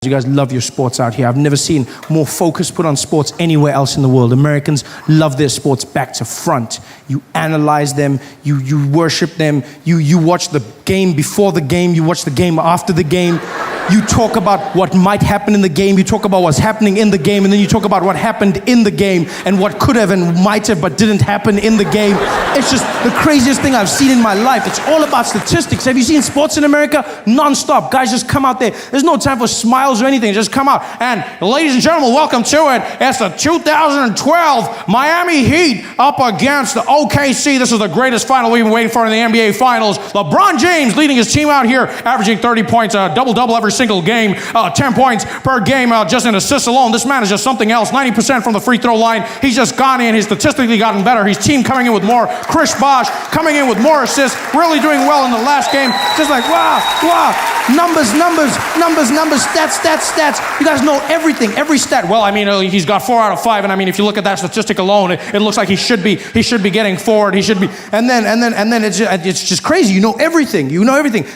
You guys love your sports out here. I've never seen more focus put on sports anywhere else in the world. Americans love their sports back to front. You analyze them, you worship them, you watch the game before the game, you watch the game after the game. You talk about what might happen in the game, you talk about what's happening in the game, and then you talk about what happened in the game and what could have and might have but didn't happen in the game. It's just the craziest thing I've seen in my life. It's all about statistics. Have you seen sports in America? Non-stop. Guys just come out there. There's no time for smiles or anything. Just come out. And ladies and gentlemen, welcome to it. It's the 2012 Miami Heat up against the OKC. This is the greatest final we've been waiting for in the NBA Finals. LeBron James leading his team out here, averaging 30 points, double-double every single game, 10 points per game just in assists alone. This man is just something else. 90% from the free throw line. He's just gone in. He's statistically gotten better. His team coming in with more. Chris Bosh coming in with more assists, really doing well in the last game. Just like, wow. Numbers, stats. You guys know everything, every stat. Well, I mean, he's got 4 out of 5, and I mean, if you look at that statistic alone, it looks like he should be getting forward. He should be, and then it's just crazy. You know everything,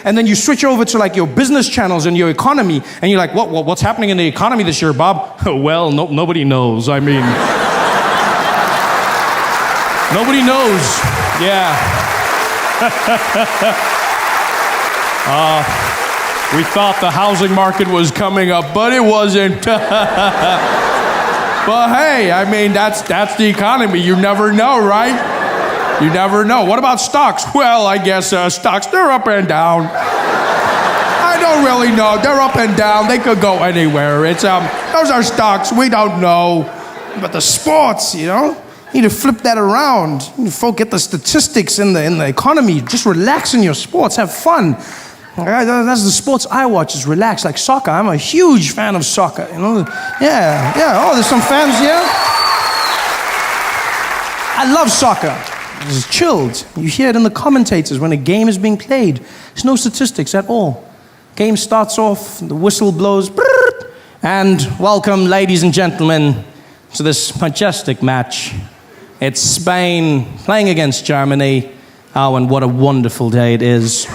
and then you switch over to like your business channels and your economy, and you're like, what's happening in the economy this year, Bob? Well, nobody knows. I mean, nobody knows. Yeah. We thought the housing market was coming up, but it wasn't. But hey, I mean, that's the economy. You never know, right? You never know. What about stocks? Well, I guess stocks, they're up and down. I don't really know. They're up and down. They could go anywhere. It's those are stocks. We don't know. But the sports, you know, you need to flip that around. You need to forget the statistics in the economy. Just relax in your sports. Have fun. That's the sports I watch, is relax, like soccer. I'm a huge fan of soccer, you know. Yeah. Oh, there's some fans here. I love soccer. It's chilled. You hear it in the commentators when a game is being played. There's no statistics at all. Game starts off, the whistle blows, and welcome, ladies and gentlemen, to this majestic match. It's Spain playing against Germany. Oh, and what a wonderful day it is.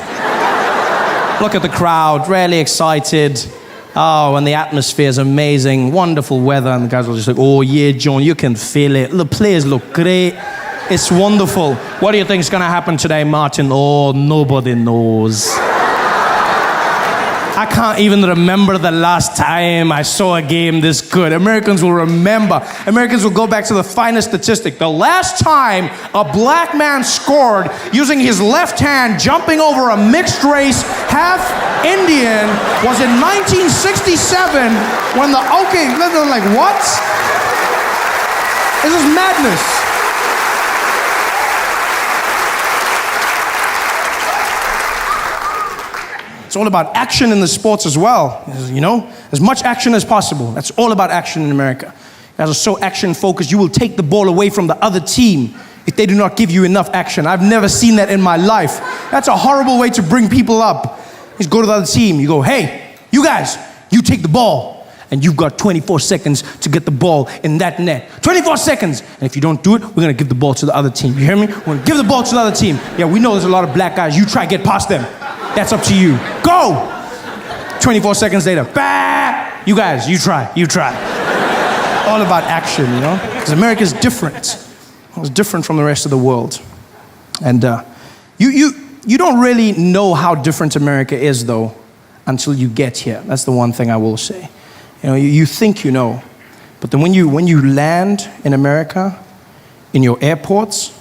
Look at the crowd, really excited. Oh, and the atmosphere is amazing. Wonderful weather. And the guys are just like, oh, yeah, John, you can feel it. The players look great. It's wonderful. What do you think is going to happen today, Martin? Oh, nobody knows. I can't even remember the last time I saw a game this good. Americans will remember. Americans will go back to the finest statistic. The last time a black man scored using his left hand, jumping over a mixed race, half Indian, was in 1967 when they're like, what? This is madness. It's all about action in the sports as well, you know? As much action as possible. That's all about action in America. You guys are so action-focused, you will take the ball away from the other team if they do not give you enough action. I've never seen that in my life. That's a horrible way to bring people up. You just go to the other team, you go, hey, you guys, you take the ball. And you've got 24 seconds to get the ball in that net. 24 seconds. And if you don't do it, we're going to give the ball to the other team. You hear me? We're going to give the ball to the other team. Yeah, we know there's a lot of black guys. You try to get past them. That's up to you. Go! 24 seconds later. Bah! You guys, you try. All about action, you know? Because America's different. It's different from the rest of the world. And you don't really know how different America is, though, until you get here. That's the one thing I will say. You know, you think you know. But then when you land in America, in your airports,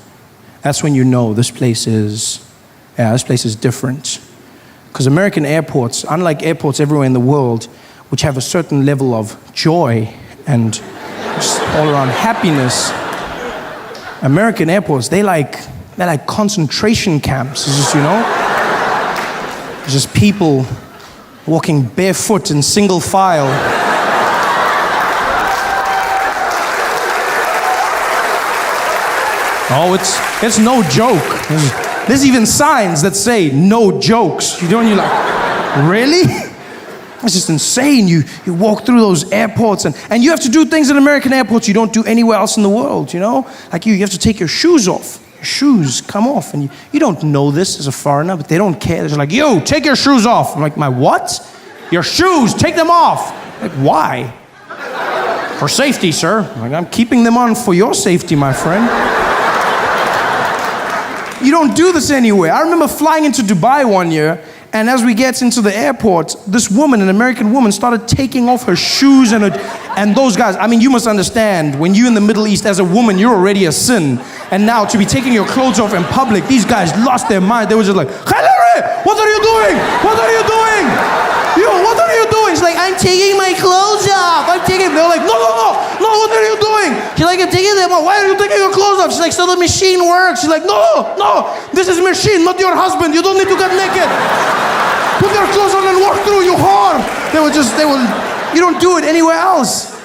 that's when you know this place is different. Because American airports, unlike airports everywhere in the world, which have a certain level of joy and just all around happiness, American airports, they're like concentration camps. It's just, you know, it's just people walking barefoot in single file. Oh, it's no joke. There's even signs that say, no jokes. You know, and you're like, really? It's just insane. You walk through those airports and you have to do things in American airports you don't do anywhere else in the world, you know? Like you have to take your shoes off. Your shoes come off. And you don't know this as a foreigner, but they don't care. They're just like, yo, take your shoes off. I'm like, my what? Your shoes, take them off. Like, why? For safety, sir. Like, I'm keeping them on for your safety, my friend. You don't do this anywhere. I remember flying into Dubai one year, and as we get into the airport, this woman, an American woman, started taking off her shoes and those guys. I mean, you must understand, when you're in the Middle East as a woman, you're already a sin. And now to be taking your clothes off in public, these guys lost their mind. They were just like, Khalere, what are you doing? What are you doing? What are you doing? She's like, I'm taking my clothes off. They're like, no, what are you doing? She's like, I'm taking them off. Why are you taking your clothes off? She's like, so the machine works. She's like, no, this is a machine, not your husband. You don't need to get naked. Put your clothes on and walk through, you whore. You don't do it anywhere else.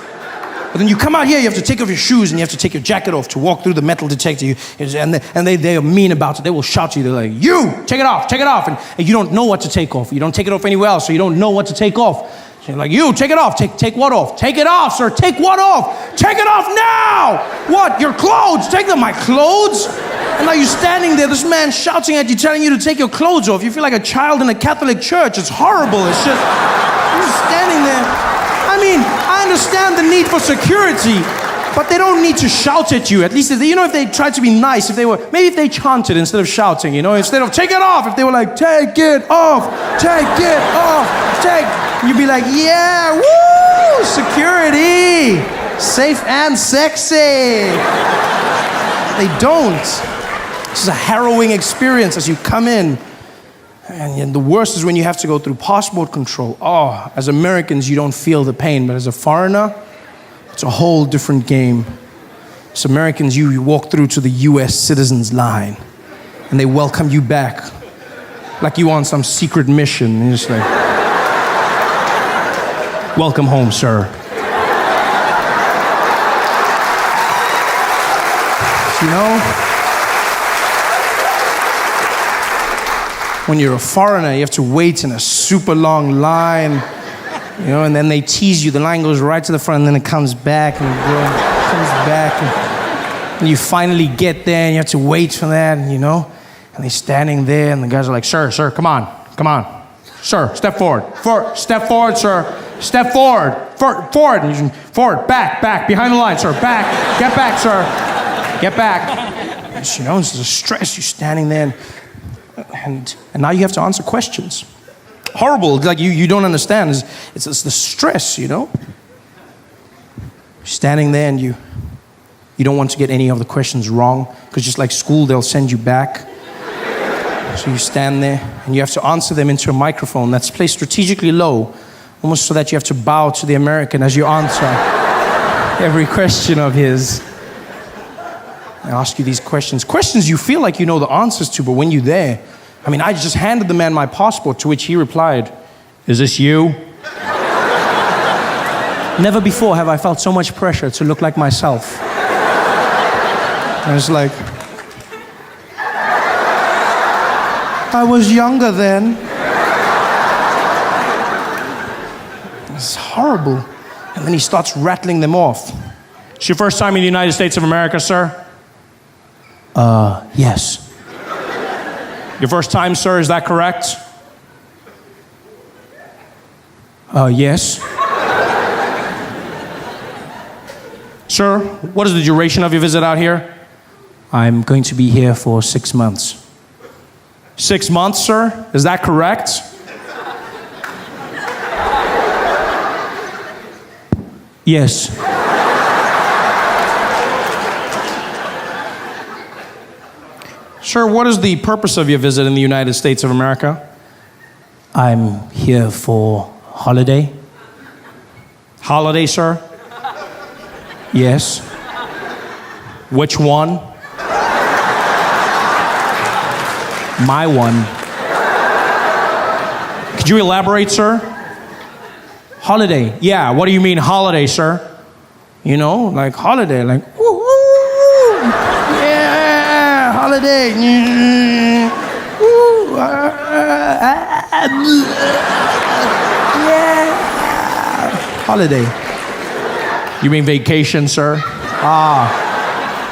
But then you come out here, you have to take off your shoes and you have to take your jacket off to walk through the metal detector. And they are mean about it. They will shout to you. They're like, you, take it off. And you don't know what to take off. You don't take it off anywhere else, so you don't know what to take off. So you're like, you, take it off. Take what off? Take it off, sir. Take what off? Take it off now. What? Your clothes. Take them. My clothes? And now you're standing there, this man shouting at you, telling you to take your clothes off. You feel like a child in a Catholic church. It's horrible. It's just, you're just standing there. I mean, I understand the need for security, but they don't need to shout at you. At least, if they tried to be nice, maybe if they chanted instead of shouting, instead of take it off, if they were like, take it off, you'd be like, yeah, woo, security, safe and sexy. They don't. This is a harrowing experience as you come in. And the worst is when you have to go through passport control. Oh, as Americans, you don't feel the pain, but as a foreigner, it's a whole different game. As Americans, you walk through to the US citizens line, and they welcome you back like you on some secret mission. And you're just like, welcome home, sir. When you're a foreigner, you have to wait in a super long line, and then they tease you. The line goes right to the front, and then it comes back, and you finally get there, and you have to wait for that, and they're standing there, and the guys are like, sir, come on. Sir, step forward. Step forward, sir. Step forward. Forward. And you forward, back, behind the line, sir. Back. Get back, sir. Get back. It's a stress. You're standing there, and now you have to answer questions. Horrible, like you don't understand. It's the stress, You're standing there and you don't want to get any of the questions wrong, because just like school, they'll send you back. So you stand there and you have to answer them into a microphone that's placed strategically low, almost so that you have to bow to the American as you answer every question of his. I ask you these questions you feel like you know the answers to, but when you're there, I just handed the man my passport, to which he replied, is this you? Never before have I felt so much pressure to look like myself. I was like, I was younger then. It's horrible. And then he starts rattling them off. It's your first time in the United States of America, sir? Yes. Your first time, sir, is that correct? Yes. Sir, what is the duration of your visit out here? I'm going to be here for 6 months. 6 months, sir? Is that correct? Yes. Sir, what is the purpose of your visit in the United States of America? I'm here for holiday. Holiday, sir? Yes. Which one? My one. Could you elaborate, sir? Holiday. Yeah, what do you mean holiday, sir? Like holiday, like woo, woo, woo. Yeah, holiday. Woo, yeah. Holiday. You mean vacation, sir?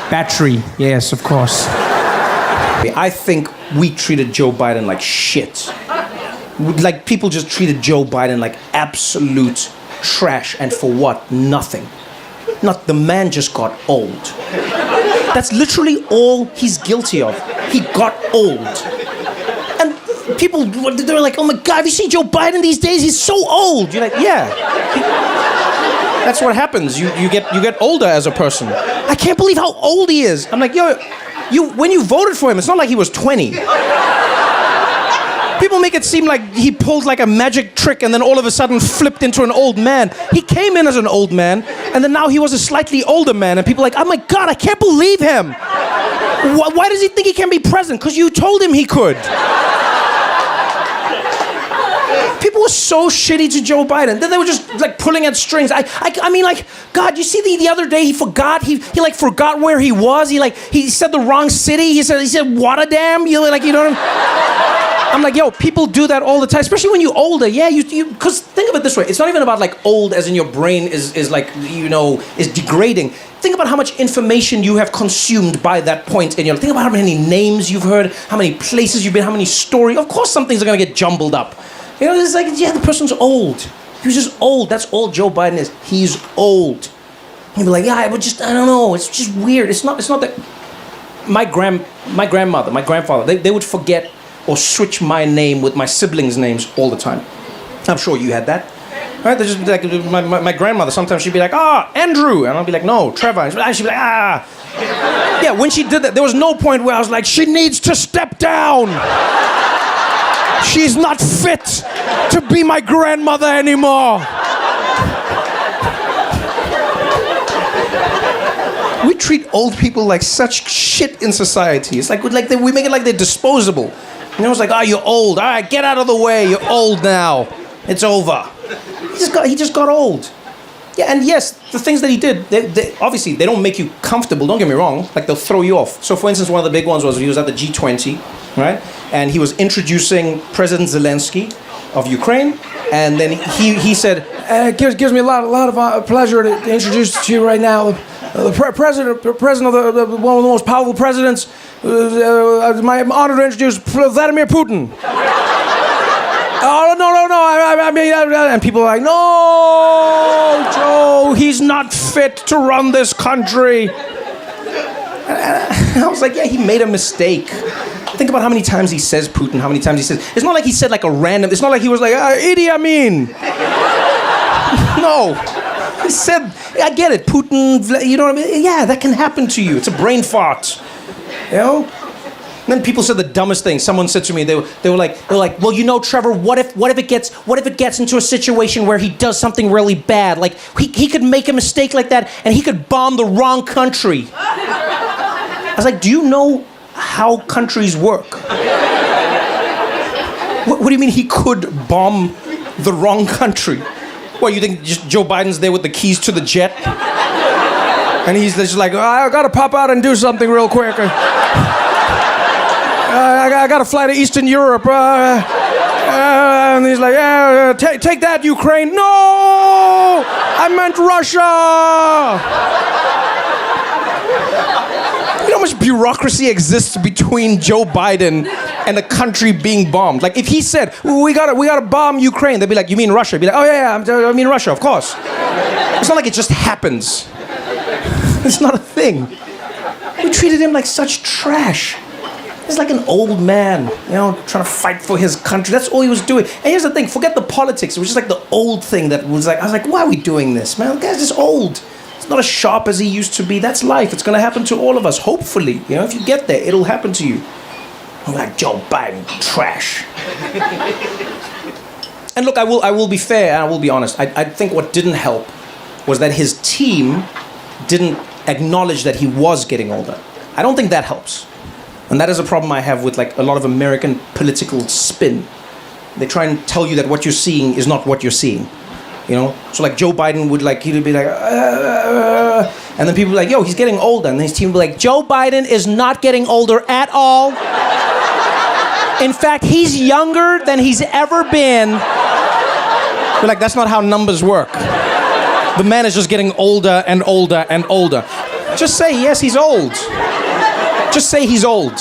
Battery. Yes, of course. I think we treated Joe Biden like shit. Like, people just treated Joe Biden like absolute trash, and for what? Nothing. Not the man just got old. That's literally all he's guilty of. He got old. And people, they're like, oh my God, have you seen Joe Biden these days? He's so old. You're like, yeah. That's what happens. You get older as a person. I can't believe how old he is. I'm like, yo, when you voted for him, it's not like he was 20. People make it seem like he pulled like a magic trick and then all of a sudden flipped into an old man. He came in as an old man, and then now he was a slightly older man, and people are like, oh my God, I can't believe him. Why does he think he can be president? Because you told him he could. People were so shitty to Joe Biden. Then they were just like pulling at strings. I mean, like, God, you see the other day he forgot. He like forgot where he was. He said the wrong city. He said Rotterdam. You know what I'm like, yo, people do that all the time, especially when you're older. Yeah, because think of it this way. It's not even about like old as in your brain is like, is degrading. Think about how much information you have consumed by that point in your life. Think about how many names you've heard, how many places you've been, how many stories. Of course some things are going to get jumbled up. It's like, yeah, the person's old. He's just old. That's all Joe Biden is. He's old. You'd be like, yeah, I don't know. It's just weird. It's not that. My grandmother, my grandfather, they would forget or switch my name with my siblings' names all the time. I'm sure you had that. Right? They're just like, my grandmother, sometimes she'd be like, Andrew. And I'll be like, no, Trevor. And she'd be like, Yeah, when she did that, there was no point where I was like, she needs to step down. She's not fit to be my grandmother anymore. We treat old people like such shit in society. It's like, we make it like they're disposable. It's like, you're old. All right, get out of the way. You're old now. It's over. He just got old. Yeah, and yes, the things that he did, they obviously, they don't make you comfortable. Don't get me wrong. Like, they'll throw you off. So, for instance, one of the big ones was he was at the G20, right? And he was introducing President Zelensky of Ukraine. And then he said, it gives me a lot of pleasure to introduce to you right now the president of one of the most powerful presidents. I'm honored to introduce Vladimir Putin. Oh, no. I mean, and people are like, no, Joe, he's not fit to run this country. And I was like, yeah, he made a mistake. Think about how many times he says Putin, how many times he says... It's not like he said like a random... It's not like he was like, Idi Amin. No. He said, I get it, Putin, you know what I mean? Yeah, that can happen to you. It's a brain fart. You know? And then people said the dumbest thing. Someone said to me, they were like, well, Trevor, what if it gets into a situation where he does something really bad? Like, he could make a mistake like that and he could bomb the wrong country. I was like, do you know how countries work? What do you mean he could bomb the wrong country? What, you think just Joe Biden's there with the keys to the jet? And he's just like, I gotta pop out and do something real quick. I gotta fly to Eastern Europe. And he's like, take that, Ukraine. No! I meant Russia! You know how much bureaucracy exists between Joe Biden and a country being bombed? Like, if he said, we gotta bomb Ukraine, they'd be like, you mean Russia? They'd be like, oh yeah, I mean Russia, of course. It's not like it just happens. It's not a thing. We treated him like such trash. He's like an old man, trying to fight for his country. That's all he was doing. And here's the thing, forget the politics. It was just like the old thing that was like, I was like, why are we doing this, man? The guy's just old. He's not as sharp as he used to be. That's life. It's going to happen to all of us, hopefully. If you get there, it'll happen to you. I'm like, Joe Biden, trash. And look, I will be fair and I will be honest. I think what didn't help was that his team didn't acknowledge that he was getting older. I don't think that helps. And that is a problem I have with like a lot of American political spin. They try and tell you that what you're seeing is not what you're seeing. So like Joe Biden he'd be like, and then people would be like, yo, he's getting older. And then his team would be like, Joe Biden is not getting older at all. In fact, he's younger than he's ever been. We're like, that's not how numbers work. The man is just getting older and older and older. Just say, yes, he's old. Just say he's old.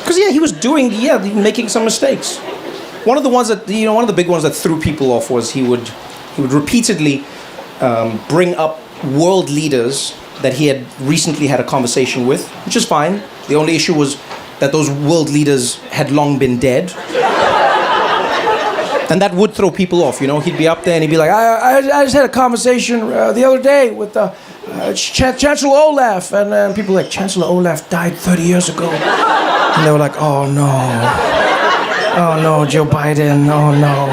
Because he was making some mistakes. One of the ones that, one of the big ones that threw people off was he would repeatedly bring up world leaders that he had recently had a conversation with, which is fine. The only issue was that those world leaders had long been dead. And that would throw people off, He'd be up there and he'd be like, I just had a conversation the other day with Chancellor Olaf, and people were like, Chancellor Olaf died 30 years ago. And they were like, oh no, Joe Biden, oh no.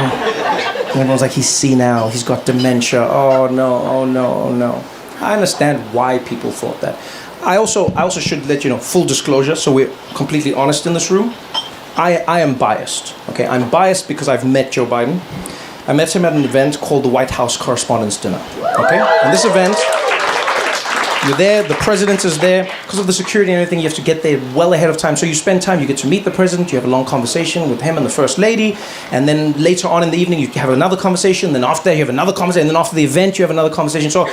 And everyone's like, he's senile, he's got dementia, oh no. I understand why people thought that. I also should let you know, full disclosure, so we're completely honest in this room. I am biased, okay? I'm biased because I've met Joe Biden. I met him at an event called the White House Correspondents' Dinner, okay? And this event, you're there, the president is there. Because of the security and everything, you have to get there well ahead of time. So you spend time, you get to meet the president, you have a long conversation with him and the first lady, and then later on in the evening, you have another conversation, then after that, you have another conversation, and then after the event, you have another conversation. So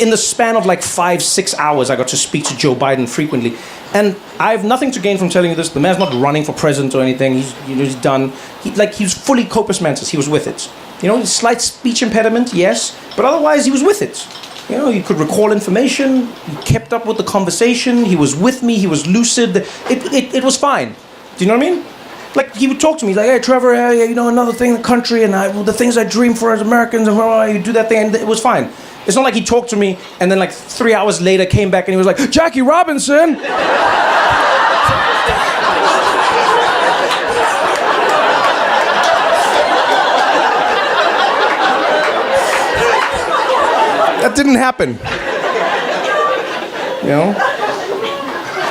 in the span of like 5-6 hours, I got to speak to Joe Biden frequently. And I have nothing to gain from telling you this. The man's not running for president or anything. He's done. He was fully corpus mentis. He was with it. Slight speech impediment, yes, but otherwise he was with it. He could recall information. He kept up with the conversation. He was with me. He was lucid. It was fine. Do you know what I mean? Like, he would talk to me. He's like, hey, Trevor, another thing in the country, and the things I dream for as Americans, and you do that thing, and it was fine. It's not like he talked to me, and then like 3 hours later came back, and he was like, Jackie Robinson! That didn't happen.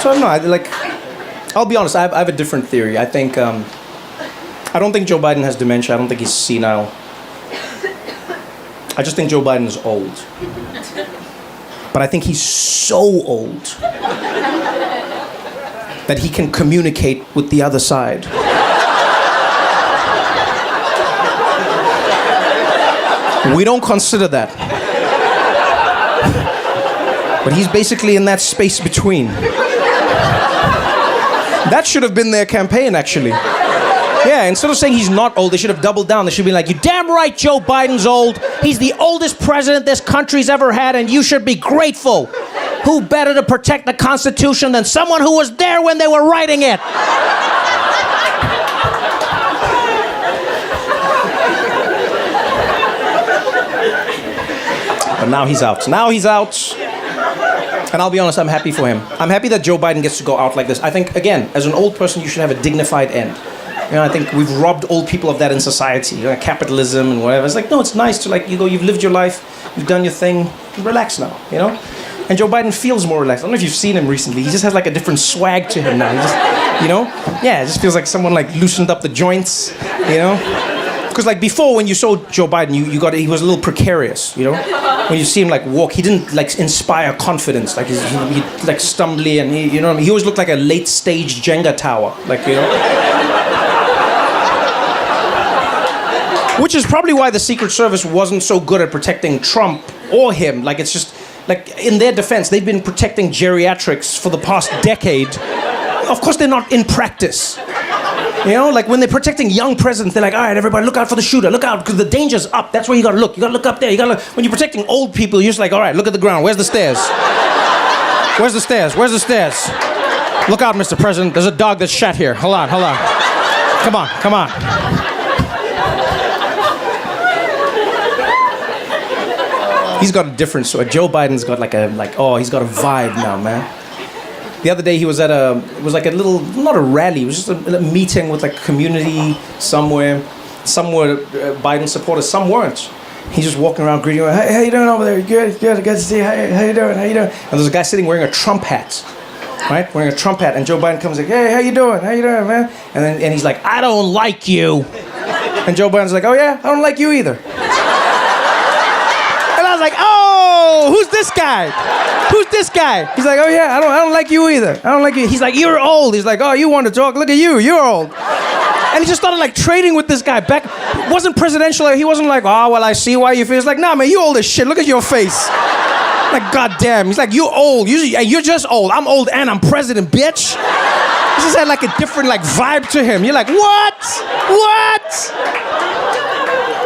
So I don't know. I'll be honest. I have a different theory. I think I don't think Joe Biden has dementia. I don't think he's senile. I just think Joe Biden is old. But I think he's so old that he can communicate with the other side. We don't consider that. But he's basically in that space between. That should have been their campaign, actually. Yeah, instead of saying he's not old, they should have doubled down. They should be like, you're damn right Joe Biden's old. He's the oldest president this country's ever had, and you should be grateful. Who better to protect the Constitution than someone who was there when they were writing it? But now he's out. And I'll be honest, I'm happy for him. I'm happy that Joe Biden gets to go out like this. I think, again, as an old person, you should have a dignified end. I think we've robbed old people of that in society. Capitalism and whatever. It's like, no, it's nice to you've lived your life, you've done your thing, relax now, And Joe Biden feels more relaxed. I don't know if you've seen him recently. He just has like a different swag to him now. He just, Yeah, it just feels like someone loosened up the joints, Because before, when you saw Joe Biden, he was a little precarious, When you see him walk, he didn't inspire confidence. He'd stumbly, and he always looked like a late stage Jenga tower, Which is probably why the Secret Service wasn't so good at protecting Trump or him. It's just in their defense, they've been protecting geriatrics for the past decade. Of course, they're not in practice. When they're protecting young presidents, they're like, all right, everybody, look out for the shooter. Look out, because the danger's up. That's where you gotta look. You gotta look up there. When you're protecting old people, you're just like, all right, look at the ground. Where's the stairs? Where's the stairs? Where's the stairs? Look out, Mr. President. There's a dog that's shat here. Hold on. Come on. He's got a different sort. Joe Biden's got he's got a vibe now, man. The other day he was at it was like a little, not a rally, it was just a meeting with community somewhere. Some were Biden supporters, some weren't. He's just walking around greeting, hey, how you doing over there? Good to see you. How you doing? And there's a guy sitting wearing a Trump hat, right? Wearing a Trump hat, and Joe Biden comes like, hey, how you doing, man? And he's like, I don't like you. And Joe Biden's like, oh yeah, I don't like you either. And I was like, oh, who's this guy? He's like, oh yeah, I don't like you either. I don't like you. He's like, you're old. He's like, oh, you want to talk? Look at you, you're old. And he just started trading with this guy. Back, wasn't presidential. He wasn't like, oh, well, I see why you feel. He's like, nah, man, you old as shit. Look at your face. Goddamn. He's like, you're old. You're just old. I'm old and I'm president, bitch. just had like a different like vibe to him. You're like, what?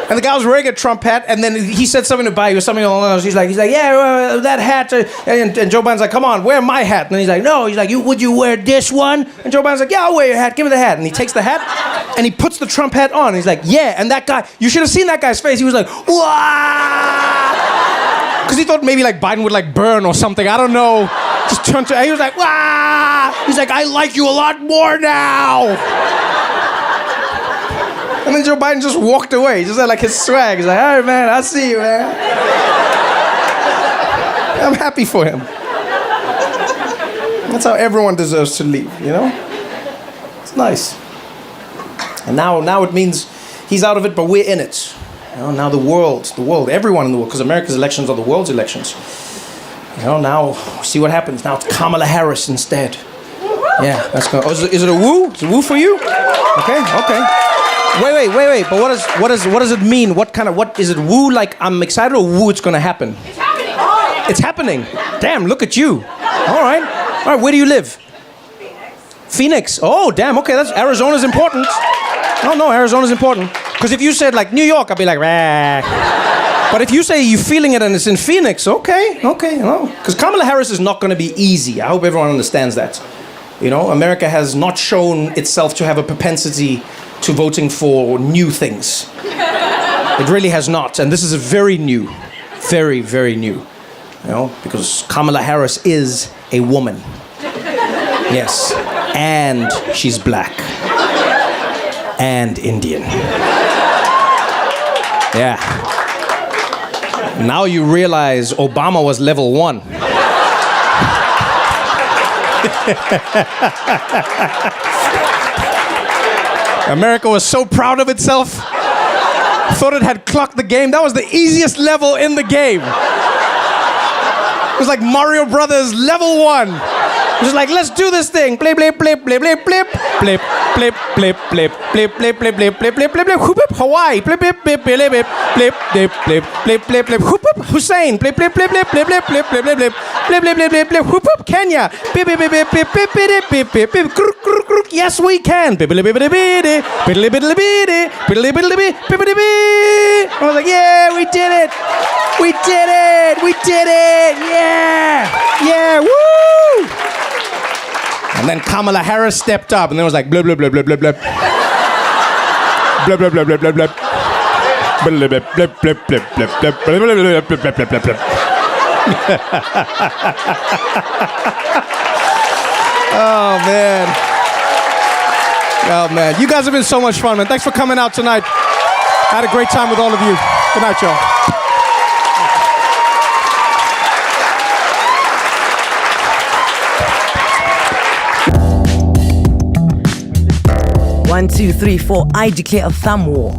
And the guy was wearing a Trump hat, and then he said something to Biden or something along those lines. He's like, yeah, that hat. And Joe Biden's like, come on, wear my hat. And he's like, no. He's like, would you wear this one? And Joe Biden's like, yeah, I'll wear your hat. Give me the hat. And he takes the hat, and he puts the Trump hat on. And he's like, yeah. And that guy, you should have seen that guy's face. He was like, wow. Because he thought maybe like Biden would like burn or something. I don't know. Just turned to, he was like, wow. He's like, I like you a lot more now. And then Joe Biden just walked away. He just had like his swag. He's like, all right, man, I see you, man. I'm happy for him. That's how everyone deserves to leave, you know? It's nice. And now it means he's out of it, but we're in it. You know, now the world, everyone in the world, because America's elections are the world's elections. You know, now see what happens. Now it's Kamala Harris instead. Yeah, that's good. Oh, is it a woo? Is it a woo for you? Okay. Wait. But what does it mean? What is it? Woo like I'm excited, or woo it's gonna happen? It's happening. It's happening. Damn, look at you. All right. Where do you live? Phoenix. Oh, damn. Okay, that's Arizona's important. No, Arizona's important. Because if you said like New York, I'd be like, rah. But if you say you're feeling it and it's in Phoenix, okay. Because Kamala Harris is not going to be easy. I hope everyone understands that. You know, America has not shown itself to have a propensity to voting for new things. It really has not. And this is very new. Very, very new. You know, because Kamala Harris is a woman. Yes. And she's black. And Indian. Yeah. Now you realize Obama was level 1. America was so proud of itself. Thought it had clocked the game. That was the easiest level in the game. It was like Mario Brothers level 1. It was like, let's do this thing. Blip, blip, blip, blip, blip, blip, blip, blip, blip, blip, blip, blip, blip, blip, blip, blip, blip, blip, whoop, Hawaii, blip, blip, blip, blip, blip, blip, blip, blip, blip, blip, blip, whoop, Hussein, blip, blip, blip, blip, blip, blip, blip, blip, blip, blip, blip, blip, blip, blip, blip, whoop, Kenya, blip, blip, blip, blip, blip, blip, blip, blip, blip, blip, kruk, kruk, kruk, yes we can, blip, blip, blip, blip, blip, blip, blip, blip, blip, blip, blip, blip. I was like, yeah, we did it, yeah, woo! And then Kamala Harris stepped up, and then was like, blah, blah, blah, blah, blah, blah. Blah, blah, blah, blah, blah, blah. Blah, blah, blah, blah, blah, blah, blah, blah, blah, blah, blah, blah, blah. Oh, man. You guys have been so much fun, man. Thanks for coming out tonight. I had a great time with all of you. Good night, y'all. 1, 2, 3, 4. I declare a thumb war.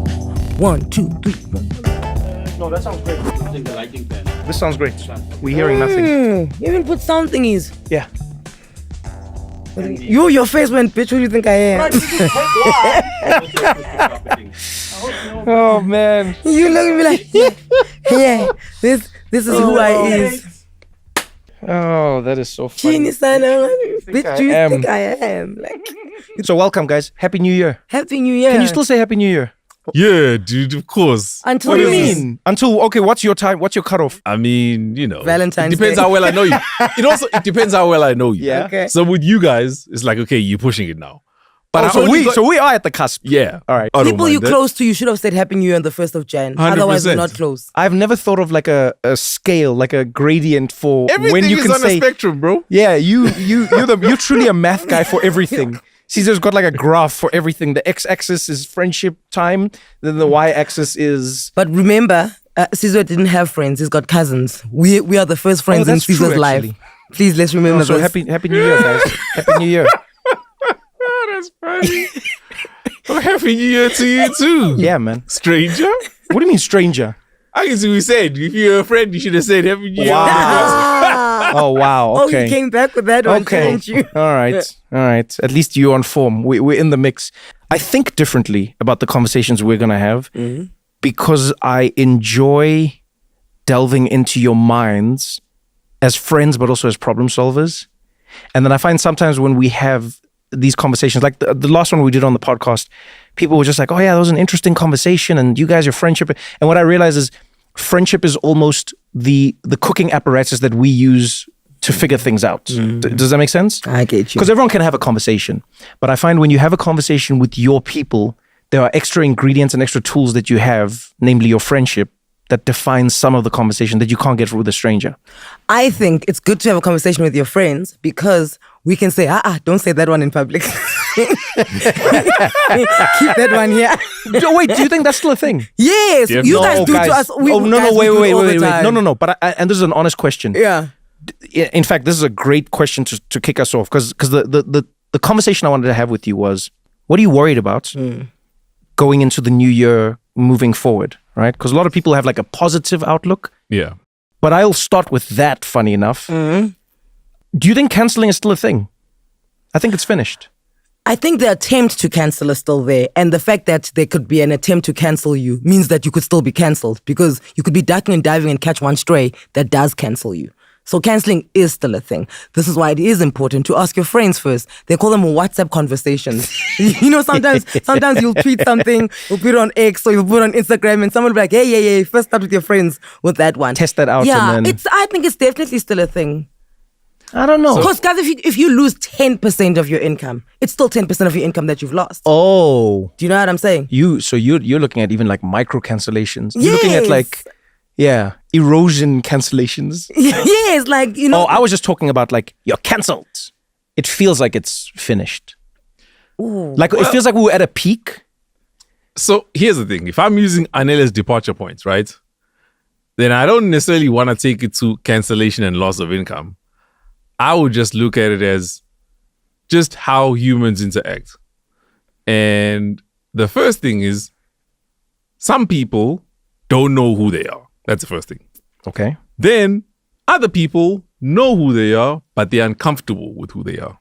1, 2, 3, 4. No, that sounds great. This sounds great. We're hearing nothing. You even put sound thingies. Yeah. Your face went, bitch, who do you think I am? Oh, man. You look at me like, yeah, this is who I is. Oh, that is so funny. Bitch, do you think I am? Like, so welcome, guys. Happy New Year. Happy New Year. Can you still say Happy New Year? Yeah, dude, of course. Until What do you mean? Until, okay, what's your time? What's your cutoff? I mean, you know, Valentine's it depends Day. how well I know you. It depends how well I know you. Yeah. Okay. So with you guys, it's like, okay, you're pushing it now. But I so only got- we are at the cusp. yeah. All right. I don't People mind you that. close to, you should have said Happy New Year on the 1st of Jan. 100%. Otherwise, we're not close. I've never thought of like a scale, like a gradient for Everything when you is can on say. a spectrum, bro. Yeah, you're truly a math guy for everything. Caesar's got like a graph for everything. The x-axis is friendship time, then the y-axis is. But remember, Caesar didn't have friends. He's got cousins. We are the first friends in that's true, Caesar's life. actually. Please, let's remember So this. happy New Year, guys. Happy New Year. Oh, that's funny. Well, Happy New Year to you too. Yeah, man. Stranger? What do you mean, stranger? I guess we said, if you're a friend, you should have said Happy New Year. Oh wow. Oh, Okay. you came back with that one, Okay. didn't you? All right. At least you're on form. We're in the mix. I think differently about the conversations we're going to have because I enjoy delving into your minds as friends, but also as problem solvers. And then I find sometimes when we have these conversations, like the last one we did on the podcast, people were just like, oh yeah, that was an interesting conversation, and you guys, your friendship. And what I realized is friendship is almost the cooking apparatus that we use to figure things out. Does that make sense? I get you. Because everyone can have a conversation, but I find when you have a conversation with your people, there are extra ingredients and extra tools that you have, namely your friendship, that defines some of the conversation that you can't get with a stranger. I think it's good to have a conversation with your friends because we can say, don't say that one in public. Keep that one here. Wait, do you think that's still a thing? Yes, Yeah. you guys do to us. Wait. No. But and this is an honest question. Yeah. In fact, this is a great question to kick us off because the conversation I wanted to have with you was, what are you worried about going into the new year, moving forward, right? Because a lot of people have like a positive outlook. Yeah. But I'll start with that, funny enough. Do you think cancelling is still a thing? I think it's finished. I think the attempt to cancel is still there. And the fact that there could be an attempt to cancel you means that you could still be cancelled because you could be ducking and diving and catch one stray that does cancel you. So cancelling is still a thing. This is why it is important to ask your friends first. They call them WhatsApp conversations. You know, sometimes you'll tweet something, you'll put it on X or you'll put it on Instagram and someone will be like, hey, first start with your friends with that one. Test that out. Yeah, and then... I think it's definitely still a thing. I don't know. Because guys, if you lose 10% of your income, it's still 10% of your income that you've lost. Oh. Do you know what I'm saying? You're looking at even like micro cancellations. You're looking at like, yeah, erosion cancellations. Yes, like, you know. Oh, I was just talking about like, you're cancelled. It feels like it's finished. Ooh. Like, it feels like we were at a peak. So here's the thing. If I'm using Anela's departure points, right, then I don't necessarily want to take it to cancellation and loss of income. I would just look at it as just how humans interact. And the first thing is some people don't know who they are. That's the first thing. Okay. Then other people know who they are, but they're uncomfortable with who they are.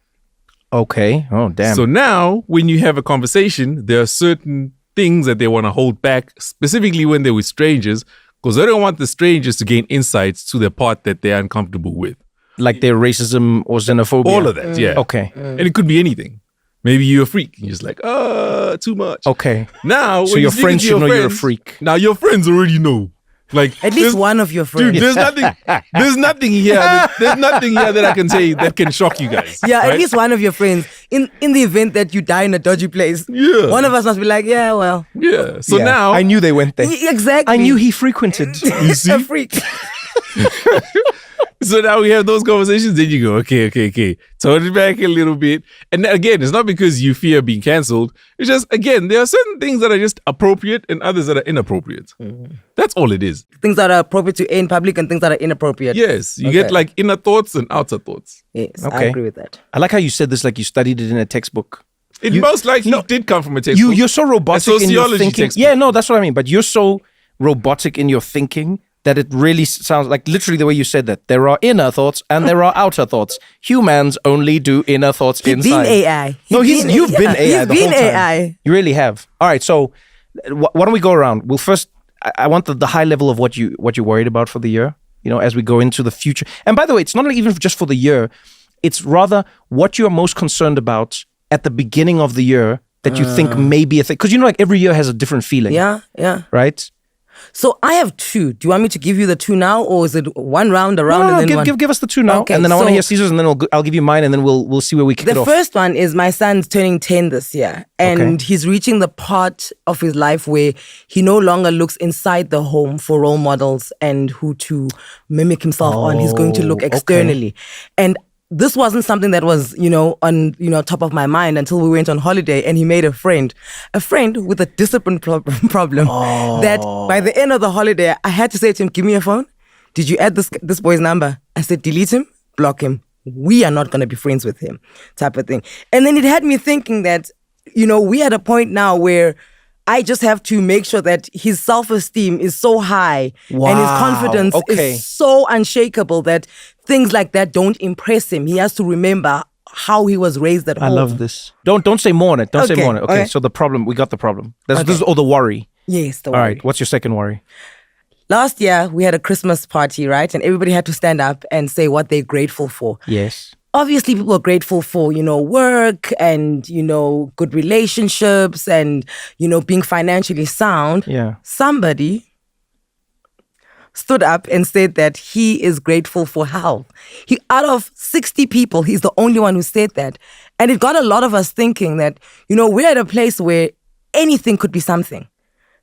Okay. Oh, damn. So now when you have a conversation, there are certain things that they want to hold back, specifically when they're with strangers, because they don't want the strangers to gain insights to the part that they're uncomfortable with. Like their racism or xenophobia. All of that, yeah. Okay. And it could be anything. Maybe you're a freak. You're just like, too much. Okay. Now, So when your you friends speak to should know your you're a friends, freak. Now your friends already know. Like At least one of your friends. Dude, there's nothing here that I can say that can shock you guys. Yeah, right? at least one of your friends. In the event that you die in a dodgy place, Yeah. one of us must be like, yeah, well. Yeah. So Yeah. now I knew they went there. Exactly. I knew he frequented. you see. A freak. So now we have those conversations. Then you go, okay. Tone it back a little bit. And again, it's not because you fear being cancelled. It's just, again, there are certain things that are just appropriate and others that are inappropriate. That's all it is. Things that are appropriate to air in public and things that are inappropriate. Yes. You Okay. get like inner thoughts and outer thoughts. Yes, I Okay. agree with that. I like how you said this like you studied it in a textbook. It most likely did come from a textbook. You're so robotic in your sociology thinking. textbook. Yeah, no, that's what I mean. But you're so robotic in your thinking that it really sounds like literally the way you said that. There are inner thoughts and there are outer thoughts. Humans only do inner thoughts He's inside. been AI. No, you've been AI He's the been whole time. AI. You really have. All right, so why don't we go around? We'll first. I want the high level of what you're worried about for the year. You know, as we go into the future. And by the way, it's not even just for the year. It's rather what you're most concerned about at the beginning of the year that you think may be a thing. Because you know, like every year has a different feeling. Yeah. Right. So I have two. Do you want me to give you the two now, or is it one round around No, and then one? give us the two now, Okay, and then I want to so- hear Caesar's, and then I'll give you mine, and then we'll see where we kick it The off. first one is my son's turning 10 this year, and Okay. he's reaching the part of his life where he no longer looks inside the home for role models and who to mimic himself on. He's going to look okay. externally. And this wasn't something that was, on, top of my mind until we went on holiday and he made a friend with a discipline problem that by the end of the holiday, I had to say to him, give me your phone. Did you add this boy's number? I said, delete him, block him. We are not going to be friends with him, type of thing. And then it had me thinking that, we at a point now where I just have to make sure that his self-esteem is so high and his confidence is so unshakable that things like that don't impress him. He has to remember how he was raised at home. I love this. Don't say more on it. Don't say Okay, more on it. Okay, okay. so the problem, we got the problem. This is all the worry. Yes, the All worry. right, what's your second worry? Last year, we had a Christmas party, right? And everybody had to stand up and say what they're grateful for. Yes. obviously people are grateful for, work and, good relationships and, being financially sound. Yeah. Somebody stood up and said that he is grateful for health. Out of 60 people, he's the only one who said that. And it got a lot of us thinking that, we're at a place where anything could be something.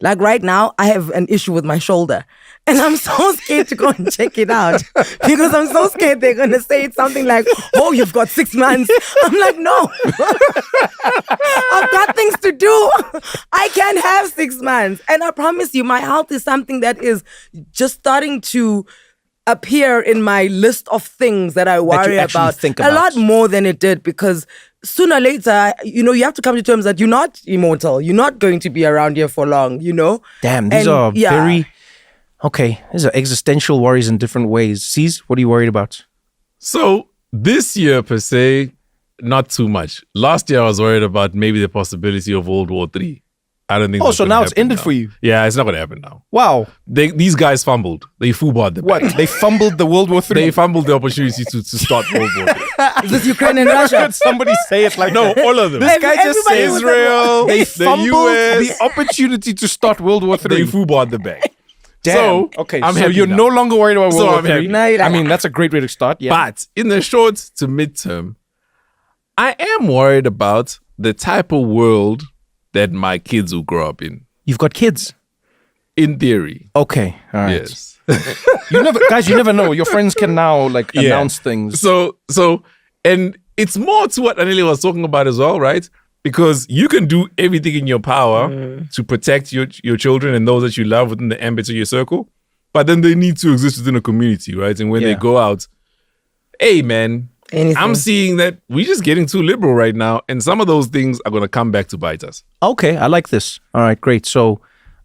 Like right now, I have an issue with my shoulder. And I'm so scared to go and check it out because I'm so scared they're going to say it's something like, oh, you've got 6 months. I'm like, no. I've got things to do. I can't have 6 months. And I promise you, my health is something that is just starting to appear in my list of things that I worry about. Think a lot more than it did, because sooner or later, you have to come to terms that you're not immortal. You're not going to be around here for long, Damn, these are very... Okay, these are existential worries in different ways. Cease, what are you worried about? So this year, per se, not too much. Last year, I was worried about maybe the possibility of World War III. I don't think. Oh, so now it's ended for you? Yeah, it's not going to happen now. Wow. These guys fumbled. They fumbled the What? They fumbled the World War III? They fumbled the opportunity to start World War III. Is this Ukraine and Never Russia? heard somebody say it like No, that. all of them. This guy just said Everybody was Israel, they the fumbled US, the opportunity to start World War they III. fumbled the bag. Damn. So, okay, I'm so happy you're now. no longer worried about So World I'm War happy. III. No, you're I like- mean, that's a great way to start. Yeah. But in the short to midterm, I am worried about the type of world that my kids will grow up in. You've got kids. In theory, Okay. All right. yes. You never know. Your friends can now announce things. So, and it's more to what Anele was talking about as well, right? Because you can do everything in your power to protect your children and those that you love within the ambit of your circle, but then they need to exist within a community, right? And when they Yeah. go out, hey man, Anything. I'm seeing that we're just getting too liberal right now, and some of those things are going to come back to bite us. Okay, I like this. All right, great. So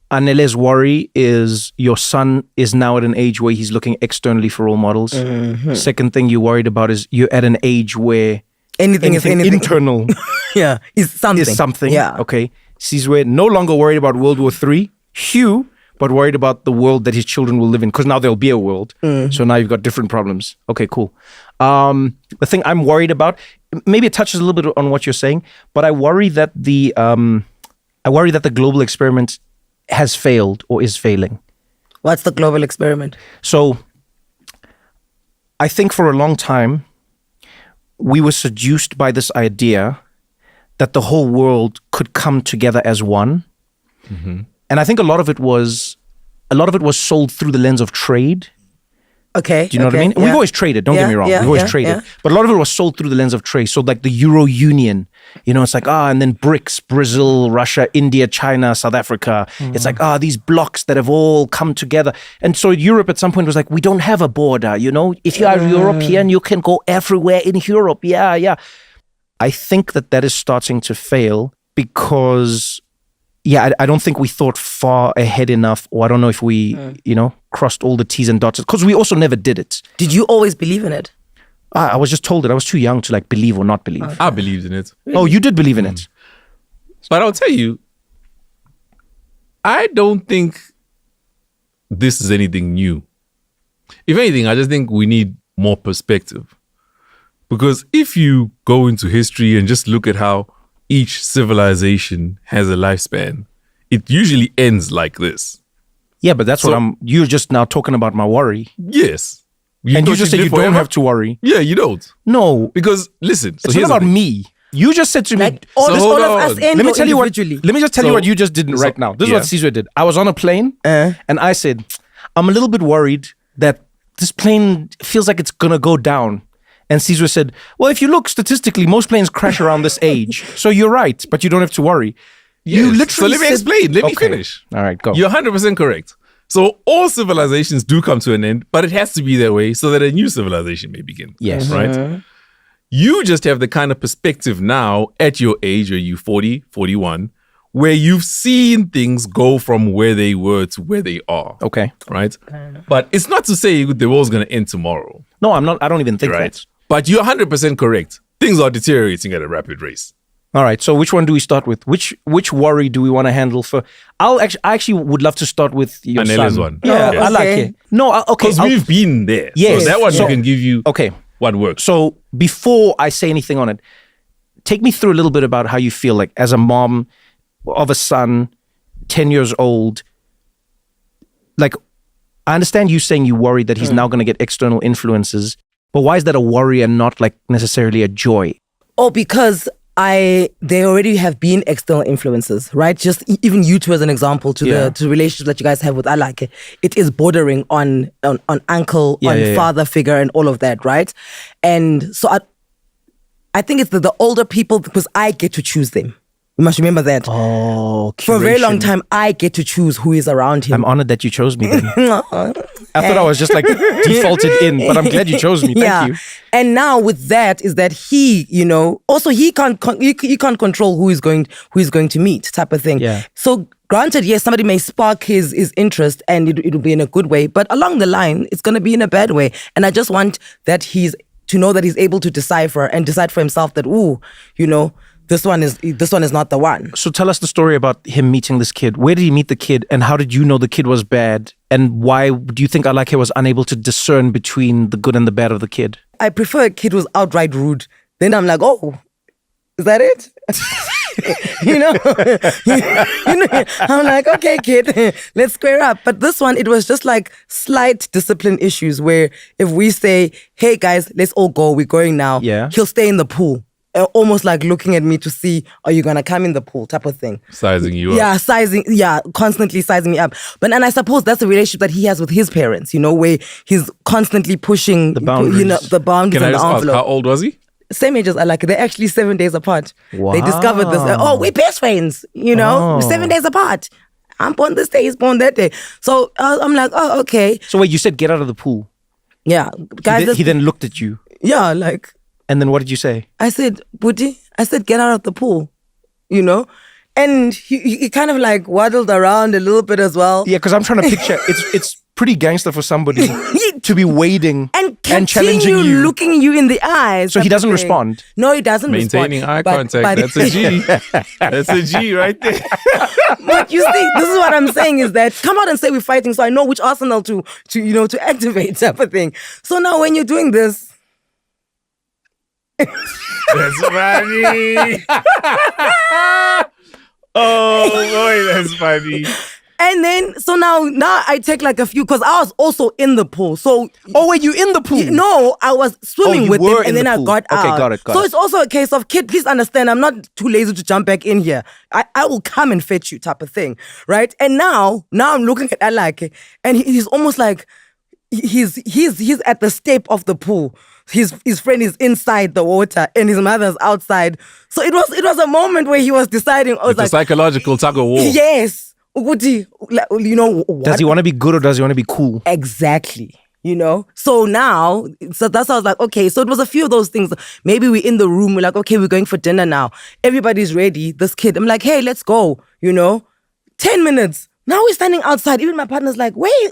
Anele's worry is your son is now at an age where he's looking externally for role models. Second thing you're worried about is you're at an age where Anything is anything. internal Yeah, is something. is something. Yeah. Okay. Sees we're no longer worried about World War III, Hugh, but worried about the world that his children will live in, because now there'll be a world. So now you've got different problems. Okay, cool. The thing I'm worried about, maybe it touches a little bit on what you're saying, but I worry that the global experiment has failed or is failing. What's the global experiment? So I think for a long time, we were seduced by this idea that the whole world could come together as one. And I think a lot of it was sold through the lens of trade. Okay. Do you know what I mean? Yeah. We've always traded, don't get me wrong. We've always traded. yeah. But a lot of it was sold through the lens of trade. So like the Euro Union, it's like, and then BRICS, Brazil, Russia, India, China, South Africa. It's like, these blocks that have all come together. And so Europe at some point was like, we don't have a border, If you are European, you can go everywhere in Europe. Yeah. I think that is starting to fail because... Yeah, I don't think we thought far ahead enough, or I don't know if we, crossed all the T's and dots, because we also never did it. Did you always believe in it? I was just told it. I was too young to believe or not believe. I believed in it. Oh, you did believe in it? But I'll tell you, I don't think this is anything new. If anything, I just think we need more perspective. Because if you go into history and just look at how each civilization has a lifespan, it usually ends like this. Yeah, but that's you're just now talking about my worry. Yes. And you thought just said live you don't forever? have to worry. Yeah, you don't. No, Because listen, so it's here's not the about thing. me. You just said to me, Like all, So this, hold all of us on. end let me tell you what. individually. Let me just tell you So- what you just did right now. This is what yeah. Caesar did. I was on a plane, and I said, I'm a little bit worried that this plane feels like it's gonna go down. And Caesar said, well, if you look statistically, most planes crash around this age. So you're right, but you don't have to worry. You Yes. literally So let me said- explain. Let me Okay. finish. All right, go. You're 100% correct. So all civilizations do come to an end, but it has to be that way so that a new civilization may begin. Yes. Right? You just have the kind of perspective now at your age, or you 40, 41, where you've seen things go from where they were to where they are. Okay. Right? But it's not to say the world's going to end tomorrow. No, I'm not. I don't even think Right? that. But you're 100% correct. Things are deteriorating at a rapid race. All right. So which one do we start with? Which worry do we want to handle for? I actually would love to start with your Anele's son. one. Yeah, Yes. I like Okay. it. No, okay. Because we've been there. Yes. So that one So- can give you... Okay. what works. So before I say anything on it, take me through a little bit about how you feel like as a mom of a son, 10 years old. Like, I understand you saying you worry that he's now going to get external influences, but why is that a worry and not like necessarily a joy? Oh, because they already have been external influences, right? Just even you two as an example to the relationship that you guys have with Alake, it is bordering on uncle, father figure and all of that, right? And so I think it's the older people because I get to choose them. You must remember that. Oh, for a very long curation. time, I get to choose who is around him. I'm honored that you chose me then. I thought I was just like defaulted in, but I'm glad you chose me. Thank you. And now with that is that he, also he can't control who he's going to meet, type of thing. Yeah. So granted, yes, somebody may spark his interest and it'll be in a good way, but along the line, it's going to be in a bad way. And I just want that to know that he's able to decide for himself that, this one is not the one. So tell us the story about him meeting this kid. Where did he meet the kid, and how did you know the kid was bad? And why do you think Alake was unable to discern between the good and the bad of the kid? I prefer a kid who's outright rude. Then I'm like, oh, is that it? I'm like, okay, kid, let's square up. But this one, it was just like slight discipline issues where if we say, hey guys, let's all go, we're going now. Yeah. He'll stay in the pool. Almost like looking at me to see, are you gonna come in the pool, type of thing. Sizing you up. Constantly sizing me up. But and I suppose that's the relationship that he has with his parents, where he's constantly pushing the boundaries. The boundaries Can I and the just ask, envelope. how old was he? Same age as Alake. They're actually 7 days apart. Wow. They discovered this. We're best friends, Oh. 7 days apart. I'm born this day, he's born that day. So I'm like, oh, okay. So wait, you said get out of the pool. Yeah. Guys, He then looked at you. yeah, like, And then what did you say? I said, Budi, get out of the pool, And he kind of like waddled around a little bit as well. Yeah, because I'm trying to picture, it's pretty gangster for somebody to be wading And challenging you. looking you in the eyes. So he type of doesn't thing. respond? No, he doesn't Maintaining respond. eye But- contact. but- That's a G. That's a G right there. But you see, this is what I'm saying is that come out and say we're fighting, so I know which arsenal to activate, type of thing. So now when you're doing this, That's funny. Oh boy, that's funny. and then so now I take like a few because I was also in the pool. So Oh, wait, you in the pool? no, I was swimming you with were them, in and then the I pool. got Okay, out. got it. So it's also a case of, kid, please understand, I'm not too lazy to jump back in here. I will come and fetch you, type of thing, right? And now I'm looking at Alake, and he's almost like he's at the step of the pool. His friend is inside the water, and his mother's outside. So it was a moment where he was deciding. I was It's a like, psychological tug of war. yes, Uguti, what? Does he want to be good or does he want to be cool? Exactly. So now, that's how I was like, okay, so it was a few of those things. Maybe we're in the room, we're like, okay, we're going for dinner now. Everybody's ready. This kid, I'm like, hey, let's go, 10 minutes. Now we're standing outside. Even my partner's like, wait.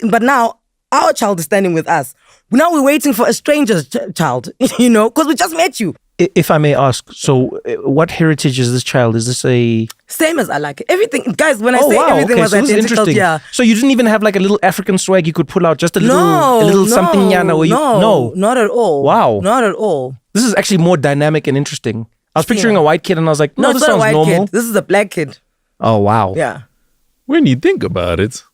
But now our child is standing with us. Now we're waiting for a stranger's child, because we just met you. If I may ask, so what heritage is this child? Is this a... Same as Alake. Everything, guys, when I say everything was so this is identical, interesting. yeah. So you didn't even have like a little African swag you could pull out, just a little something yana where you... No, not at all. Wow. Not at all. This is actually more dynamic and interesting. I was picturing a white kid and I was like, no, it's this not a sounds white normal. kid. This is a black kid. Oh, wow. Yeah. When you think about it,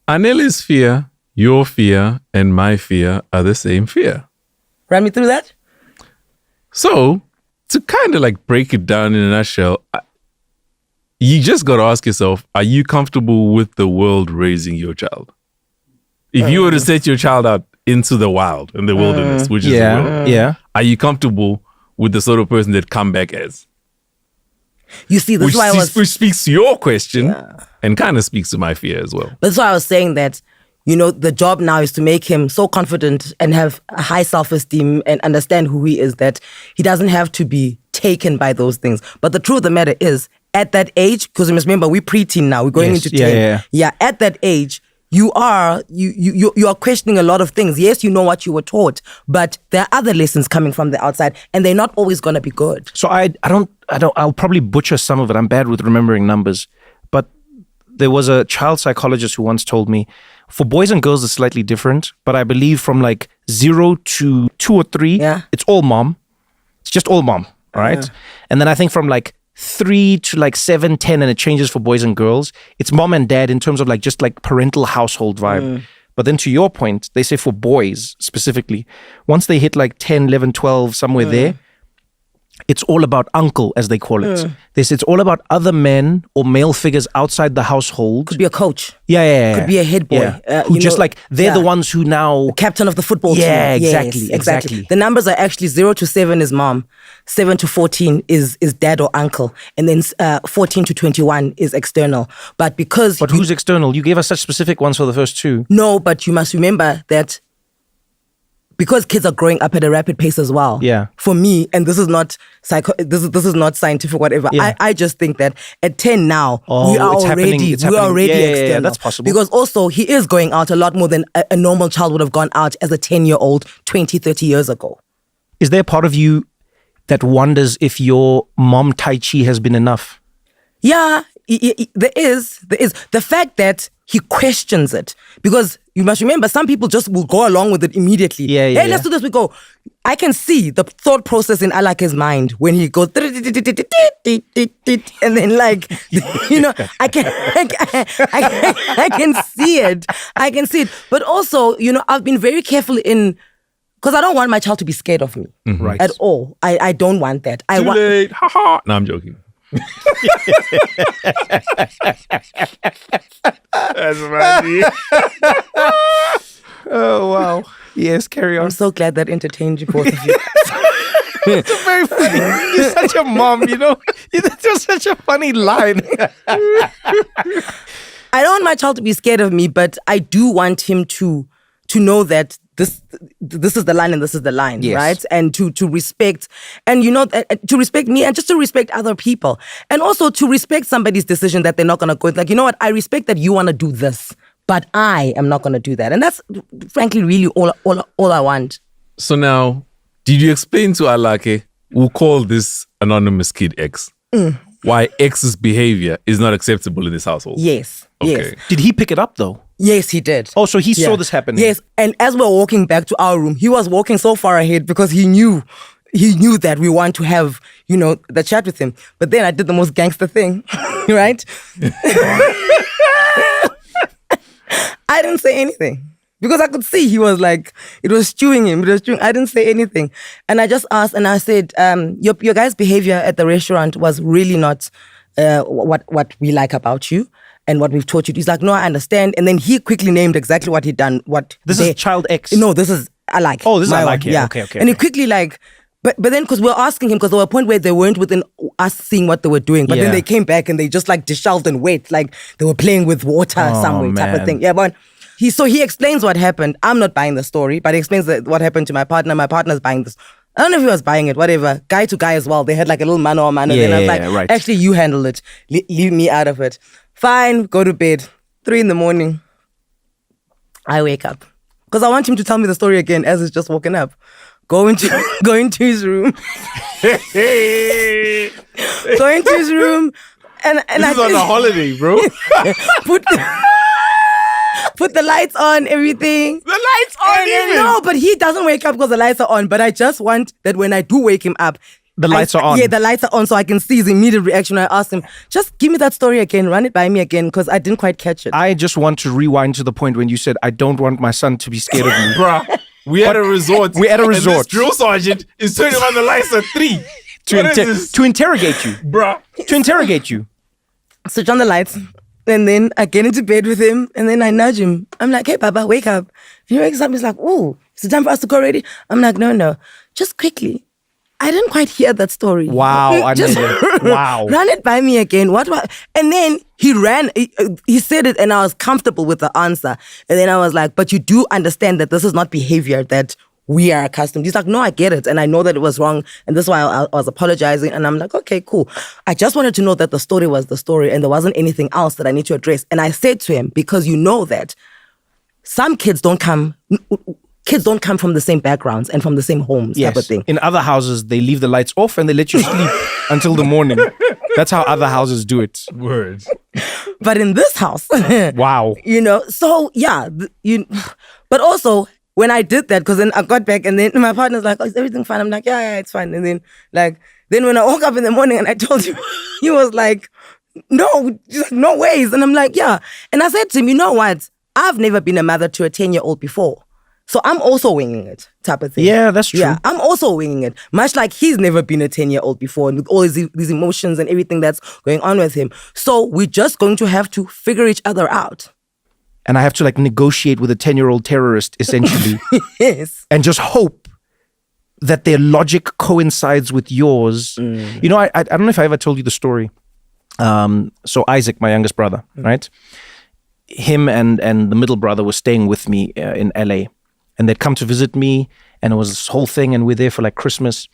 Anele's fear, your fear, and my fear are the same fear. Run me through that. So, to kind of like break it down in a nutshell, you just got to ask yourself, are you comfortable with the world raising your child? If you were to set your child out into the wild, in the wilderness, which is the world, Yeah. are you comfortable with the sort of person that come back as? You see, that's why I was... Which speaks to your question and kind of speaks to my fear as well. That's why I was saying that, the job now is to make him so confident and have a high self-esteem and understand who he is, that he doesn't have to be taken by those things. But the truth of the matter is, at that age, because you must remember, we're preteen now, we're going Yes, into 10. yeah. At that age, you are questioning a lot of things. Yes, you know what you were taught, but there are other lessons coming from the outside, and they're not always going to be good. So I'll probably butcher some of it. I'm bad with remembering numbers. But there was a child psychologist who once told me, for boys and girls, it's slightly different. But I believe from like 0 to 2 or 3, it's all mom. It's just all mom, all right? And then I think from like 3 to like 7, 10, and it changes for boys and girls. It's mom and dad in terms of like just like parental household vibe. But then to your point, they say for boys specifically, once they hit like 10, 11, 12, somewhere there, it's all about uncle, as they call it. They say it's all about other men or male figures outside the household. Could be a coach. Yeah. Could be a head boy. Who just like, they're the ones who now... captain of the football team. Yeah, Yes, exactly. The numbers are actually 0 to 7 is mom, 7 to 14 is dad or uncle, and then 14 to 21 is external. But because... But who's external? You gave us such specific ones for the first 2. No, but you must remember that because kids are growing up at a rapid pace as well. Yeah. For me, and this is not this is not scientific, whatever. Yeah. I just think that at 10 now, Oh, we are it's happening, already it's we are happening. already Yeah, external. that's possible. Because also he is going out a lot more than a normal child would have gone out as a 10-year-old 20, 30 years ago. Is there a part of you that wonders if your mom Tai Chi has been enough? Yeah, there is. The fact that he questions it, because you must remember, some people just will go along with it immediately. Hey, let's do this. We go. I can see the thought process in Alake's mind when he goes, and then like, you know, I can see it. I can see it. But also, you know, I've been very careful because I don't want my child to be scared of me at all. I don't want that. Too late. Ha ha. No, I'm joking. That's funny. Oh, wow. Yes, carry on. I'm so glad that entertained you, both of you. It's very funny. You're such a mom, you know? It's just such a funny line. I don't want my child to be scared of me, but I do want him to know that this is the line and this is the line, right? And to respect, and you know, to respect me and just to respect other people, and also to respect somebody's decision that they're not gonna go. Like, you know what? I respect that you want to do this, but I am not gonna do that, and that's frankly really all I want. So now, did you explain to Alake, we'll call this anonymous kid X, why X's behavior is not acceptable in this household? Yes. Okay. Yes. Did he pick it up though? Yes, he did. Oh, so he saw this happening? Yes, and as we're walking back to our room, he was walking so far ahead because he knew that we want to have, you know, the chat with him. But then I did the most gangster thing, right? I didn't say anything because I could see he was like, it was stewing him. I didn't say anything. And I just asked and I said, your guys' behavior at the restaurant was really not what we like about you and what we've taught you. He's like, no, I understand. And then he quickly named exactly what he'd done. This is child X? No, this is Alake. Oh, this is my Alake. one. Yeah. Okay. And he quickly like, but then because we were asking him, because there were a point where they weren't within us seeing what they were doing. But then they came back and they just like disheveled and wet, like they were playing with water somewhere type of thing. Yeah, but he explains what happened. I'm not buying the story, but he explains what happened to my partner. My partner's buying this. I don't know if he was buying it, whatever. Guy to guy as well. They had like a little mano a mano. Then I was like, right. Actually, you handle it. Leave me out of it. Fine, go to bed. 3 a.m. I wake up. Because I want him to tell me the story again as he's just woken up. Go into his room. Go into his room. And this is on a holiday, bro. Put the lights on, everything. The lights on even? No, but he doesn't wake up because the lights are on. But I just want that when I do wake him up, the lights are on. Yeah, the lights are on so I can see his immediate reaction. I asked him, just give me that story again, run it by me again, because I didn't quite catch it. I just want to rewind to the point when you said, I don't want my son to be scared of me. Bruh, we at a resort. We're at a resort. And this drill sergeant is turning on the lights at 3. To interrogate you. Bruh. To interrogate you. Switch on the lights. And then I get into bed with him and then I nudge him. I'm like, hey, Papa, wake up. He wakes up, he's like, ooh, is it time for us to go already? I'm like, no, just quickly. I didn't quite hear that story. Wow, Just wow. Run it by me again. What? And then he ran, he said it and I was comfortable with the answer. And then I was like, but you do understand that this is not behavior that we are accustomed. He's like, no, I get it. And I know that it was wrong. And this is why I was apologizing. And I'm like, okay, cool. I just wanted to know that the story was the story and there wasn't anything else that I need to address. And I said to him, because you know that some kids don't come from the same backgrounds and from the same homes type of thing. In other houses, they leave the lights off and they let you sleep until the morning. That's how other houses do it. Words. but in this house. Wow. You know, so yeah, but also when I did that, because then I got back and then my partner's like, oh, is everything fine? I'm like, yeah, it's fine. And then then when I woke up in the morning and I told him, he was like, no, just no ways. And I'm like, yeah. And I said to him, you know what? I've never been a mother to a 10-year-old before. So I'm also winging it, type of thing. Yeah, that's true. Yeah, I'm also winging it. Much like he's never been a 10-year-old before, and with all these emotions and everything that's going on with him. So we're just going to have to figure each other out. And I have to negotiate with a 10-year-old terrorist, essentially. Yes. And just hope that their logic coincides with yours. You know, I don't know if I ever told you the story. So Isaac, my youngest brother, right? Him and the middle brother were staying with me in LA. And they'd come to visit me, and it was this whole thing, and we're there for Christmas.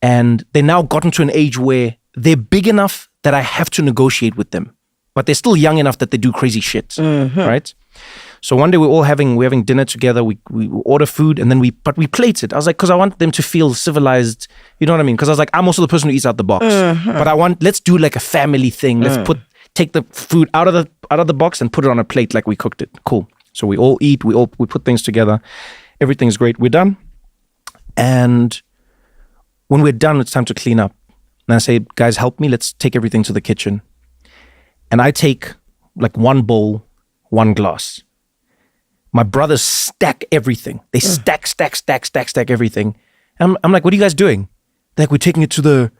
And they now gotten to an age where they're big enough that I have to negotiate with them. But they're still young enough that they do crazy shit, right? So one day we're having dinner together. We order food, and then we plate it. I was like, because I want them to feel civilized. You know what I mean? Because I was like, I'm also the person who eats out the box. But let's do a family thing. Let's take the food out of the box and put it on a plate like we cooked it. Cool. So we all eat. We put things together. Everything's great. We're done. And when we're done, it's time to clean up. And I say, guys, help me. Let's take everything to the kitchen. And I take one bowl, one glass. My brothers stack everything. They stack everything. And I'm like, what are you guys doing? They're like, we're taking it to the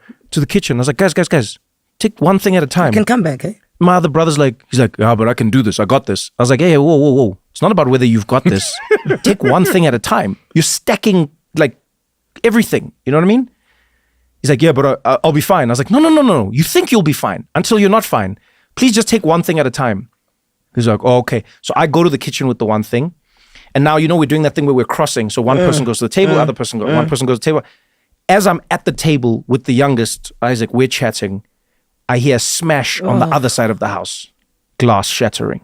kitchen. I was like, guys, take one thing at a time. You can come back, eh? My other brother's he's like, yeah, but I can do this. I got this. I was like, hey, whoa. It's not about whether you've got this. Take one thing at a time. You're stacking everything. You know what I mean? He's like, yeah, but I'll be fine. I was like, no. You think you'll be fine until you're not fine. Please just take one thing at a time. He's like, oh, okay. So I go to the kitchen with the one thing. And now, we're doing that thing where we're crossing. So one person goes to the table, one person goes to the table. As I'm at the table with the youngest, Isaac, we're chatting. I hear a smash on the other side of the house. Glass shattering.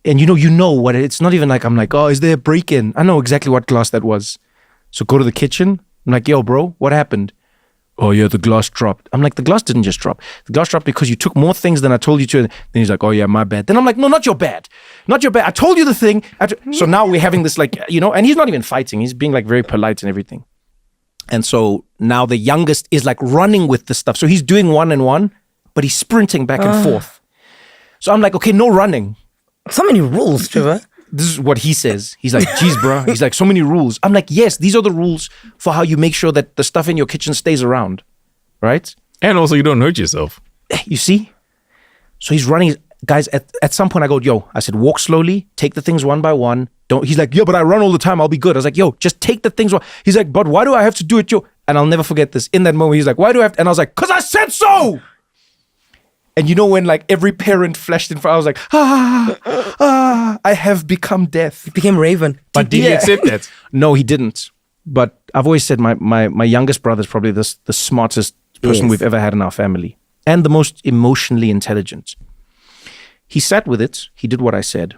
And you know what, it's not even I'm like, oh, is there a break-in? I know exactly what glass that was. So go to the kitchen. I'm like, yo, bro, what happened? Oh, yeah, the glass dropped. I'm like, the glass didn't just drop. The glass dropped because you took more things than I told you to. Then he's like, oh, yeah, my bad. Then I'm like, no, not your bad. Not your bad. I told you the thing. So now we're having this and he's not even fighting. He's being very polite and everything. And so now the youngest is running with the stuff. So he's doing one and one, but he's sprinting back and forth. So I'm like, okay, no running. So many rules, Trevor. This is what he says. He's like, geez, bro. He's like, so many rules. I'm like, yes, these are the rules for how you make sure that the stuff in your kitchen stays around, right? And also you don't hurt yourself. You see? So he's running. Guys, at some point I go, yo, I said, walk slowly, take the things one by one. He's like, yeah, but I run all the time. I'll be good. I was like, yo, just take the things one. He's like, but why do I have to do it, yo? And I'll never forget this. In that moment, he's like, why do I have to? And I was like, because I said so. And when every parent flashed in front, I was like, I have become death. He became Raven. But did he accept that? No, he didn't. But I've always said my youngest brother is probably the smartest person we've ever had in our family. And the most emotionally intelligent. He sat with it. He did what I said.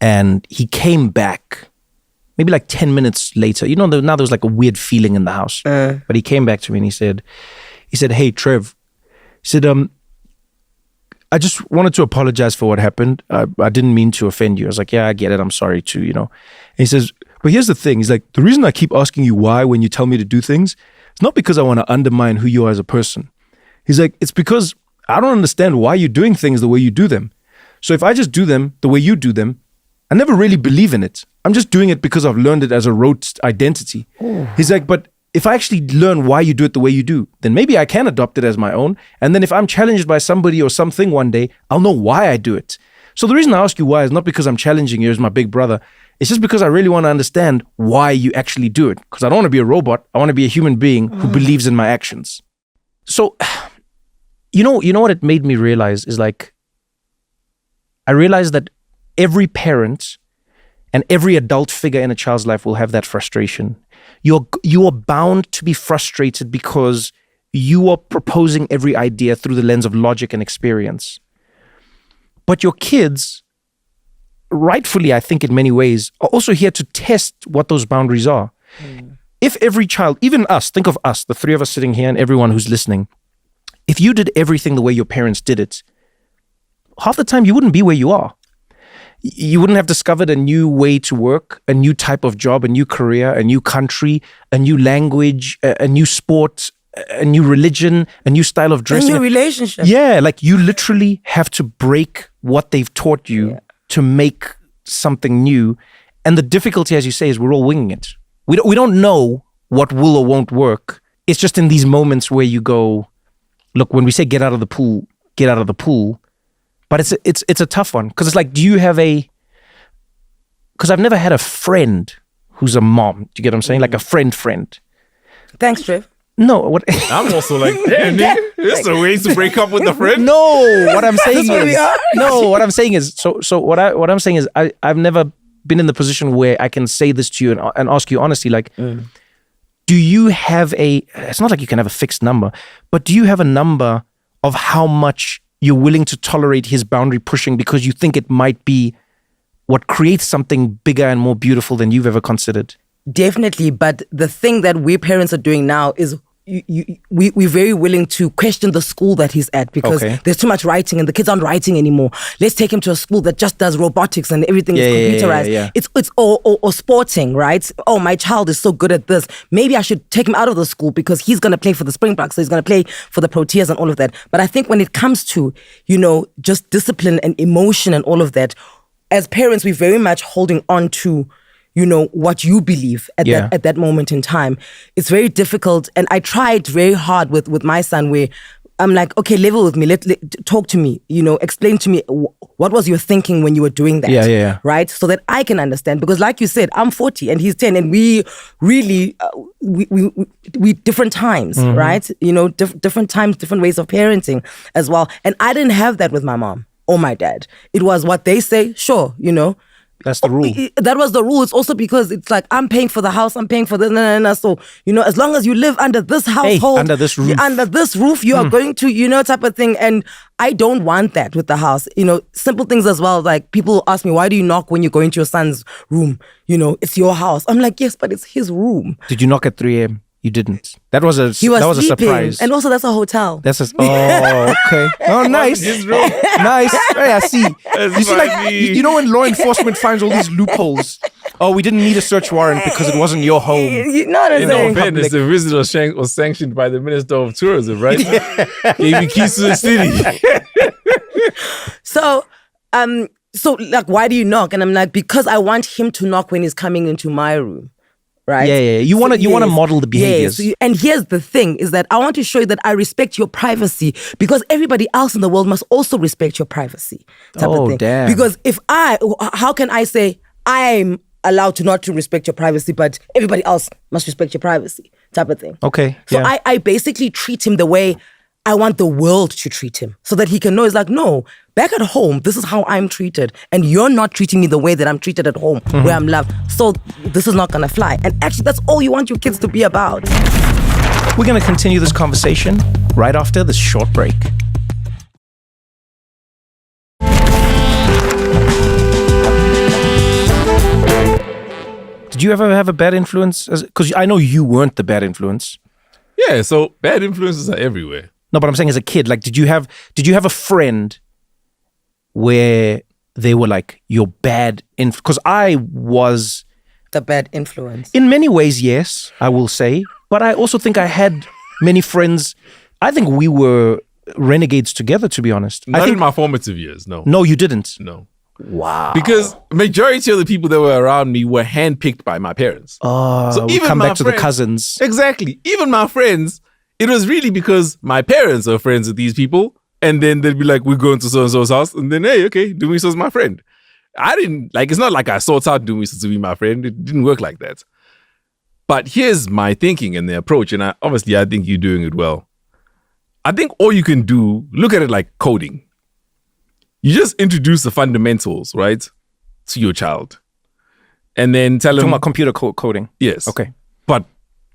And he came back maybe 10 minutes later. Now there was a weird feeling in the house. But he came back to me and he said, hey, Trev. He said, I just wanted to apologize for what happened. I didn't mean to offend you. I was like, yeah, I get it. I'm sorry too, And he says, but here's the thing. He's like, the reason I keep asking you why when you tell me to do things, it's not because I want to undermine who you are as a person. He's like, it's because I don't understand why you're doing things the way you do them. So if I just do them the way you do them, I never really believe in it. I'm just doing it because I've learned it as a rote identity. He's like, but if I actually learn why you do it the way you do, then maybe I can adopt it as my own. And then if I'm challenged by somebody or something one day, I'll know why I do it. So the reason I ask you why is not because I'm challenging you as my big brother. It's just because I really want to understand why you actually do it. Because I don't want to be a robot. I want to be a human being who believes in my actions. So, you know what it made me realize is I realized that every parent and every adult figure in a child's life will have that frustration. You are bound to be frustrated because you are proposing every idea through the lens of logic and experience. But your kids, rightfully, I think in many ways, are also here to test what those boundaries are. If every child, even us, think of us, the three of us sitting here and everyone who's listening, if you did everything the way your parents did it, half the time you wouldn't be where you are. You wouldn't have discovered a new way to work, a new type of job, a new career, a new country, a new language, a new sport, a new religion, a new style of dressing. A new relationship. Yeah, like you literally have to break what they've taught you to make something new. And the difficulty, as you say, is we're all winging it. We don't know what will or won't work. It's just in these moments where you go, look, when we say get out of the pool, get out of the pool. But it's a tough one, because it's like, do you have because I've never had a friend who's a mom. Do you get what I'm saying? Like a friend. Thanks, Trev. No, what? I'm also like, damn, nigga, there's a way to break up with a friend. No, what I'm saying is, so what I'm saying is, I've never been in the position where I can say this to you and ask you honestly, like, do you have it's not like you can have a fixed number, but do you have a number of how much you're willing to tolerate his boundary pushing because you think it might be what creates something bigger and more beautiful than you've ever considered? Definitely, but the thing that we parents are doing now is we're very willing to question the school that he's at, because there's too much writing and the kids aren't writing anymore. Let's take him to a school that just does robotics and everything is computerized. Yeah. It's or sporting, right? Oh, my child is so good at this. Maybe I should take him out of the school because he's going to play for the Springboks, so he's going to play for the Proteas and all of that. But I think when it comes to, just discipline and emotion and all of that, as parents, we're very much holding on to what you believe at that moment in time. It's very difficult. And I tried very hard with my son, where I'm like, okay, level with me. Let talk to me, explain to me what was your thinking when you were doing that. Yeah. Right. So that I can understand, because like you said, I'm 40 and he's 10 and we really, we different times, right? Different times, different ways of parenting as well. And I didn't have that with my mom or my dad. It was what they say, sure, That's the rule. That was the rule. It's also because it's like, I'm paying for the house, I'm paying for this, so, as long as you live under this household, under this roof, you are going to, type of thing. And I don't want that with the house. Simple things as well. Like, people ask me, why do you knock when you go into your son's room? It's your house. I'm like, yes, but it's his room. Did you knock at 3 a.m.? You didn't. That was a sleeping, a surprise. And also, that's a hotel. Okay. Oh, nice. Nice. Hey, I see. You see, like, when law enforcement finds all these loopholes. Oh, we didn't need a search warrant because it wasn't your home. In all fairness, the visit was sanctioned by the Minister of Tourism, right? Gave you keys to the city. So like, why do you knock? And I'm like, because I want him to knock when he's coming into my room. Right? Yeah. You want to model the behaviors. Yes. And here's the thing, is that I want to show you that I respect your privacy, because everybody else in the world must also respect your privacy. Type of thing. Damn. Because how can I say I'm allowed to respect your privacy, but everybody else must respect your privacy? Type of thing. Okay. So I basically treat him the way I want the world to treat him, so that he can know, it's like, no, back at home, this is how I'm treated. And you're not treating me the way that I'm treated at home, where I'm loved. So this is not going to fly. And actually, that's all you want your kids to be about. We're going to continue this conversation right after this short break. Did you ever have a bad influence? Because I know you weren't the bad influence. Yeah, so bad influences are everywhere. No, but I'm saying as a kid, like, did you have a friend where they were like your bad influence? Because I was the bad influence. In many ways, yes, I will say. But I also think I had many friends. I think we were renegades together, to be honest. Not in my formative years, no. No, you didn't. No. Wow. Because majority of the people that were around me were handpicked by my parents. Oh, so even come back to the cousins. Exactly. Even my friends, it was really because my parents are friends with these people, and then they'd be like, we're going to so-and-so's house, and then, hey, okay, Dumiso's my friend. I didn't, it's not like I sought out Dumiso to be my friend. It didn't work like that. But here's my thinking and the approach, and I think you're doing it well. I think all you can do, look at it like coding. You just introduce the fundamentals, right, to your child. And then tell them... Talking about computer coding? Yes. Okay. But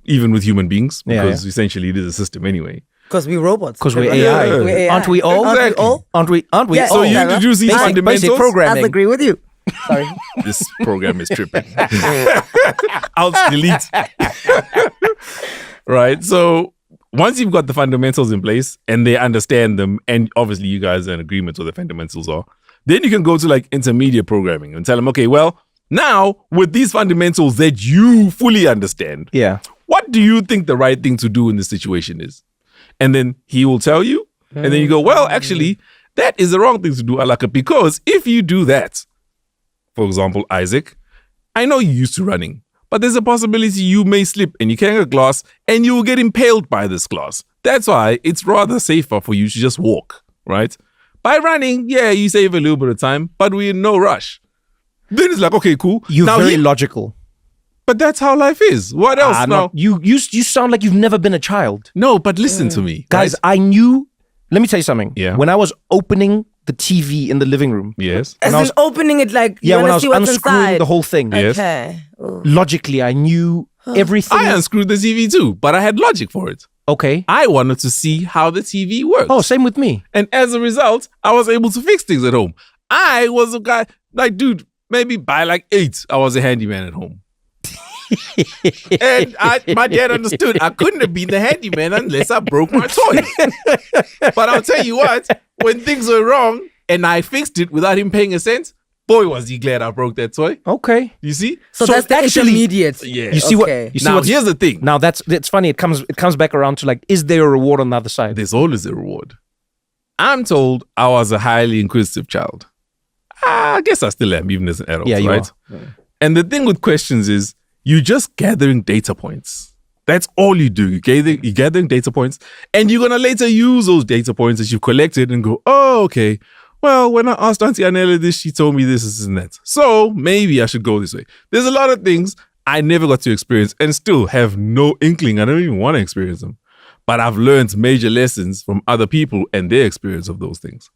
even with human beings, because essentially it is a system anyway. Because we're robots. Because we're AI. We're AI. Aren't we all? Exactly. Aren't we Yeah, all? So you introduce these fundamentals. Basic programming. I agree with you. Sorry. This program is tripping. Alt delete. Right? So once you've got the fundamentals in place and they understand them, and obviously you guys are in agreement what the fundamentals are, then you can go to like intermediate programming and tell them, okay, well, now with these fundamentals that you fully understand, Yeah. what do you think the right thing to do in this situation is? And then he will tell you, and then you go, well, actually, that is the wrong thing to do, Alaka, because if you do that, for example, Isaac, I know you're used to running, but there's a possibility you may slip and you carry a glass and you will get impaled by this glass. That's why it's rather safer for you to just walk, right? By running, yeah, you save a little bit of time, but we're in no rush. Then it's like, okay, cool. You're now very logical. but that's how life is. What else now? You sound like you've never been a child. No, but listen to me. Guys, right? I knew, let me tell you something. Yeah. When I was opening the TV in the living room. Yes. As in opening it like you when I want to was see what's unscrewing inside. the whole thing. Yes. Okay. Ooh. Logically, I knew everything. I unscrewed the TV too, but I had logic for it. Okay. I wanted to see how the TV works. Oh, same with me. And as a result, I was able to fix things at home. I was a guy, like, dude, maybe by like 8, I was a handyman at home. And my dad understood I couldn't have been the handyman unless I broke my toys. But I'll tell you what, when things were wrong and I fixed it without him paying a cent, boy, was he glad I broke that toy. Okay. You see? So that's the intermediate. Yeah. You see Okay. what? You see Now, what's- here's the thing. Now that's funny. It comes back around to like, is there a reward on the other side? There's always a reward. I'm told I was a highly inquisitive child. I guess I still am, even as an adult, Yeah, you right? And the thing with questions is you're just gathering data points. That's all you do. You're gathering data points, and you're going to later use those data points that you've collected and go, oh, okay. Well, when I asked Auntie Anela this, she told me this and that. So maybe I should go this way. There's a lot of things I never got to experience and still have no inkling. I don't even want to experience them. But I've learned major lessons from other people and their experience of those things.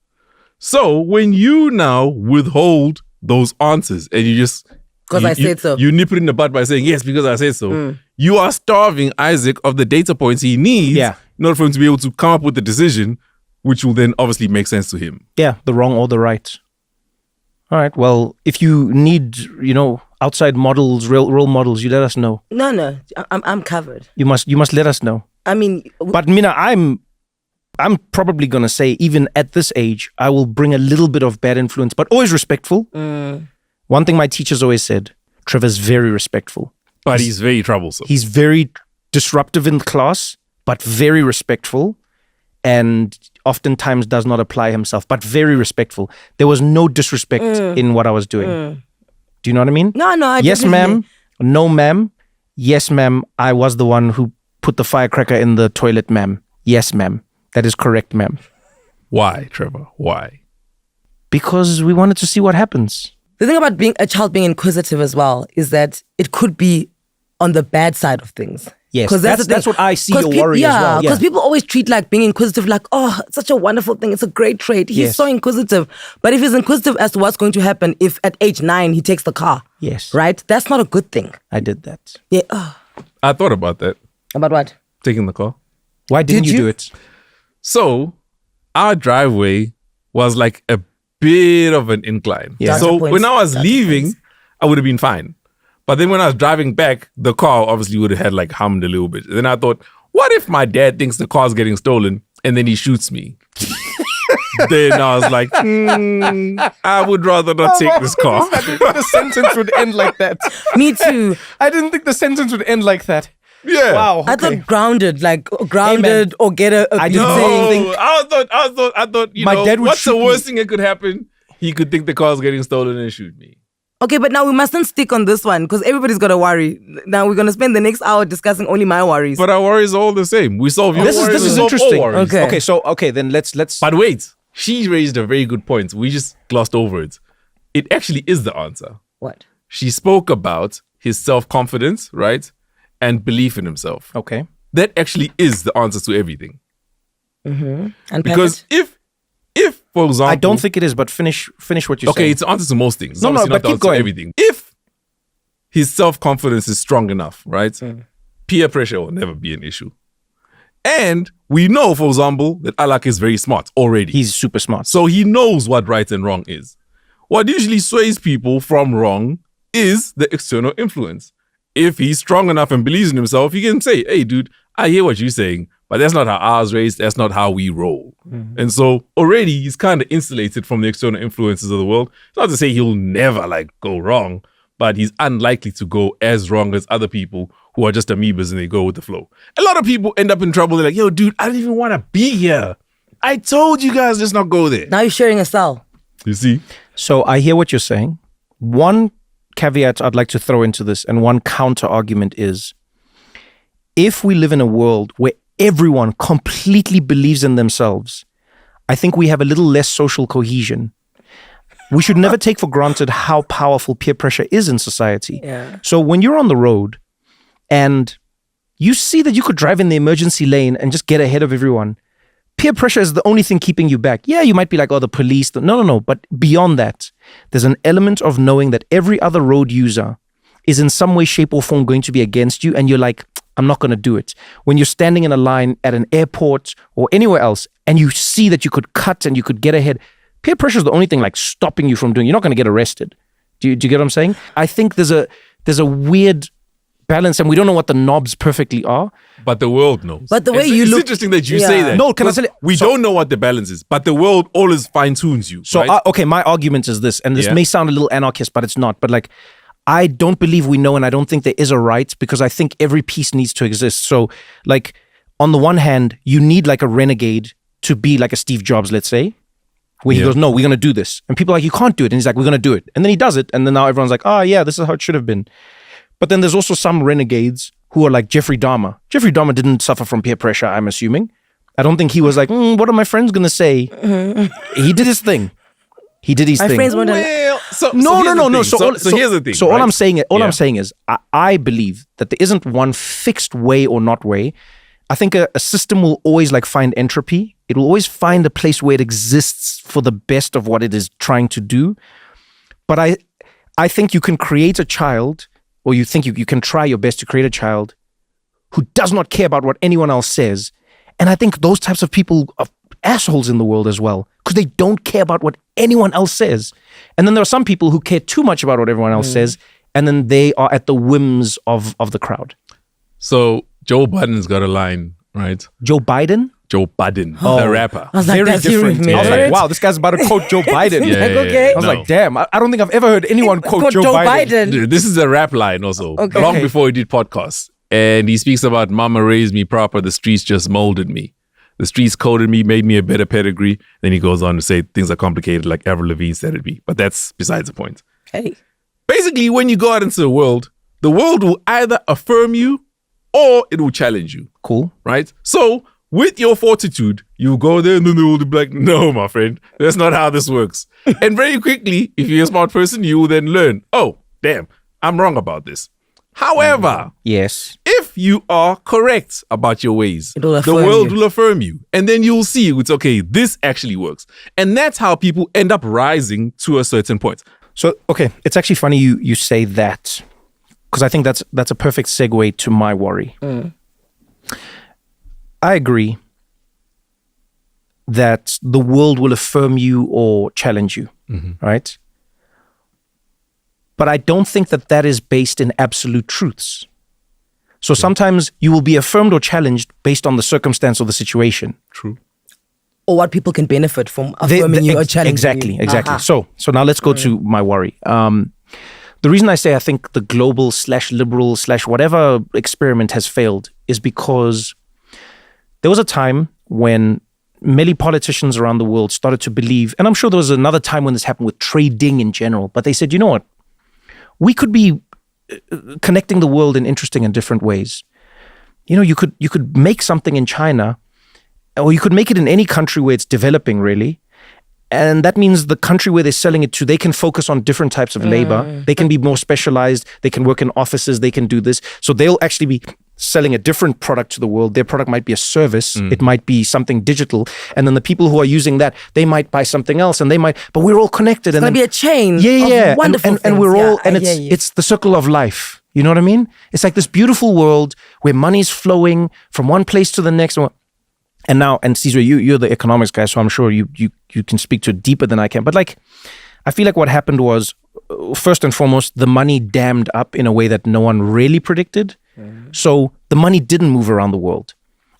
So when you now withhold those answers and you just... Because I said so. You nip it in the bud by saying, yes, because I said so. You are starving Isaac of the data points he needs in order for him to be able to come up with the decision, which will then obviously make sense to him. Yeah, the wrong or the right. All right. Well, if you need, outside models, role models, you let us know. No, I'm covered. You must let us know. I mean, But Mina, I'm probably gonna say, even at this age, I will bring a little bit of bad influence, but always respectful. One thing my teachers always said: Trevor's very respectful. But he's very troublesome. He's very disruptive in class, but very respectful, and oftentimes does not apply himself, but very respectful. There was no disrespect in what I was doing. Do you know what I mean? no, I Yes, definitely- ma'am. No, ma'am. Yes, ma'am. I was the one who put the firecracker in the toilet, ma'am. Yes, ma'am. That is correct, ma'am. Why, Trevor? Why? Because we wanted to see what happens. The thing about being a child being inquisitive as well is that it could be on the bad side of things. Yes, 'Cause that's the thing. what I see 'Cause your peop- worry as well, yeah. because people always treat like being inquisitive like, oh, it's such a wonderful thing. It's a great trait. He's Yes. so inquisitive. But if he's inquisitive as to what's going to happen if at age 9 he takes the car, Yes. right? That's not a good thing. I did that. Yeah. I thought about that, About what? taking the car. Why didn't Did you you? do it? So our driveway was like a bit of an incline. Yeah. So Data points. when I was Data leaving, points. I would have been fine. But then when I was driving back, the car obviously would have had like hummed a little bit. Then I thought, what if my dad thinks the car's getting stolen and then he shoots me? Then I was like, I would rather not take this car. The sentence would end like that. Me too. I didn't think the sentence would end like that. Yeah. Wow. I thought grounded or get a I good don't thing. think- I thought, My dad would what's the shoot me. worst thing that could happen? He could think the car's getting stolen and shoot me. Okay, but now we mustn't stick on this one because everybody's got a worry. Now we're going to spend the next hour discussing only my worries. But our worries are all the same. We solve your This worries. is we solve all interesting. worries. Okay. Okay, then let's But wait, she raised a very good point. We just glossed over it. It actually is the answer. What? She spoke about his self-confidence, right? And belief in himself. Okay. That actually is the answer to everything. Unpack Because it? if, for example... I don't think it is, but finish what you're Okay, saying. it's the answer to most things. No, Obviously but not the keep answer to going. everything. If his self-confidence is strong enough, right? Peer pressure will never be an issue. And we know, for example, that Alak is very smart already. He's super smart. So he knows what right and wrong is. What usually sways people from wrong is the external influence. If he's strong enough and believes in himself, he can say, hey, dude, I hear what you're saying, but but that's not how I was raised. That's not how we roll. And so already he's kind of insulated from the external influences of the world. It's not to say he'll never like go wrong, but he's unlikely to go as wrong as other people who are just amoebas and they go with the flow. A lot of people end up in trouble. They're like, yo, dude, I didn't even want to be here. I told you guys let's not go there. Now you're sharing a cell. You see? So I hear what you're saying. One caveat I'd like to throw into this and one counter argument is if we live in a world where everyone completely believes in themselves, I think we have a little less social cohesion. We should never take for granted how powerful peer pressure is in society. Yeah. So when you're on the road and you see that you could drive in the emergency lane and just get ahead of everyone, peer pressure is the only thing keeping you back. Yeah, you might be like, oh, the police. No. But beyond that, there's an element of knowing that every other road user is in some way, shape, or form going to be against you. And you're like, I'm not going to do it. When you're standing in a line at an airport or anywhere else, and you see that you could cut and you could get ahead, peer pressure is the only thing like stopping you from doing. You're not going to get arrested. Do you get what I'm saying? I think there's a weird balance, and we don't know what the knobs perfectly are. But the world knows. But the way it's look, interesting that you say that. No, can I tell you? We don't know what the balance is, but the world always fine tunes you. So, right? okay, my argument is this, and this may sound a little anarchist, but it's not. But like, I don't believe we know, and I don't think there is a right, because I think every piece needs to exist. So, like, on the one hand, you need like a renegade to be like a Steve Jobs, let's say, where he goes, no, we're going to do this. And people are like, you can't do it. And he's like, we're going to do it. And then he does it. And then now everyone's like, oh, yeah, this is how it should have been. But then there's also some renegades who are like Jeffrey Dahmer. Jeffrey Dahmer didn't suffer from peer pressure, I'm assuming. I don't think he was like, what are my friends going to say? He did his thing. He did his thing. friends want to. Well, so No. So here's the thing. So all right? I'm saying is, I believe that there isn't one fixed way or not way. I think a system will always like find entropy. It will always find a place where it exists for the best of what it is trying to do. But I think you can create a child, or you think you can try your best to create a child who does not care about what anyone else says. And I think those types of people are assholes in the world as well, because they don't care about what anyone else says. And then there are some people who care too much about what everyone else says, and then they are at the whims of the crowd. So Joe Biden's got a line, right? Joe Biden? Joe Biden, the rapper. I was like, Very that's you different. with me. I was Yeah. like, wow, this guy's about to quote Joe Biden. Yeah, yeah, okay. yeah. I was No. like, damn, I don't think I've ever heard anyone quote Joe Biden. Dude, this is a rap line also, Okay. long Okay. before he did podcasts. And he speaks about mama raised me proper, the streets just molded me. The streets coded me, made me a better pedigree. Then he goes on to say things are complicated like Avril Lavigne said it'd be. But that's besides the point. Hey. Basically, when you go out into the world will either affirm you or it will challenge you, Cool. right? So with your fortitude, you go there and then they will be like, no, my friend, that's not how this works. And very quickly, if you're a smart person, you will then learn, oh, damn, I'm wrong about this. However, Yes. if you are correct about your ways, It will the affirm world you. will affirm you. And then you'll see it's okay, this actually works. And that's how people end up rising to a certain point. So, okay, it's actually funny you say that, because I think that's a perfect segue to my worry. I agree that the world will affirm you or challenge you, right? But I don't think that is based in absolute truths. So sometimes you will be affirmed or challenged based on the circumstance or the situation. True. Or what people can benefit from affirming you or challenging you. Exactly. Aha. So now let's go to my worry. The reason I say I think the global / liberal / whatever experiment has failed is because there was a time when many politicians around the world started to believe, and I'm sure there was another time when this happened with trading in general, but they said, you know what? We could be connecting the world in interesting and different ways. You know, you could make something in China, or you could make it in any country where it's developing, really. And that means the country where they're selling it to, they can focus on different types of labor. They can be more specialized. They can work in offices. They can do this. So they'll actually be selling a different product to the world. Their product might be a service. It might be something digital. And then the people who are using that, they might buy something else, and they might, but we're all connected. It's going to be a chain of wonderful and things. we're all, Yeah, and I hear you. it's the circle of life. You know what I mean? It's like this beautiful world where money's flowing from one place to the next. And now, and Caesar, you're the economics guy, so I'm sure you can speak to it deeper than I can. But like, I feel like what happened was, first and foremost, the money dammed up in a way that no one really predicted. So the money didn't move around the world.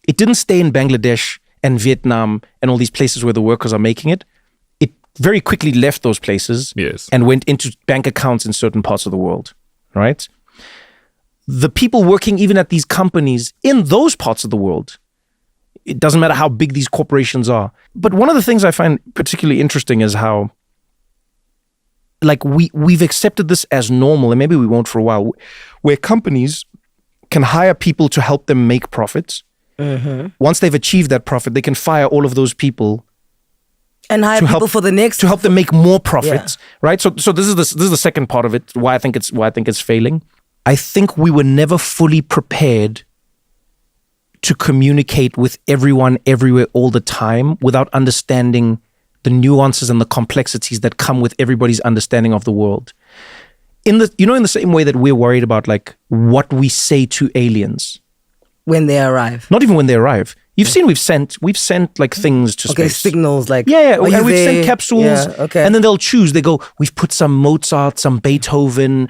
it didn't stay in Bangladesh and Vietnam and all these places where the workers are making it. It very quickly left those places and went into bank accounts in certain parts of the world, right? The people working even at these companies in those parts of the world, it doesn't matter how big these corporations are. But one of the things I find particularly interesting is how, like, we've accepted this as normal, and maybe we won't for a while, where companies can hire people to help them make profits. Once they've achieved that profit, they can fire all of those people and hire people for the next to help them make more profits, right? So this is the second part of it. Why I think it's failing. I think we were never fully prepared to communicate with everyone everywhere all the time without understanding the nuances and the complexities that come with everybody's understanding of the world. In the same way that we're worried about like what we say to aliens when they arrive. Not even when they arrive. You've seen we've sent like things to space. Signals like and we've sent capsules. And then they'll choose. They go, we've put some Mozart, some Beethoven.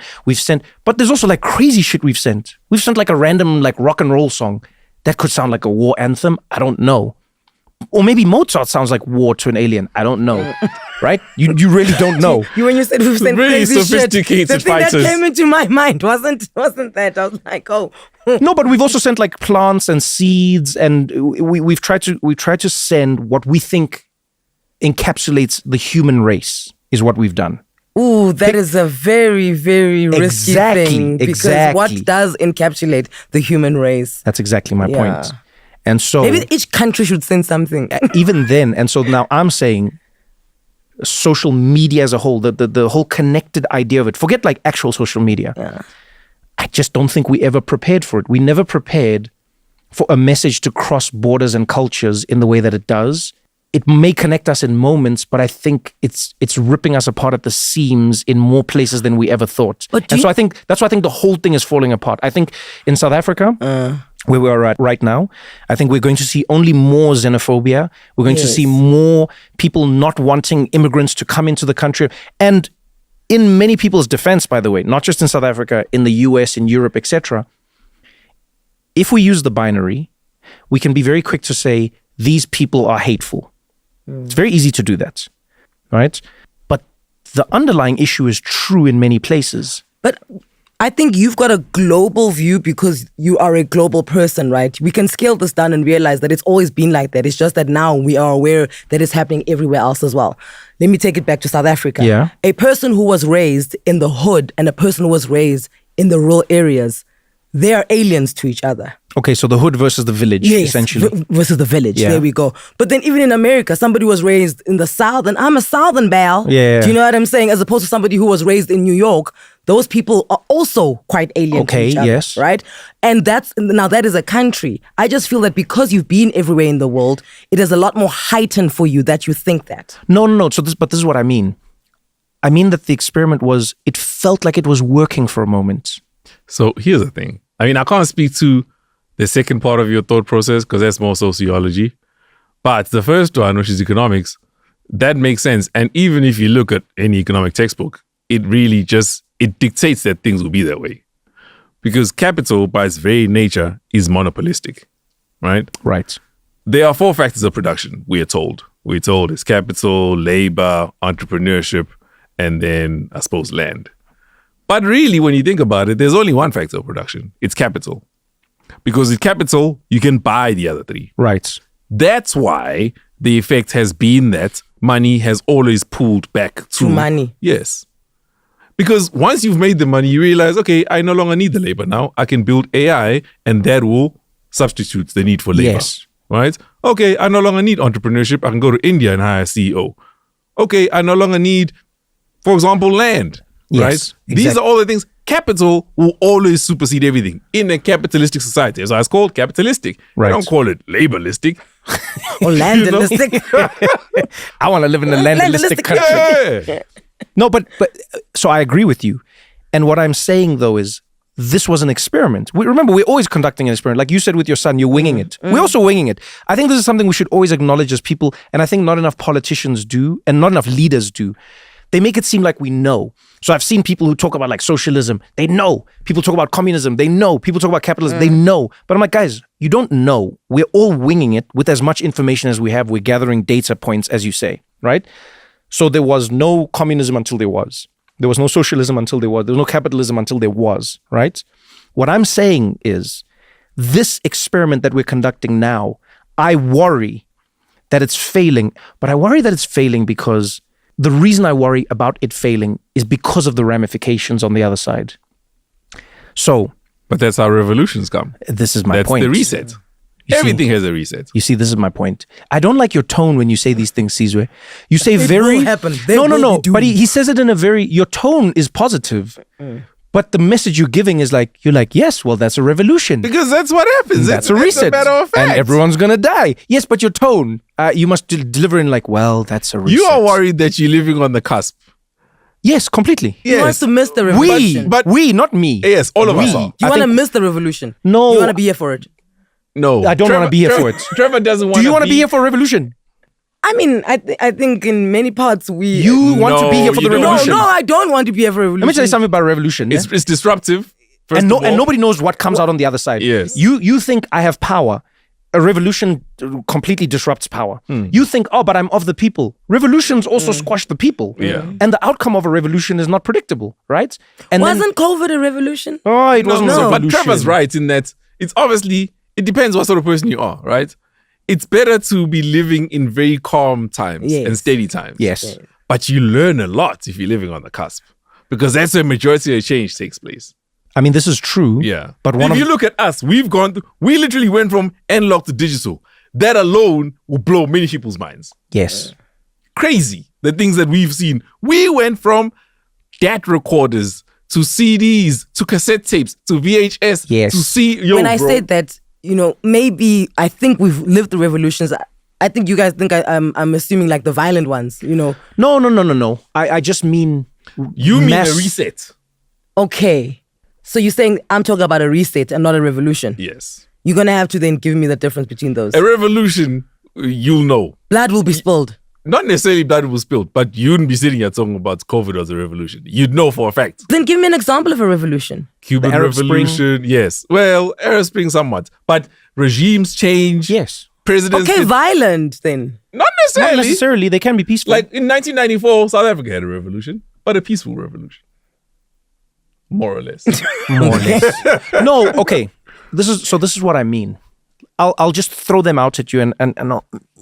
But there's also like crazy shit we've sent. We've sent like a random like rock and roll song that could sound like a war anthem. I don't know. Or maybe Mozart sounds like war to an alien. I don't know. Right? You really don't know. When you said we've sent really crazy sophisticated shit, the thing fighters. that came into my mind wasn't that. I was like, oh. No, but we've also sent like plants and seeds, and we've tried to send what we think encapsulates the human race is what we've done. Ooh, that is a very, very risky thing. Because what does encapsulate the human race? That's exactly my point. And so maybe each country should send something. Even then, and so now I'm saying social media as a whole, the whole connected idea of it, forget like actual social media. Yeah. I just don't think we ever prepared for it. We never prepared for a message to cross borders and cultures in the way that it does. It may connect us in moments, but I think it's ripping us apart at the seams in more places than we ever thought. So I think that's why I think the whole thing is falling apart. I think in South Africa, where we are at right now, I think we're going to see only more xenophobia. We're going to see more people not wanting immigrants to come into the country. And in many people's defense, by the way, not just in South Africa, in the US, in Europe, etc., if we use the binary, we can be very quick to say, these people are hateful. It's very easy to do that, right? But the underlying issue is true in many places. But I think you've got a global view because you are a global person, right? We can scale this down and realize that it's always been like that. It's just that now we are aware that it's happening everywhere else as well. Let me take it back to South Africa. Yeah. A person who was raised in the hood and a person who was raised in the rural areas, they are aliens to each other. Okay, so the hood versus the village, essentially. Versus the village. Yeah. There we go. But then even in America, somebody was raised in the South, and I'm a Southern belle. Yeah. Do you know what I'm saying? As opposed to somebody who was raised in New York, those people are also quite alien to each other. Yes. Right? And that is a country. I just feel that because you've been everywhere in the world, it is a lot more heightened for you that you think that. No. So this is what I mean. I mean that the experiment it felt like it was working for a moment. So here's the thing. I mean, I can't speak to the second part of your thought process because that's more sociology. But the first one, which is economics, that makes sense. And even if you look at any economic textbook, it really it dictates that things will be that way. Because capital, by its very nature, is monopolistic, right? Right. There are 4 factors of production, we are told. We're told it's capital, labor, entrepreneurship, and then, I suppose, land. But really, when you think about it, there's only one factor of production. It's capital. Because with capital, you can buy the other 3. Right. That's why the effect has been that money has always pulled back to money. Yes. Because once you've made the money, you realize, okay, I no longer need the labor now. I can build AI and that will substitute the need for labor. Yes. Right? Okay, I no longer need entrepreneurship. I can go to India and hire a CEO. Okay, I no longer need, for example, land. Yes, right? exactly. These are all the things. Capital will always supersede everything in a capitalistic society. So it's called capitalistic. Right. I don't call it laboristic. Or landalistic. I want to live in a landalistic country. Yeah. No, but so I agree with you. And what I'm saying though is this was an experiment. Remember, we're always conducting an experiment. Like you said with your son, you're winging it. We're also winging it. I think this is something we should always acknowledge as people, and I think not enough politicians do, and not enough leaders do, They make it seem like we know. So I've seen people who talk about like socialism. They know. People talk about communism. They know. People talk about capitalism. They know. But I'm like, guys, you don't know. We're all winging it with as much information as we have. We're gathering data points, as you say, right? So there was no communism until there was. There was no socialism until there was. There was no capitalism until there was, right? What I'm saying is this experiment that we're conducting now, I worry that it's failing. But I worry that it's failing because the reason I worry about it failing is because of the ramifications on the other side. So, but that's how revolutions come. This is my That's point. the reset. You Everything see, has a reset. You see, this is my point. I don't like your tone when you say these things, Sizwe. You say very... will happen. They No. will be But doomed. he says it in a very... Your tone is positive. But the message you're giving is like, you're like, yes, well, that's a revolution. Because that's what happens. That's a reset. That's a matter of fact. And everyone's going to die. Yes, but your tone, you must deliver in like, well, that's a reset. You are worried that you're living on the cusp. Yes, completely. He wants to miss the revolution. We, not me. Yes, all of us are. You I want to think- miss the revolution. No. You want to be here for it. No. I don't want to be here for it. Trevor doesn't want Do you want to be here for a revolution? I mean, I think in many parts we... You want to be here for the you don't. No, revolution? no, I don't want to be here for a revolution. Let me tell you something about a revolution. yeah? It's disruptive. First And of all. nobody knows what comes out on the other side. Yes. You think I have power. A revolution completely disrupts power. You think, oh, but I'm of the people. Revolutions also squash the people. Yeah. And the outcome of a revolution is not predictable, right? And Wasn't COVID a revolution? oh, it wasn't a But revolution. Trevor's right in that it's obviously, it depends what sort of person you are, right? It's better to be living in very calm times Yes. and steady times. Yes. But you learn a lot if you're living on the cusp because that's where majority of change takes place. I mean, this is true. Yeah. But if you look at us, we literally went from analog to digital. That alone will blow many people's minds. Yes. Crazy. The things that we've seen. We went from DAT recorders to CDs to cassette tapes to VHS Yes. to see. When I said that, maybe I think we've lived the revolutions. I think you guys think I'm assuming like the violent ones, No. I just mean you mean mass- a reset. Okay. So you're saying I'm talking about a reset and not a revolution. Yes. You're going to have to then give me the difference between those. A revolution, you'll know. Blood will be spilled. Not necessarily blood was spilled, but you wouldn't be sitting here talking about COVID as a revolution. You'd know for a fact. Then give me an example of a revolution. Cuban The Arab Spring. Revolution, yes. Well, Arab Spring somewhat. But regimes change. yes. Presidents Okay, get- violent then. not Not necessarily. necessarily. They can be peaceful. Like in 1994, South Africa had a revolution, but a peaceful revolution. More or less. More or less. No, okay. This is what I mean. I'll just throw them out at you and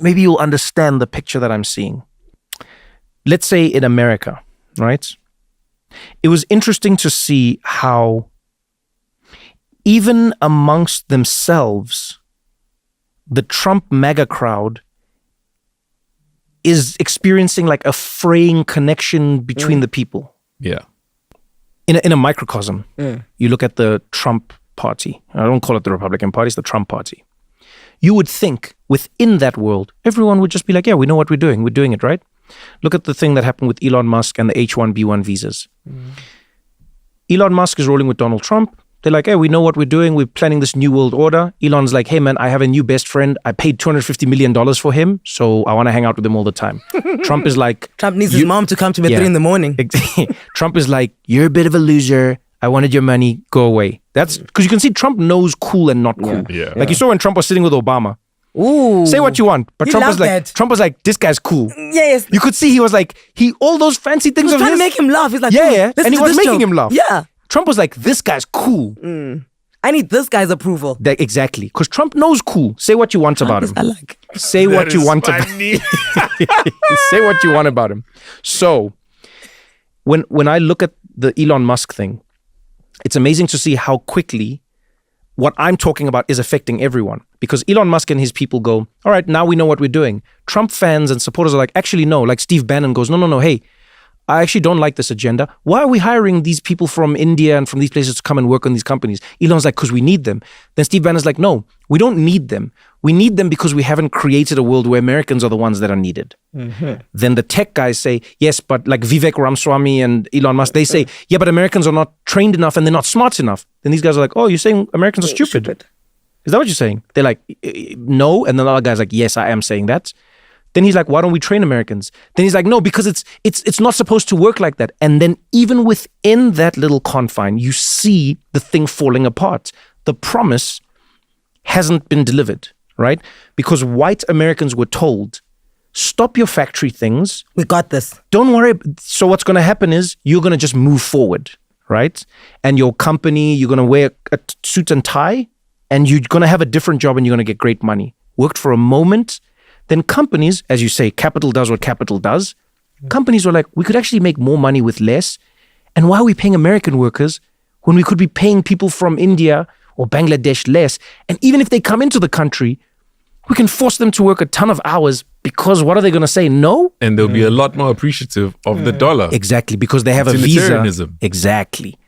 maybe you'll understand the picture that I'm seeing. Let's say in America, right? It was interesting to see how even amongst themselves, the Trump MAGA crowd is experiencing like a fraying connection between the people. Yeah. In a microcosm, you look at the Trump party. I don't call it the Republican Party, it's the Trump party. You would think within that world, everyone would just be like, yeah, we know what we're doing. We're doing it, right? Look at the thing that happened with Elon Musk and the H-1B1 visas. Elon Musk is rolling with Donald Trump. They're like, hey, we know what we're doing. We're planning this new world order. Elon's like, hey, man, I have a new best friend. I paid $250 million for him, so I want to hang out with him all the time. Trump is like... Trump needs his mom to come to me at 3 in the morning. Trump is like, you're a bit of a loser. I wanted your money. Go away. That's because you can see Trump knows cool and not cool. Yeah. Like you saw when Trump was sitting with Obama. Ooh. Say what you want, but He Trump was loved like, that. Trump was like, this guy's cool. Yes. You could see he was like, all those fancy He things was of trying his. to make him laugh. He's like, Yeah, "Ooh, yeah. listen And he to was this making joke." him laugh. Yeah. Trump was like, this guy's cool. I need this guy's approval. Exactly. Because Trump knows cool. Say what you want about him. I like. Say what That you is want about funny. Say what you want about him. So, when I look at the Elon Musk thing, it's amazing to see how quickly what I'm talking about is affecting everyone. Because Elon Musk and his people go, all right, now we know what we're doing. Trump fans and supporters are like, actually, no. Like Steve Bannon goes, no, hey, I actually don't like this agenda. Why are we hiring these people from India and from these places to come and work on these companies? Elon's like, because we need them. Then Steve Bannon's like, no, we don't need them. We need them because we haven't created a world where Americans are the ones that are needed. Then the tech guys say, yes, but like Vivek Ramaswamy and Elon Musk, they say, yeah, but Americans are not trained enough and they're not smart enough. Then these guys are like, oh, you're saying Americans are stupid. Is that what you're saying? They're like, no. And then the other guy's like, yes, I am saying that. Then he's like, why don't we train Americans? Then he's like, no, because it's not supposed to work like that. And then even within that little confine, you see the thing falling apart. The promise hasn't been delivered, right? Because white Americans were told, stop your factory things. We got this. Don't worry. So what's going to happen is you're going to just move forward, right? And your company, you're going to wear a suit and tie, and you're going to have a different job and you're going to get great money. Worked for a moment. Then companies, as you say, capital does what capital does. Companies were like, we could actually make more money with less. And why are we paying American workers when we could be paying people from India or Bangladesh less? And even if they come into the country, we can force them to work a ton of hours, because what are they going to say? No? And they'll be a lot more appreciative of the dollar. Exactly, because they have a visa. Utilitarianism. Exactly.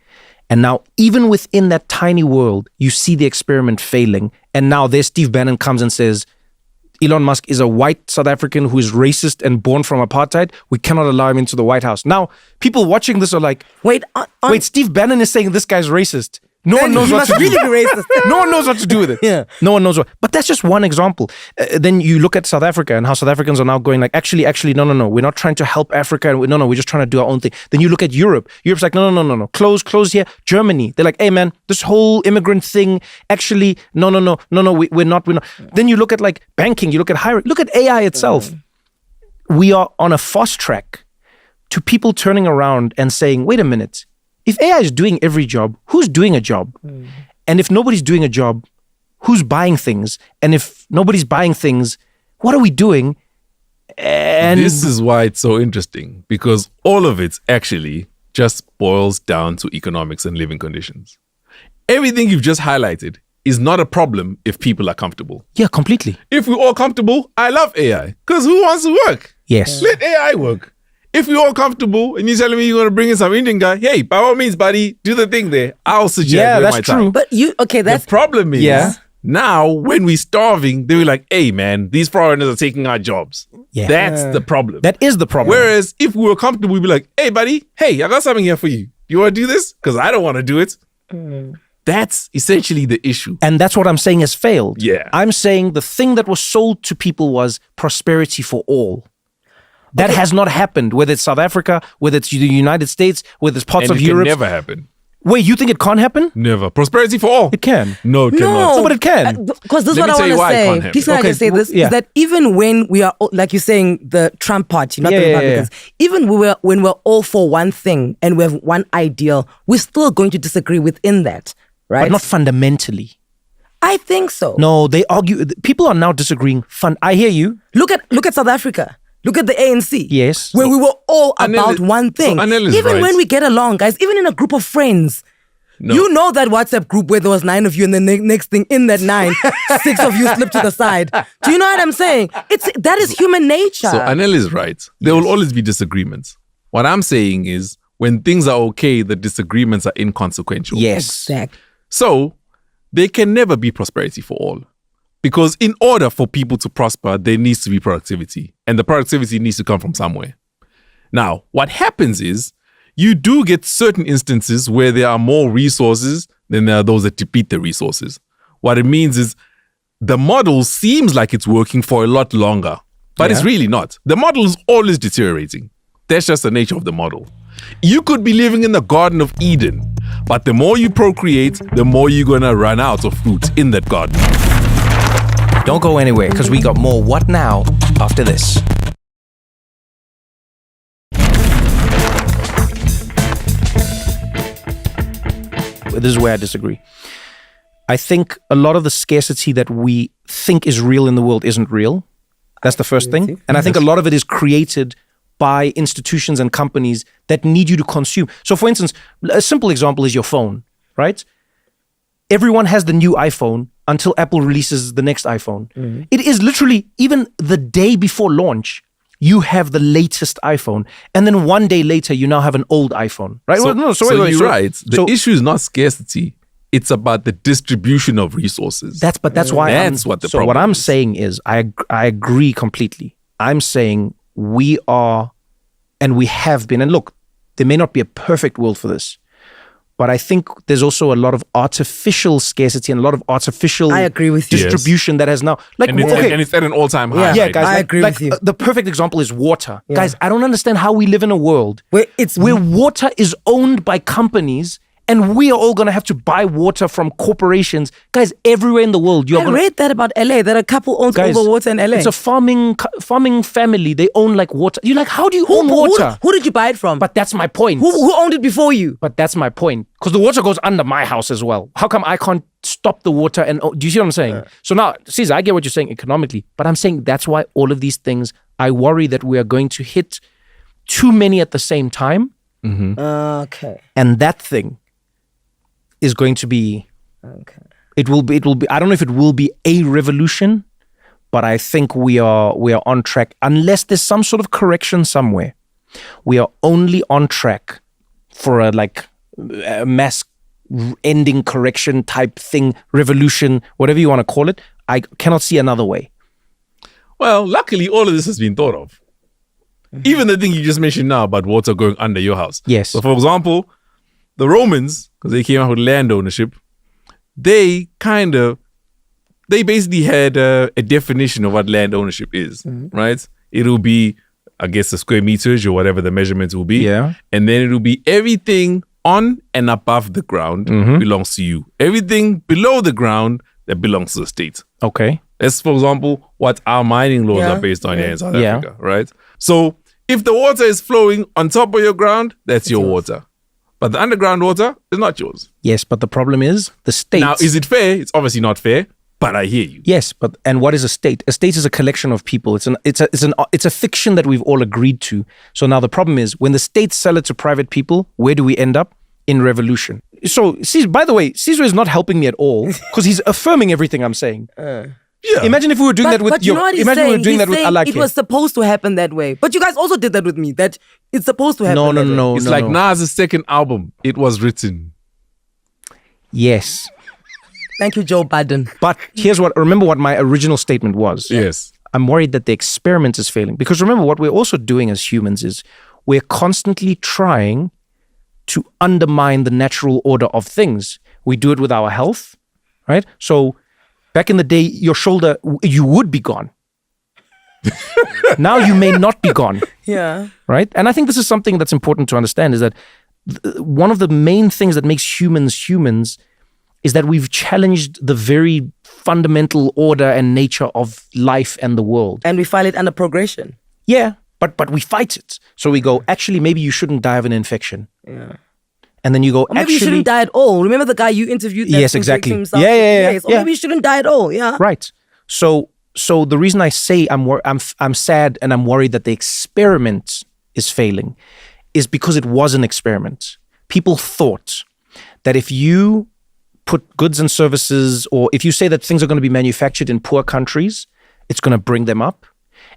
And now, even within that tiny world, you see the experiment failing. And now there's Steve Bannon comes and says, Elon Musk is a white South African who is racist and born from apartheid. We cannot allow him into the White House. Now, people watching this are like, Wait, Steve Bannon is saying this guy's racist. No one knows he what must to do. really be racist. No one knows what to do with it. Yeah. No one knows what. But that's just one example. Then you look at South Africa and how South Africans are now going like, actually, no. We're not trying to help Africa. No, we're just trying to do our own thing. Then you look at Europe. Europe's like, no. Close here. Germany. They're like, hey man, this whole immigrant thing, actually, no. We're not. Then you look at like banking. You look at hiring. Look at AI itself. We are on a fast track to people turning around and saying, wait a minute. If AI is doing every job, who's doing a job? And if nobody's doing a job, who's buying things? And if nobody's buying things, what are we doing? And this is why it's so interesting, because all of it actually just boils down to economics and living conditions. Everything you've just highlighted is not a problem if people are comfortable. yeah, completely. If we're all comfortable, I love AI, because who wants to work? Yes. Let AI work. If we're all comfortable and you're telling me you're going to bring in some Indian guy, hey, by all means, buddy, do the thing there. I'll suggest. Yeah, with that's my time. true. But The problem is, Yeah. now when we're starving, they're like, hey, man, these foreigners are taking our jobs. Yeah. That's the problem. That is the problem. Whereas if we were comfortable, we'd be like, hey, buddy, hey, I got something here for you. You want to do this? Because I don't want to do it. That's essentially the issue. And that's what I'm saying has failed. Yeah. I'm saying the thing that was sold to people was prosperity for all. That has not happened, whether it's South Africa, whether it's the United States, whether it's parts And of it Europe. can never happen. Wait, you think it can't happen? Never. Prosperity for all. It can. No, it cannot. No, but it can. Because this is Let what me I tell you want why it to can't say. happen. Please can I Okay, just say this? yeah. Is that even when we are, like you're saying, the Trump party, not the Yeah, yeah, Republicans, even when we're all for one thing and we have one ideal, we're still going to disagree within that, right? But not fundamentally. I think so. No, they argue. People are now disagreeing. I hear you. Look at South Africa. Look at the ANC. Yes. Where we were all Anel- about one thing. so Anel is Even right. when we get along, guys, even in a group of friends, No. you know that WhatsApp group where there was 9 of you and the next thing in that 9, 6 of you slipped to the side. Do you know what I'm saying? That is human nature. So Anel is right. There will always be disagreements. What I'm saying is, when things are okay, the disagreements are inconsequential. Yes. Exactly. So there can never be prosperity for all. Because in order for people to prosper, there needs to be productivity. And the productivity needs to come from somewhere. Now, what happens is, you do get certain instances where there are more resources than there are those that deplete the resources. What it means is, the model seems like it's working for a lot longer, but it's really not. The model is always deteriorating. That's just the nature of the model. You could be living in the Garden of Eden, but the more you procreate, the more you're going to run out of fruit in that garden. Don't go anywhere, because we got more What Now after this. This is where I disagree. I think a lot of the scarcity that we think is real in the world isn't real. That's the first thing. And I think a lot of it is created by institutions and companies that need you to consume. So for instance, a simple example is your phone, right? Everyone has the new iPhone until Apple releases the next iPhone. It is literally, even the day before launch, you have the latest iPhone. And then one day later, you now have an old iPhone, right? So, Well, no, so wait, you're so- right. The so issue is not scarcity. It's about the distribution of resources. that's why That's what the so problem what I'm is. saying is I agree completely. I'm saying we are, and we have been, and look, there may not be a perfect world for this, But I think there's also a lot of artificial scarcity and a lot of artificial I agree with you. distribution that has now And it's at an all-time high. Yeah, right? guys, I agree with you. The perfect example is water. Guys, I don't understand how we live in a world Where where water is owned by companies and we are all going to have to buy water from corporations. Guys, everywhere in the world, you're I going to... read that about LA. That a couple owns all the water in LA. It's a farming family. They own like water. You're like, how do you own water? Who did you buy it from? But that's my point. Who owned it before you? But that's my point. Because the water goes under my house as well. How come I can't stop the water? And do you see what I'm saying? So now, Caesar, I get what you're saying economically. But I'm saying that's why all of these things, I worry that we are going to hit too many at the same time. Okay. And that thing is going to be... Okay. It will be. I don't know if it will be a revolution, but I think we are on track. Unless there's some sort of correction somewhere, we are only on track for a mass ending correction type thing, revolution, whatever you want to call it. I cannot see another way. Well, luckily, all of this has been thought of. Even the thing you just mentioned now about water going under your house. Yes. So, for example, the Romans, because they came out with land ownership, they basically had a definition of what land ownership is, right? It'll be, I guess, the square meters or whatever the measurements will be. Yeah. And then it'll be everything on and above the ground belongs to you. Everything below the ground that belongs to the state. Okay. That's, for example, what our mining laws are based on here in South Africa, right? So if the water is flowing on top of your ground, that's your water. But the underground water is not yours. Yes, but the problem is the state. Now, is it fair? It's obviously not fair, but I hear you. Yes, but and what is a state? A state is a collection of people. It's a fiction that we've all agreed to. So now the problem is when the states sell it to private people, where do we end up? In revolution. So, by the way, Caesar is not helping me at all because he's affirming everything I'm saying. Yeah. Imagine if we were doing that with but you know what he's imagine saying? we were doing He's that with saying Alake. it was supposed to happen that way. But you guys also did that with me. That it's supposed to happen. No. It's like Nas' second album. It was written. Yes. Thank you, Joe Biden. But remember what my original statement was. Yes. I'm worried that the experiment is failing. Because remember, what we're also doing as humans is we're constantly trying to undermine the natural order of things. We do it with our health, right? So back in the day, your shoulder, you would be gone. Now you may not be gone. Yeah. Right? And I think this is something that's important to understand is that one of the main things that makes humans humans is that we've challenged the very fundamental order and nature of life and the world. And we file it under progression. Yeah, but we fight it. So we go, actually, maybe you shouldn't die of an infection. Yeah. And then you go, Or maybe you shouldn't die at all. Remember the guy you interviewed? That Yes, exactly. himself? Yeah. Yes. Or maybe you shouldn't die at all. Yeah. Right. So the reason I say I'm sad and I'm worried that the experiment is failing is because it was an experiment. People thought that if you put goods and services, or if you say that things are going to be manufactured in poor countries, it's going to bring them up.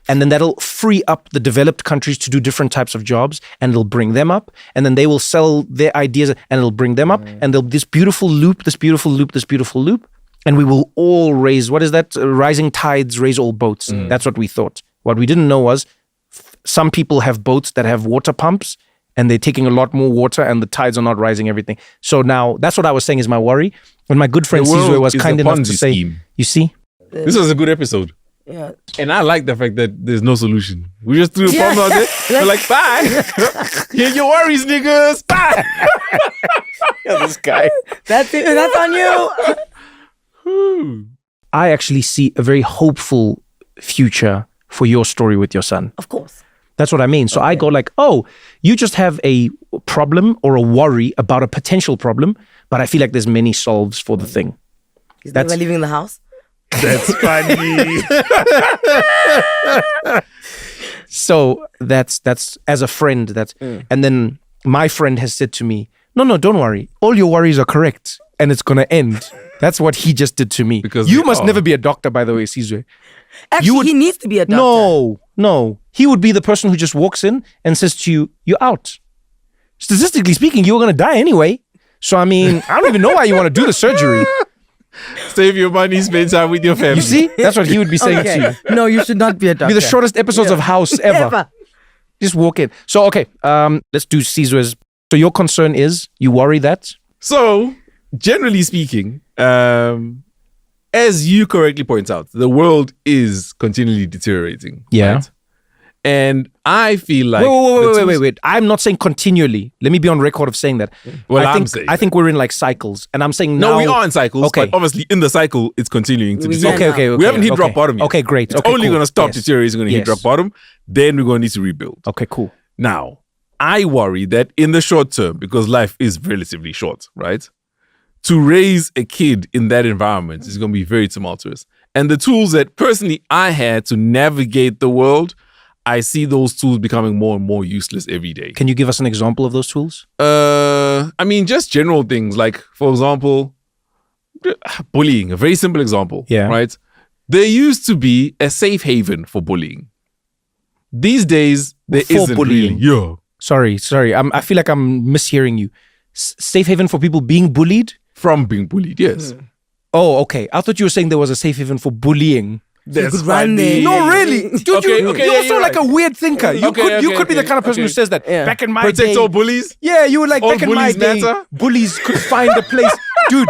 And then that'll free up the developed countries to do different types of jobs, and it'll bring them up. And then they will sell their ideas and it'll bring them up. And there'll be this beautiful loop. And we will all raise, what is that? Rising tides raise all boats. That's what we thought. What we didn't know was some people have boats that have water pumps and they're taking a lot more water and the tides are not rising everything. So now that's what I was saying is my worry. When my good friend The world Caesar was is kind a enough to Ponzi say, scheme. you see? This was a good episode. Yeah. And I like the fact that there's no solution. We just threw the problem out there. We're like, bye. Here's your worries, niggas. Bye. This guy. That's it. That's on you. I actually see a very hopeful future for your story with your son. Of course. That's what I mean. So I go like, oh, you just have a problem or a worry about a potential problem, but I feel like there's many solves for the thing. He's never leaving the house. That's funny. So that's as a friend, and then my friend has said to me, no, don't worry. All your worries are correct and it's going to end. That's what he just did to me. Because you must never be a doctor, by the way, Caesar. Actually, he needs to be a doctor. No. He would be the person who just walks in and says to you, you're out. Statistically speaking, you were going to die anyway. So, I mean, I don't even know why you want to do the surgery. Save your money, spend time with your family. You see? That's what he would be saying to you. No, you should not be a doctor. Be the shortest episodes of House ever. Just walk in. So, okay, let's do Caesar's. So your concern is, you worry that? So, generally speaking, as you correctly point out, the world is continually deteriorating. Yeah. Right? And I feel like Wait. I'm not saying continually. Let me be on record of saying that. Well, I think we're in like cycles, and I'm saying now. No, we are in cycles. Okay. But obviously, in the cycle, it's continuing to deteriorate. Okay. We haven't hit rock bottom yet. Okay, great. It's Okay, only cool. going to stop Yes. deteriorating. It's going to hit Yes. rock bottom. Then we're going to need to rebuild. Okay, cool. Now, I worry that in the short term, because life is relatively short, right? To raise a kid in that environment is going to be very tumultuous. And the tools that personally I had to navigate the world, I see those tools becoming more and more useless every day. Can you give us an example of those tools? I mean, just general things like, for example, bullying, a very simple example. Yeah. Right? There used to be a safe haven for bullying. These days, there For isn't bullying? really. Yeah. Sorry. I feel like I'm mishearing you. Safe haven for people being bullied? From being bullied, yes. Oh, okay. I thought you were saying there was a safe haven for bullying. That's could run there. No, really, dude. Okay, you're yeah, also you're like right. a weird thinker. You could be the kind of person who says that. Yeah. Back in my Protect day, all bullies? yeah, you were like All back in my bullies day, matter? bullies could find a place, dude.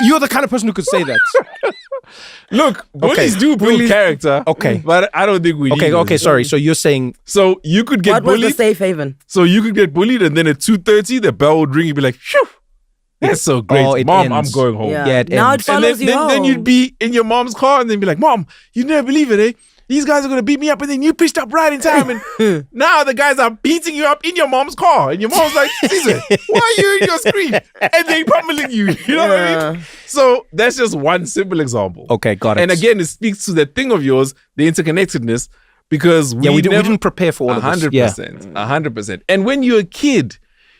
You're the kind of person who could say that. Look, bullies do build Bullies- character. Okay. But I don't think we need Okay. it. Sorry. So you're saying So you could get What was the bullied. safe haven? So you could get bullied, and then at 2:30, the bell would ring. You'd be like, "Phew, that's so great, Oh, it Mom. ends. I'm going home." Yeah. Yeah, it Now it ends. And follows then, you then, then home. you'd be in your mom's car, and then be like, "Mom, you never believe it, eh? These guys are gonna beat me up, and then you pitched up right in time, and now the guys are beating you up in your mom's car, and your mom's like, Caesar, why are you in your screen?" And they pummeling you. You know what I mean? So that's just one simple example. Okay, got it. And again, it speaks to that thing of yours, the interconnectedness, because we didn't prepare for all of this. 100%. 100%. And when you're a kid,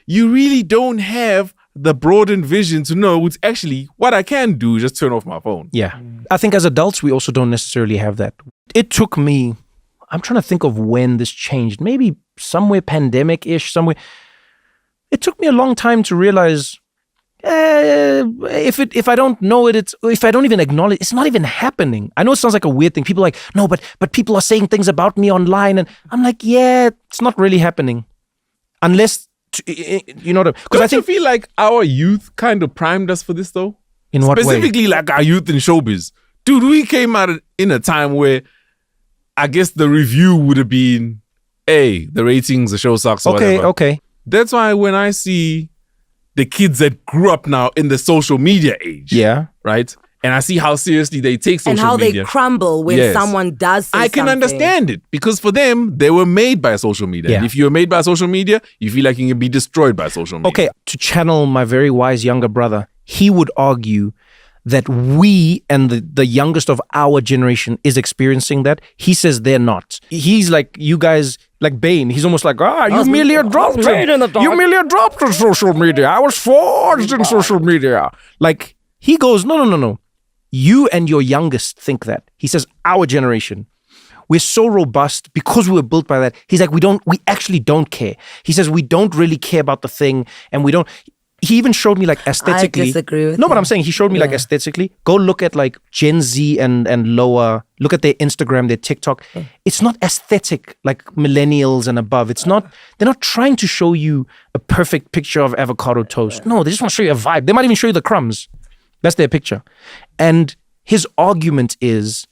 you really don't have the broadened vision to know it's actually what I can do, just turn off my phone. Yeah. I think as adults, we also don't necessarily have that. It took me, I'm trying to think of when this changed, maybe somewhere pandemic-ish, somewhere. It took me a long time to realize if I don't know it, if I don't even acknowledge, it's not even happening. I know it sounds like a weird thing. People are like, no, but people are saying things about me online. And I'm like, yeah, it's not really happening. Unless, you know, because I Don't you think, feel like our youth kind of primed us for this though? in what way? Specifically like our youth in showbiz. Dude, we came out in a time where I guess the review would have been, hey, the ratings, the show sucks or whatever. Okay. That's why when I see the kids that grew up now in the social media age, Yeah. right? And I see how seriously they take social And how media. they crumble when Yes. someone does say I can something. understand it because for them, they were made by social media. Yeah. And if you're made by social media, you feel like you can be destroyed by social media. Okay, to channel my very wise younger brother, he would argue that we and the youngest of our generation is experiencing that. He says they're not. He's like, you guys, like Bane, he's almost like, you merely adopted. You merely adopted social media. I was forged in social media. Like, he goes, no. You and your youngest think that. He says, our generation, we're so robust because we were built by that. He's like, we actually don't care. He says, we don't really care about the thing, and we don't. He even showed me like aesthetically. I disagree with No, but you. I'm saying he showed me like aesthetically. Go look at like Gen Z and lower. Look at their Instagram, their TikTok. It's not aesthetic like millennials and above. It's not. They're not trying to show you a perfect picture of avocado toast. No, they just want to show you a vibe. They might even show you the crumbs. That's their picture. And his argument is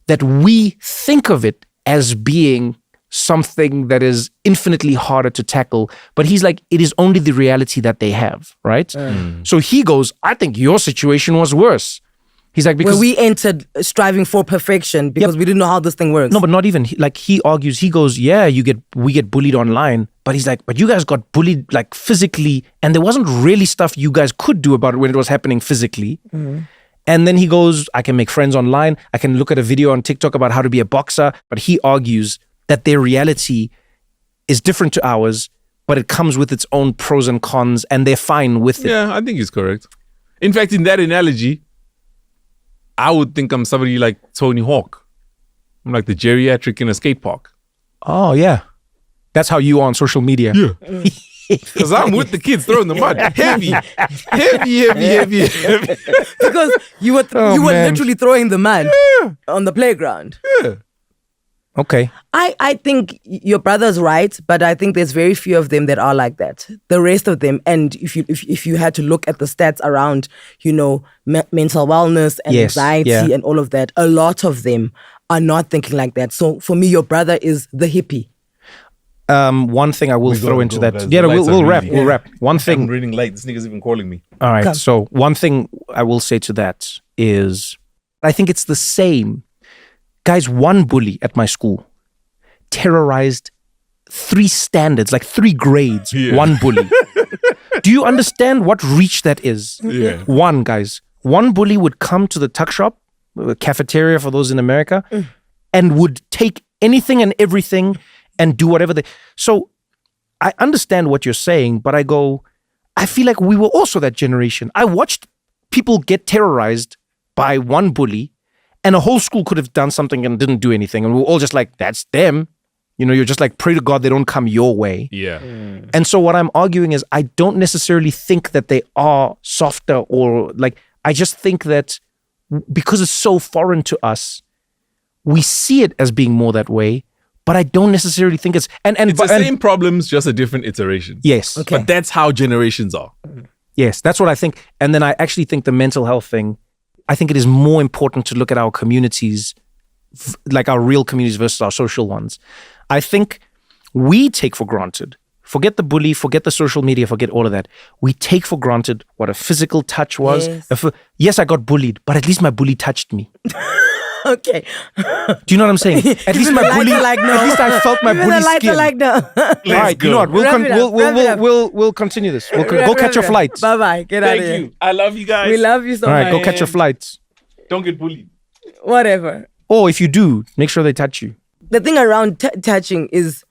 that we think of it as being something that is infinitely harder to tackle. But he's like, it is only the reality that they have, right? So he goes, I think your situation was worse. He's like, because Where we entered striving for perfection because we didn't know how this thing works. no, but not even like he argues. He goes, yeah, we get bullied online, but he's like, but you guys got bullied like physically, and there wasn't really stuff you guys could do about it when it was happening physically. And then he goes, I can make friends online. I can look at a video on TikTok about how to be a boxer. But he argues that their reality is different to ours, but it comes with its own pros and cons, and they're fine with it. Yeah, I think he's correct. In fact, in that analogy, I would think I'm somebody like Tony Hawk. I'm like the geriatric in a skate park. Oh, yeah. That's how you are on social media. Yeah. Because I'm with the kids throwing the mud. Heavy. Because you were Oh, man. literally throwing the mud on the playground. Yeah. Okay. I think your brother's right, but I think there's very few of them that are like that. The rest of them, and if you had to look at the stats around, mental wellness and Yes, anxiety yeah. and all of that, a lot of them are not thinking like that. So for me, your brother is the hippie. One thing I will We throw gotta into go, that. guys. Yeah, The we'll, lights are we'll wrap. really- We'll wrap. One I'm thing. reading late. This nigga's even calling me. All right. Come. So one thing I will say to that is, I think it's the same. Guys, one bully at my school terrorized 3 standards, like 3 grades. Yeah. One bully. Do you understand what reach that is? Yeah. One, guys. One bully would come to the tuck shop, cafeteria for those in America, and would take anything and everything and do whatever they. So I understand what you're saying, but I feel like we were also that generation. I watched people get terrorized by one bully, and a whole school could have done something and didn't do anything. And we were all just like, that's them. You're just like, pray to God they don't come your way. Yeah. And so what I'm arguing is I don't necessarily think that they are softer or like, I just think that because it's so foreign to us, we see it as being more that way, but I don't necessarily think it's... And It's the same problems, just a different iteration. Yes. Okay. But that's how generations are. Yes, that's what I think. And then I actually think the mental health thing, I think it is more important to look at our communities, like our real communities versus our social ones. I think we take for granted, forget the bully, forget the social media, forget all of that. We take for granted what a physical touch was. Yes. Yes, I got bullied, but at least my bully touched me. Okay. Do you know what I'm saying? At least Even my the lights bully, are like, no. at least I felt my Even bully the lights skin. are like, no. All right, you know what? We'll Wrap it up, wrap it up. we'll continue this. Go catch your flight. Bye bye. Get out of here. Thank you. I love you guys. We love you so All right, much. go catch your flight. Don't get bullied. Whatever. Or if you do, make sure they touch you. The thing around touching is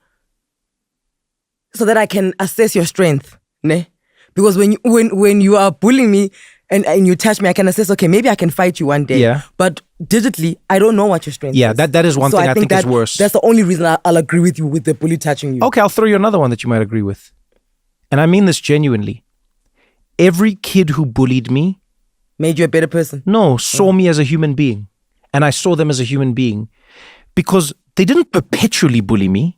so that I can assess your strength, ne? Because when you are bullying me and you touch me, I can assess, okay, maybe I can fight you one day. Yeah. But digitally, I don't know what your strength Yeah, is. that is one thing I think is worse. That's the only reason I'll agree with you with the bully touching you. Okay, I'll throw you another one that you might agree with. And I mean this genuinely. Every kid who bullied me, Made you a better person. saw me as a human being. And I saw them as a human being. Because they didn't perpetually bully me.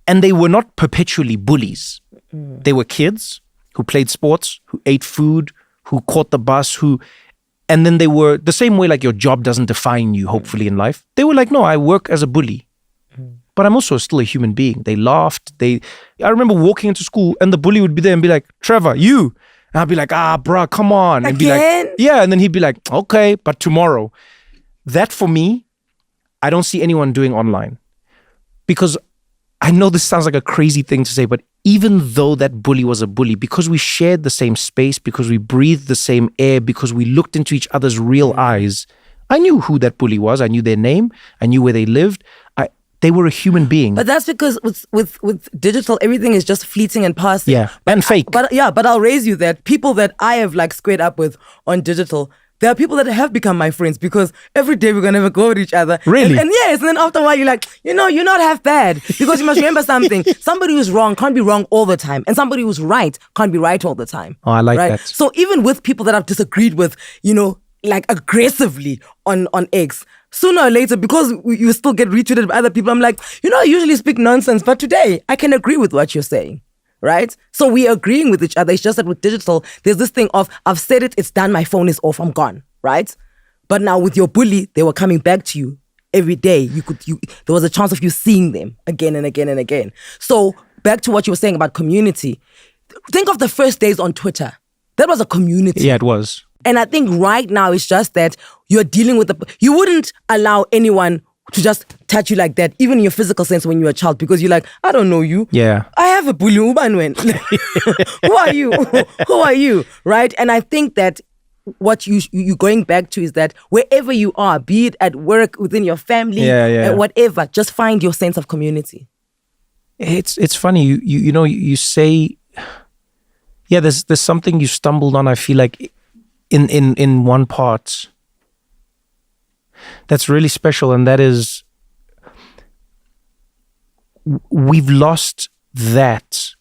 And they were not perpetually bullies. They were kids who played sports, who ate food, who caught the bus, and then they were the same way like your job doesn't define you, hopefully, in life. They were like, no, I work as a bully. But I'm also still a human being. They laughed. I remember walking into school and the bully would be there and be like, Trevor, you. And I'd be like, bruh, come on. And be Again? like, yeah. And then he'd be like, okay, but tomorrow. That for me, I don't see anyone doing online. Because I know this sounds like a crazy thing to say, but even though that bully was a bully, because we shared the same space, because we breathed the same air, because we looked into each other's real eyes, I knew who that bully was. I knew their name. I knew where they lived. They were a human being. But that's because with digital, everything is just fleeting and passing. Yeah, and fake. But I'll raise you that people that I have like squared up with on digital, there are people that have become my friends because every day we're gonna have a go at each other. Really? And yes, and then after a while you're like, you're not half bad. Because you must remember something. Somebody who's wrong can't be wrong all the time. And somebody who's right can't be right all the time. Oh, I like right? that. So even with people that I've disagreed with, like aggressively on X, sooner or later, because you still get retweeted by other people, I'm like, I usually speak nonsense, but today I can agree with what you're saying. Right? So we're agreeing with each other. It's just that with digital, there's this thing of, I've said it, it's done, my phone is off, I'm gone. Right? But now with your bully, they were coming back to you every day. There was a chance of you seeing them again and again and again. So back to what you were saying about community. Think of the first days on Twitter. That was a community. Yeah, it was. And I think right now it's just that you're dealing with you wouldn't allow anyone to just touch you like that, even in your physical sense when you're a child, because you're like, I don't know you. Yeah. I have a bully. Who are you? Who are you? Right? And I think that what you're going back to is that wherever you are, be it at work, within your family, whatever, just find your sense of community. It's funny. You say, yeah, there's something you stumbled on, I feel like, in one part that's really special, and that is we've lost that.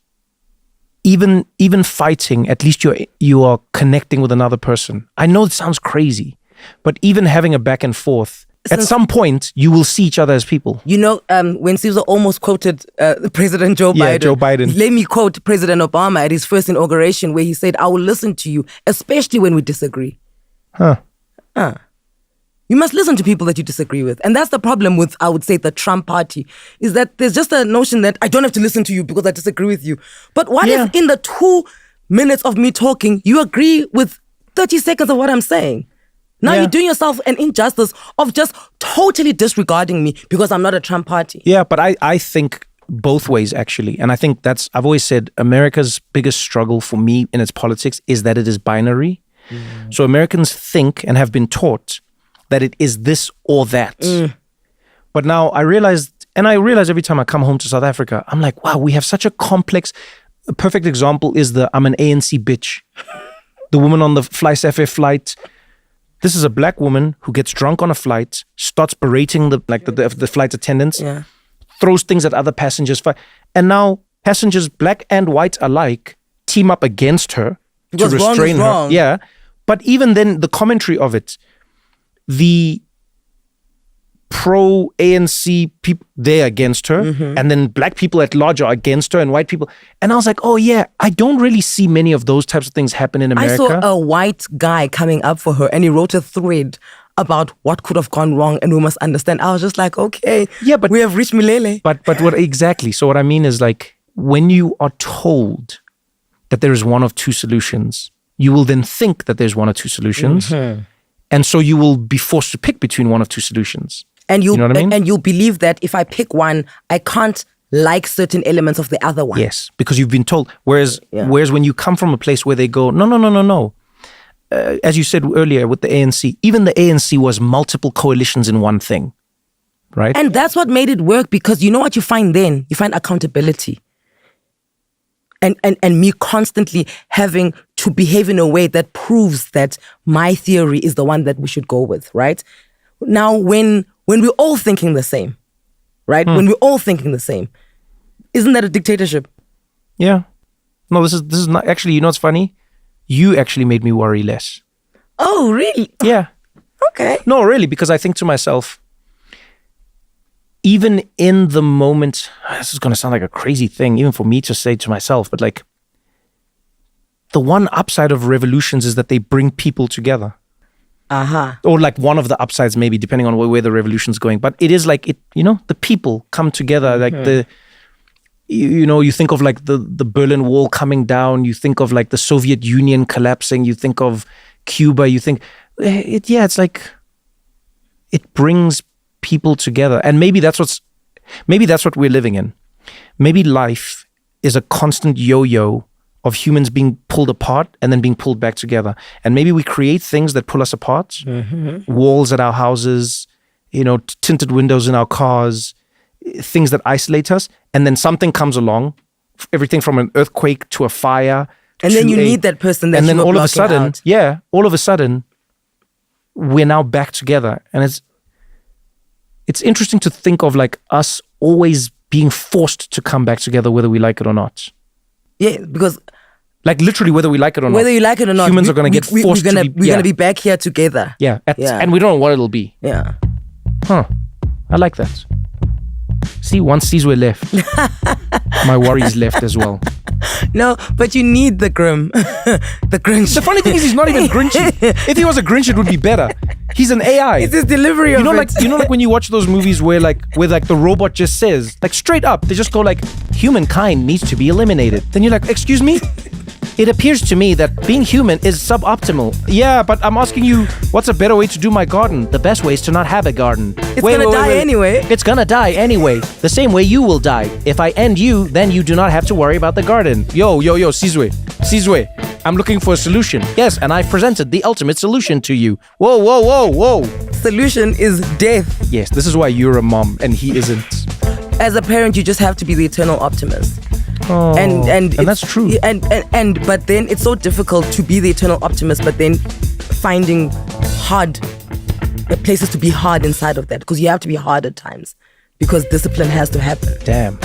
Even fighting, at least you are connecting with another person. I know it sounds crazy, but even having a back and forth At some point, you will see each other as people. You know, when Caesar almost quoted President Joe Biden. Yeah, Joe Biden. Let me quote President Obama at his first inauguration, where he said, "I will listen to you, especially when we disagree." Huh. You must listen to people that you disagree with. And that's the problem with, I would say, the Trump party, is that there's just a notion that I don't have to listen to you because I disagree with you. But what if in the 2 minutes of me talking, you agree with 30 seconds of what I'm saying? Now you're doing yourself an injustice of just totally disregarding me because I'm not a Trump party. Yeah, but I think both ways, actually. And I think I've always said America's biggest struggle for me in its politics is that it is binary. So Americans think and have been taught that it is this or that. But now I realize every time I come home to South Africa, I'm like, wow, we have such a complex. A perfect example is I'm an ANC bitch. The woman on the FlySafair flight. This is a black woman who gets drunk on a flight, starts berating the flight attendants, throws things at other passengers. And now passengers, black and white alike, team up against her because to restrain her. Wrong. Yeah. But even then, the commentary of it, the pro-ANC people, they're against her. And then black people at large are against her and white people. And I was like, oh yeah, I don't really see many of those types of things happen in America. I saw a white guy coming up for her and he wrote a thread about what could have gone wrong and we must understand. I was just like, okay, but we have reached Milele. But what exactly? So what I mean is, like, when you are told that there is one of two solutions, you will then think that there's one or two solutions. And so you will be forced to pick between one of two solutions. And you know what I mean? And you'll believe that if I pick one, I can't like certain elements of the other one. Yes, because you've been told. Whereas when you come from a place where they go, no. As you said earlier with the ANC, even the ANC was multiple coalitions in one thing, right? And that's what made it work, because you know what you find then? You find accountability. And me constantly having to behave in a way that proves that my theory is the one that we should go with, right? Now, when we're all thinking the same, right? When we're all thinking the same, isn't that a dictatorship? Yeah. No, this is not actually. You know what's funny? You actually made me worry less. Oh, really? Yeah. Okay. No, really, because I think to myself, even in the moment, this is going to sound like a crazy thing, even for me to say to myself, but like, the one upside of revolutions is that they bring people together. Or like one of the upsides, maybe, depending on where the revolution's going. But it is like, the people come together, like you think of like the Berlin Wall coming down, you think of like the Soviet Union collapsing, you think of Cuba, you think, it's like, it brings people together. And maybe that's what we're living in. Maybe life is a constant yo-yo of humans being pulled apart and then being pulled back together. And maybe we create things that pull us apart, walls at our houses, tinted windows in our cars, things that isolate us. And then something comes along, everything from an earthquake to a fire. And then you need that person that and then you were all of a sudden, out. all of a sudden, we're now back together. And it's interesting to think of like us always being forced to come back together, whether we like it or not. Yeah, because like literally, whether we like it or not. Whether you like it or not, humans are going to get forced we're going to be back here together. Yeah, and we don't know what it'll be. Yeah. Huh. I like that. See, once these were left, my worries left as well. No, but you need the Grim. The Grinch. The funny thing is, he's not even Grinchy. If he was a Grinch, it would be better. He's an AI. It's his delivery of it. Like when you watch those movies where the robot just says, like straight up, they just go like, humankind needs to be eliminated. Then you're like, excuse me? It appears to me that being human is suboptimal. Yeah, but I'm asking you, what's a better way to do my garden? The best way is to not have a garden. It's gonna die anyway. It's gonna die anyway. The same way you will die. If I end you, then you do not have to worry about the garden. Yo, Sizwe. I'm looking for a solution. Yes, and I've presented the ultimate solution to you. Whoa. Solution is death. Yes, this is why you're a mom and he isn't. As a parent, you just have to be the eternal optimist. Oh, and that's true. But then it's so difficult to be the eternal optimist, but then finding hard places to be hard inside of that, because you have to be hard at times, because discipline has to happen. Damn.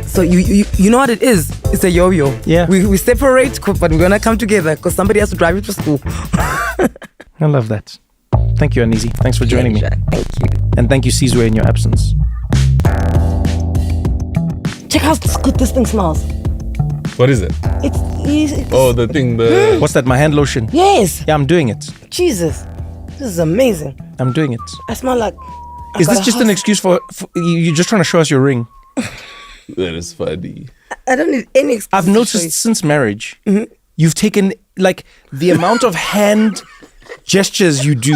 So you know what it is? It's a yo-yo. Yeah. We separate, but we're gonna come together because somebody has to drive you to school. I love that. Thank you, Anizi. Thanks for joining me. Thank you. And thank you, Sizwe, in your absence. Check how good this thing smells. What is it? It's Oh, the thing, the... What's that? My hand lotion? yes. Yeah, I'm doing it. Jesus, this is amazing. I'm doing it. I smell like. Is this just an excuse for you're just trying to show us your ring? That is funny. I don't need any excuse. I've noticed since marriage, you've taken like the amount of hand gestures you do.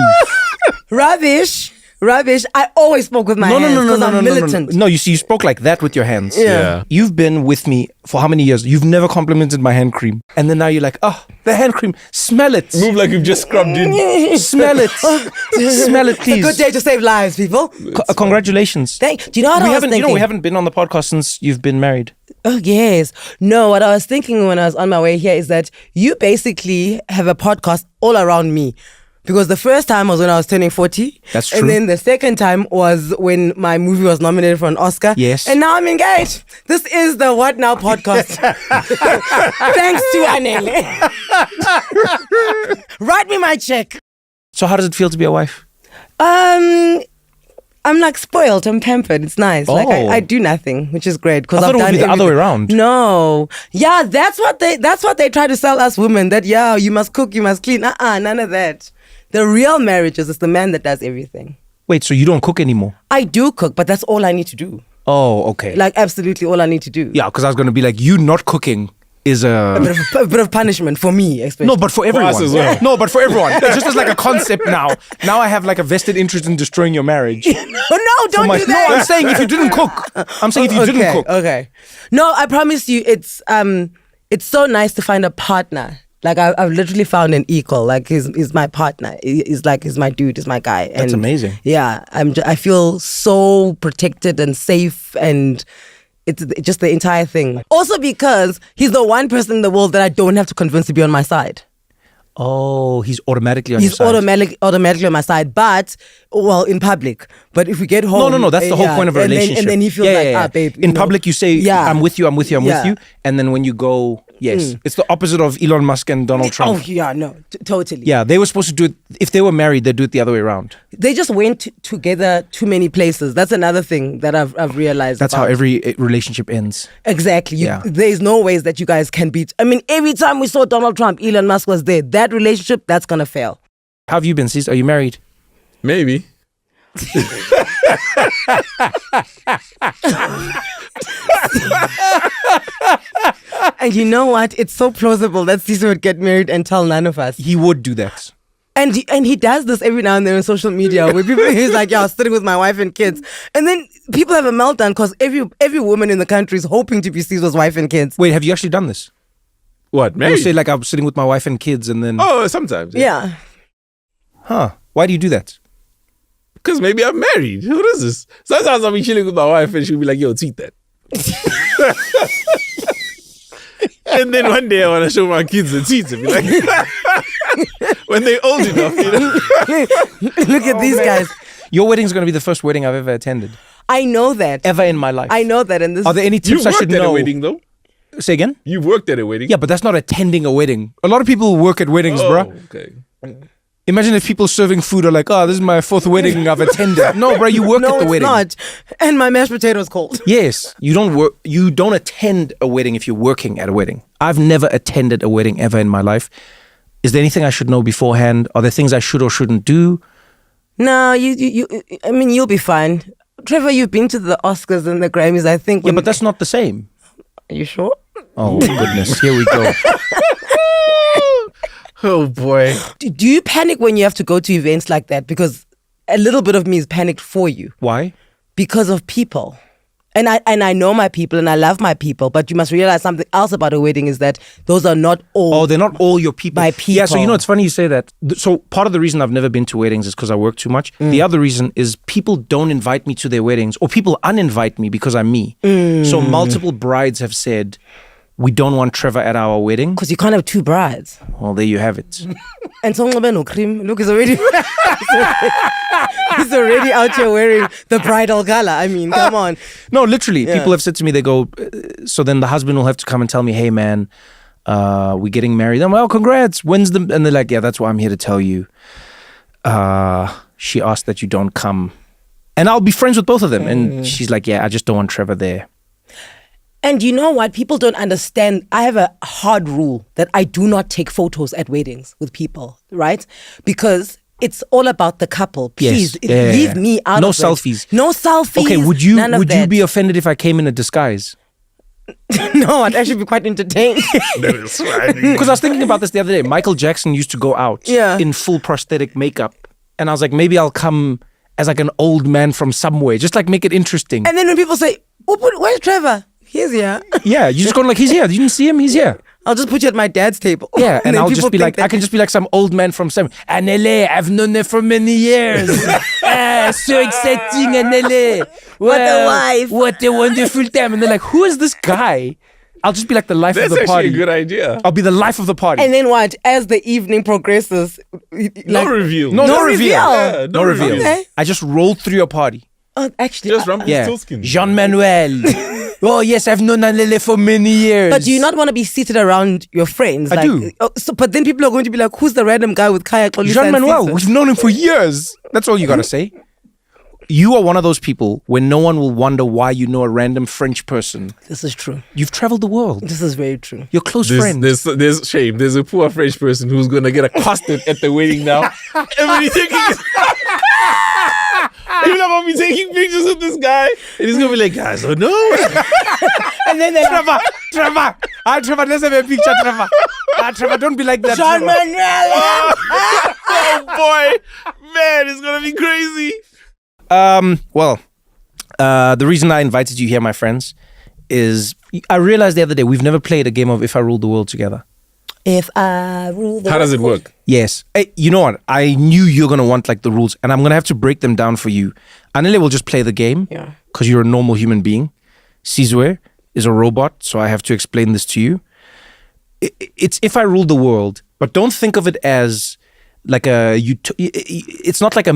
Rubbish. I always spoke with my hands because I'm militant. No, you see, you spoke like that with your hands. Yeah. You've been with me for how many years? You've never complimented my hand cream. And then now you're like, oh, the hand cream, smell it. Move like you've just scrubbed in. Smell it. Smell it, please. It's a good day to save lives, people. Congratulations. Do you know what I was thinking? we haven't been on the podcast since you've been married. Oh, yes. No, what I was thinking when I was on my way here is that you basically have a podcast all around me. Because the first time was when I was turning 40. That's true. And then the second time was when my movie was nominated for an Oscar. Yes. And now I'm engaged. This is the What Now podcast. Thanks to Anele. Write me my check. So how does it feel to be a wife? I'm like spoiled. I'm pampered. It's nice. Like Oh. I do nothing, which is great because I I've thought it would done be the other way around. No, yeah, that's what they try to sell us women. That you must cook, you must clean. None of that. The real marriages is the man that does everything. Wait, so you don't cook anymore? I do cook, but that's all I need to do. Oh, okay. Like absolutely all I need to do. Yeah, because I was going to be like, you not cooking is A bit of punishment for me, especially. No, but for everyone. us as well. No, but for everyone. It's just as like a concept now. Now I have like a vested interest in destroying your marriage. Oh, no, don't do that. No, I'm saying if you didn't cook. I'm saying if you didn't cook. Okay. No, I promise you, it's so nice to find a partner. Like I've literally found an equal. Like he's my partner. He's my dude. He's my guy. And That's amazing. Yeah, I feel so protected and safe, and it's just the entire thing. Also because he's the one person in the world that I don't have to convince to be on my side. Oh, he's automatically on your He's side. automatically on my side, but in public. But if we get home, No. That's the whole point of a relationship. And then he feels babe. In public, you say, I'm with you, I'm with you. Yeah. And then when you go, yes. It's the opposite of Elon Musk and Donald Trump. Oh, yeah, no, totally. Yeah, they were supposed to do it. If they were married, they'd do it the other way around. They just went together too many places. That's another thing that I've realized. That's how every relationship ends. Exactly. Yeah. There's no ways that you guys can beat. I mean, every time we saw Donald Trump, Elon Musk was there. That relationship, that's going to fail. How have you been, sis? Are you married? Maybe. And you know what? It's so plausible that Cesar would get married and tell none of us. He would do that. And he does this every now and then on social media where people, he's like, I was sitting with my wife and kids. And then people have a meltdown because every woman in the country is hoping to be Caesar's wife and kids. Wait, have you actually done this? What, You married? say like I'm sitting with my wife and kids and then... Oh, sometimes. Yeah. Huh. Why do you do that? Because maybe I'm married. Who is this? Sometimes I'll be chilling with my wife and she'll be like, yo, tweet that. And then one day I want to show my kids the tweets and be like, when they're old enough, you know? Look at these guys. Your wedding's going to be the first wedding I've ever attended. I know that. Ever in my life. I know that. And this Are there any You've tips I should worked at know? a wedding, though. Say again? You've worked at a wedding. Yeah, but that's not attending a wedding. A lot of people work at weddings, Oh, bruh. okay. Imagine if people serving food are like, oh, this is my fourth wedding I've attended. No, bruh, you work no, at the wedding. it's not. And my mashed potatoes cold. Yes, you don't work. You don't attend a wedding if you're working at a wedding. I've never attended a wedding ever in my life. Is there anything I should know beforehand? Are there things I should or shouldn't do? No, you. I mean, you'll be fine. Trevor, you've been to the Oscars and the Grammys, I think. Yeah, but that's not the same. Are you sure? Oh goodness, here we go. Oh, boy. Do you panic when you have to go to events like that? Because a little bit of me is panicked for you. Why? Because of people. And I know my people and I love my people, but you must realize something else about a wedding is that those are not all. Oh, they're not all your people. My people. Yeah, so you know, it's funny you say that. So part of the reason I've never been to weddings is because I work too much. The other reason is people don't invite me to their weddings, or people uninvite me because I'm me. So multiple brides have said, we don't want Trevor at our wedding. Because you can't have two brides. Well, there you have it. And so no cream. Look, he's already he's already out here wearing the bridal gala. I mean, come on. No, literally, Yeah. people have said to me, they go, so then the husband will have to come and tell me, hey man, we're getting married. I'm like, oh, congrats. When's the, and they're like, yeah, that's what I'm here to tell you. she asked that you don't come. And I'll be friends with both of them. And she's like, yeah, I just don't want Trevor there. And you know what? People don't understand. I have a hard rule that I do not take photos at weddings with people, right? Because it's all about the couple. Please leave me out no of it. selfies. No selfies. Okay, would you none of would you that. be offended if I came in a disguise? No, I'd actually be quite entertained. Because I was thinking about this the other day. Michael Jackson used to go out in full prosthetic makeup. And I was like, maybe I'll come as like an old man from somewhere. Just like make it interesting. And then when people say, oh, where's Trevor? He's here. Yeah, you just go like, he's here. You didn't see him? He's here. I'll just put you at my dad's table. Yeah, and then I'll people just be think like, I can just be like some old man from somewhere. Anele, I've known her for many years. So exciting, Anele. What a wife. What a wonderful time. And they're like, who is this guy? I'll just be like the life That's of the party. actually a good idea. I'll be the life of the party. And then what? As the evening progresses, No reveal. no reveal. Yeah, No reveal. Okay. I just rolled through your party. Actually, Just rumble Yeah. Stillskin. Jean-Manuel. Oh, yes, I've known Anele for many years. but do you not want to be seated around your friends? I do. But then people are going to be like, who's the random guy with Kaya Xolisa and Jean-Manuel, Sisa? we've known him for years. That's all you got to say. You are one of those people where no one will wonder why you know a random French person. This is true. You've traveled the world. This is very true. You're close friends. There's shame. There's a poor French person who's gonna get accosted at the wedding now. Everybody thinking people are gonna be taking pictures of this guy, and he's gonna be like, guys, oh no. And then they're like, Trevor. Trevor, let's have a picture, Trevor. Trevor, don't be like that. John Trevor. Manuel! Oh boy, man, it's gonna be crazy. The reason I invited you here, my friends, is I realized the other day we've never played a game of If I Ruled the World together. If I rule the How does it world. work? Yes. Hey, you know what? I knew you're going to want like the rules, and I'm going to have to break them down for you. Anele will just play the game Yeah. because you're a normal human being. Sizwe is a robot, so I have to explain this to you. It's If I Ruled the World, but don't think of it as like it's not like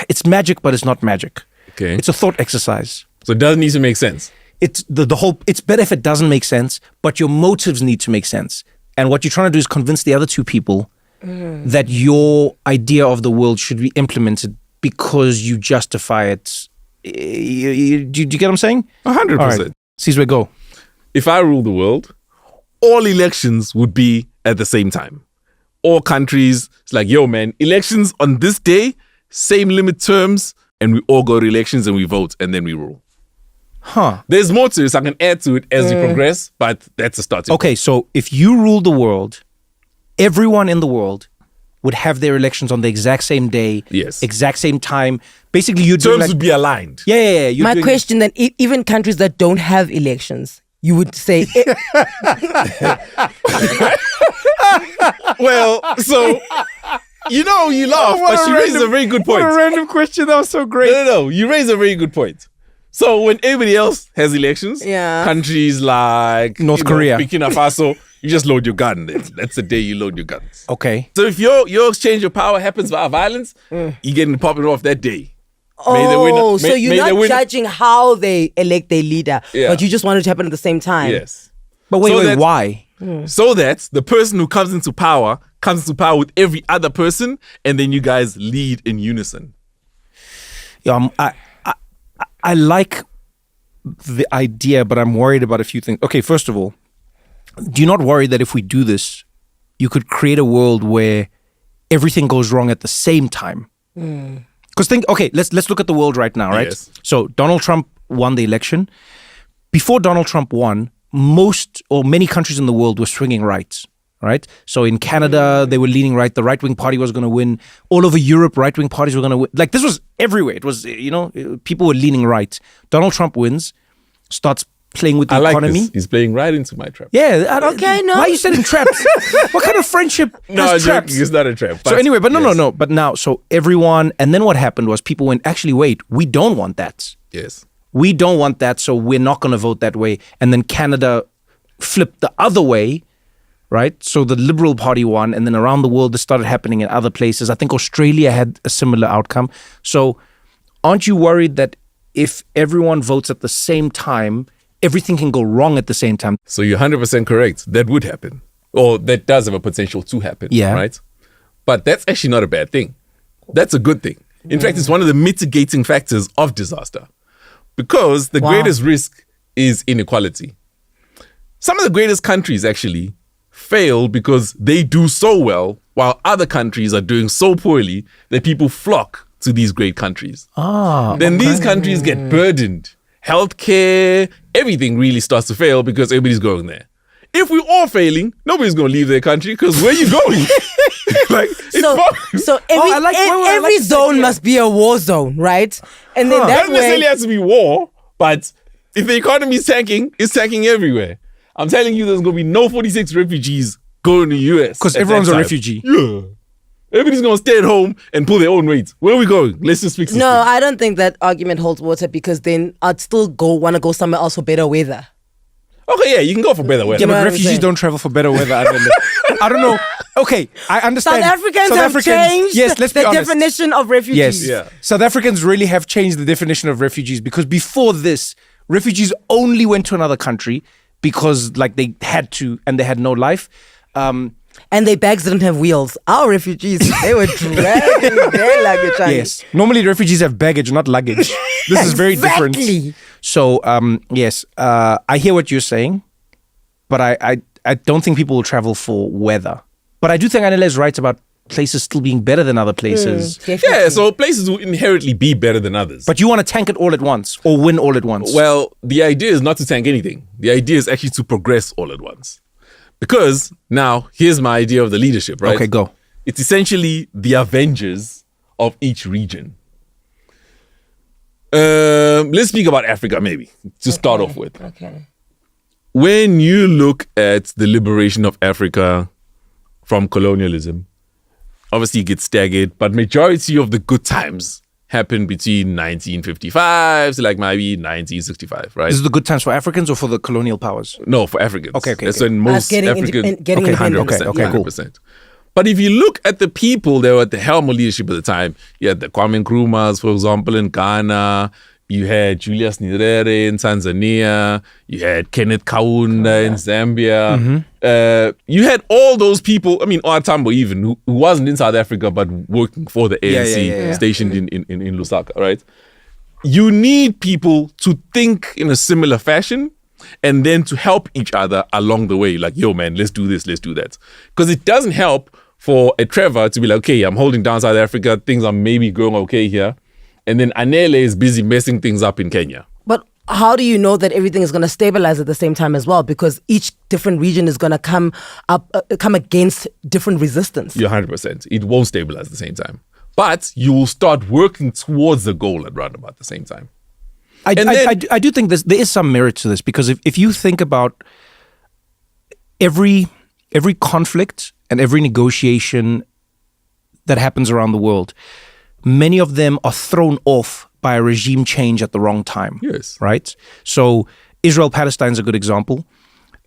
it's magic, but it's not magic. Okay. It's a thought exercise. So it doesn't need to make sense. It's the whole. It's better if it doesn't make sense, but your motives need to make sense. And what you're trying to do is convince the other two people that your idea of the world should be implemented because you justify it. Do you get what I'm saying? 100%. Sizwe, go. If I rule the world, all elections would be at the same time. All countries, it's like, yo, man, elections on this day, same limit terms, and we all go to elections and we vote and then we rule. Huh. There's more to it, so I can add to it as we progress, but that's a starting. Okay, so if you ruled the world, everyone in the world would have their elections on the exact same day, Yes. exact same time. Basically, you're doing Terms like, would be aligned. yeah. You're My doing, question then, even countries that don't have elections, you would say, Well, so, you laugh, but she raised a very good point. What a random question. That was so great. No, you raise a very good point. So when everybody else has elections, Yeah. countries like North Korea. Burkina Faso, you just load your gun. That's the day you load your guns. Okay. So if your exchange of power happens via violence, you get popping off that day. May the winner- so may- you're may the not winner- judging how they elect their leader, Yeah. but you just want it to happen at the same time. Yes. But wait, So that- why? So that the person who comes into power with every other person, and then you guys lead in unison. Yeah, I like the idea, but I'm worried about a few things. Okay, first of all, do you not worry that if we do this, you could create a world where everything goes wrong at the same time? Because let's look at the world right now, right? Yes. So Donald Trump won the election. Before Donald Trump won, many countries in the world were swinging right. Right? So in Canada, they were leaning right. The right-wing party was going to win. All over Europe, right-wing parties were going to win. Like, this was everywhere. It was, people were leaning right. Donald Trump wins, starts playing with the I like economy. this. He's playing right into my trap. Yeah. Okay, no. Why are you setting traps? What kind of friendship No, has traps? it's not a trap. So anyway, but no. But now, so everyone, and then what happened was people went, actually, wait, we don't want that. Yes. We don't want that, so we're not going to vote that way. And then Canada flipped the other way, right? So the Liberal Party won, and then around the world, this started happening in other places. I think Australia had a similar outcome. So aren't you worried that if everyone votes at the same time, everything can go wrong at the same time? So you're 100% correct. That would happen. Or that does have a potential to happen. Yeah. Right? But that's actually not a bad thing. That's a good thing. In fact, it's one of the mitigating factors of disaster because the greatest risk is inequality. Some of the greatest countries actually fail because they do so well while other countries are doing so poorly that people flock to these great countries. Then these countries get burdened. Healthcare, everything really starts to fail because everybody's going there. If we're all failing, nobody's going to leave their country because where are you going? So every zone must be a war zone, right? And then that doesn't necessarily way, have to be war, but if the economy is tanking, it's tanking everywhere. I'm telling you, there's going to be no 46 refugees going to the US. Because everyone's a refugee. Yeah. Everybody's going to stay at home and pull their own weight. Where are we going? Let's just fix this. no, I don't think that argument holds water because then I'd still want to go somewhere else for better weather. Okay, yeah, you can go for better weather. Yeah, know but what I'm refugees saying? don't travel for better weather. I don't know. Okay, I understand. South Africans have changed yes, let's be the honest. definition of refugees. Yes. Yeah. South Africans really have changed the definition of refugees because before this, refugees only went to another country because like they had to and they had no life. And their bags didn't have wheels. Our refugees, they were dragging their luggage. Yes. Normally refugees have baggage, not luggage. This is very different. Exactly. So, yes, I hear what you're saying, but I don't think people will travel for weather. But I do think Anela is right about places still being better than other places. Yeah, so places will inherently be better than others. But you want to tank it all at once or win all at once. Well, the idea is not to tank anything. The idea is actually to progress all at once. Because now, here's my idea of the leadership, right? Okay, go. It's essentially the Avengers of each region. Let's speak about Africa, maybe, to start off with. Okay. When you look at the liberation of Africa from colonialism, obviously it gets staggered, but majority of the good times happened between 1955 to like maybe 1965, right? This is the good times for Africans or for the colonial powers? No, for Africans. Okay. That's when most getting Africans... getting Okay, independence. okay, cool. 100%. But if you look at the people that were at the helm of leadership at the time, you had the Kwame Nkrumahs, for example, in Ghana. You had Julius Nyerere in Tanzania. You had Kenneth Kaunda in Zambia. You had all those people. I mean, Tambo even, who wasn't in South Africa but working for the ANC stationed in Lusaka, right? You need people to think in a similar fashion and then to help each other along the way. Like, yo, man, let's do this, let's do that. Because it doesn't help for a Trevor to be like, okay, I'm holding down South Africa. Things are maybe going okay here. And then Anele is busy messing things up in Kenya. But how do you know that everything is going to stabilize at the same time as well? Because each different region is going to come against different resistance. You're 100%. It won't stabilize at the same time. But you will start working towards the goal at round about the same time. I do think there is some merit to this because if you think about every conflict and every negotiation that happens around the world, many of them are thrown off by a regime change at the wrong time. Yes. Right? So Israel-Palestine is a good example.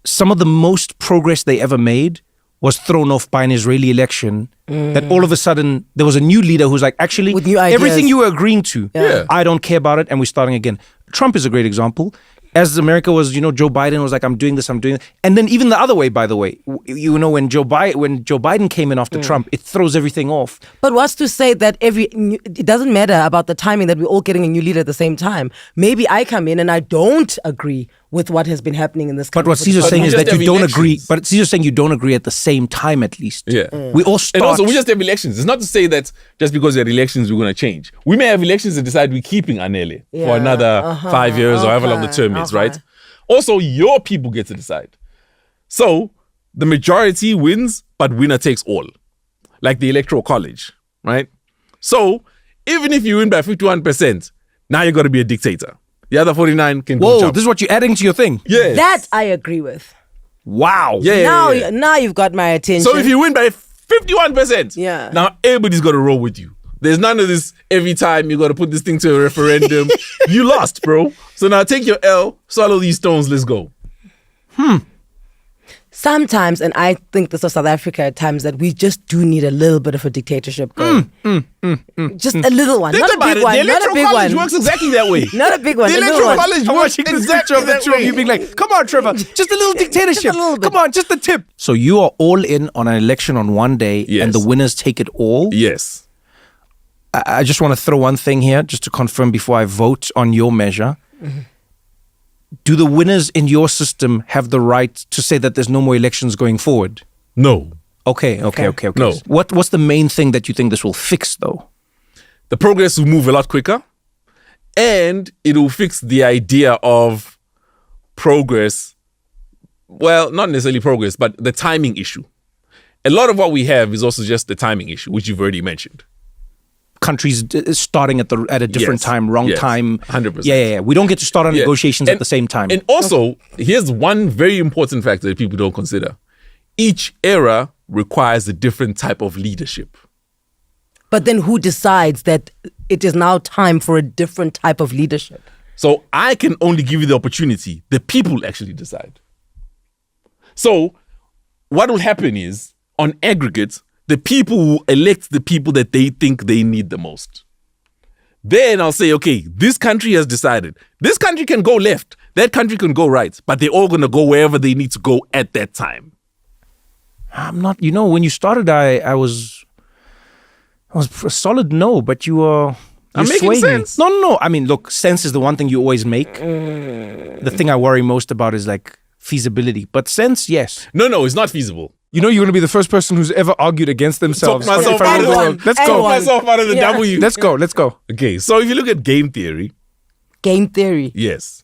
Some of the most progress they ever made was thrown off by an Israeli election that all of a sudden there was a new leader who's like, actually, With new ideas. everything you were agreeing to, Yeah. I don't care about it and we're starting again. Trump is a great example. As America was, Joe Biden was like, I'm doing this, I'm doing that. And then even the other way, by the way, when Joe Biden came in after Trump, it throws everything off. But what's to say that it doesn't matter about the timing that we're all getting a new leader at the same time. Maybe I come in and I don't agree with what has been happening in this country. But what Caesar's saying we is just that you have don't elections. agree. But Caesar's saying you don't agree at the same time, at least. Yeah. We all start. And also, we just have elections. It's not to say that just because there are elections, we're going to change. We may have elections and decide we're keeping Anele for another 5 years or however long the term is, right? Also, your people get to decide. So, the majority wins, but winner takes all. Like the Electoral College, right? So, even if you win by 51%, now you got to be a dictator. The other 49 can go Whoa, jump. this is what you're adding to your thing. Yes. That I agree with. Wow. Yeah. Now you've got my attention. So if you win by 51%, Yeah. now everybody's got to roll with you. There's none of this every time you got to put this thing to a referendum. You lost, bro. So now take your L, swallow these stones, let's go. Sometimes, and I think this is South Africa at times, that we just do need a little bit of a dictatorship going. Just a little one. Think Not a about big it. one. The Not a Electoral big College one. works exactly that way. Not a big one. The a little Electoral one. College I'm works watching this exactly picture of the that two of way. you being like, come on, Trevor, just a little dictatorship. little bit. Come on, just a tip. So you are all in on an election on one day Yes. and the winners take it all? Yes. I just want to throw one thing here just to confirm before I vote on your measure. Do the winners in your system have the right to say that there's no more elections going forward? No. Okay. No. What's the main thing that you think this will fix, though? The progress will move a lot quicker, and it will fix the idea of progress. Well, not necessarily progress, but the timing issue. A lot of what we have is also just the timing issue, which you've already mentioned. Countries starting at a different Yes. time, wrong Yes. time. 100%. Yeah. We don't get to start on Yeah. negotiations at the same time. And also, here's one very important factor that people don't consider. Each era requires a different type of leadership. But then who decides that it is now time for a different type of leadership? So I can only give you the opportunity. The people actually decide. So what will happen is, on aggregate, the people will elect the people that they think they need the most. Then I'll say, okay, this country has decided. This country can go left. That country can go right. But they're all going to go wherever they need to go at that time. I'm not, when you started, I was a solid no, but you're making swaying me. sense. No. I mean, look, sense is the one thing you always make. The thing I worry most about is like feasibility. But sense, yes. No, it's not feasible. You're going to be the first person who's ever argued against themselves. Talk myself in front of the out of world. it. Let's Talk go. myself out of the W. Let's go. Okay, so if you look at game theory, Game theory. yes.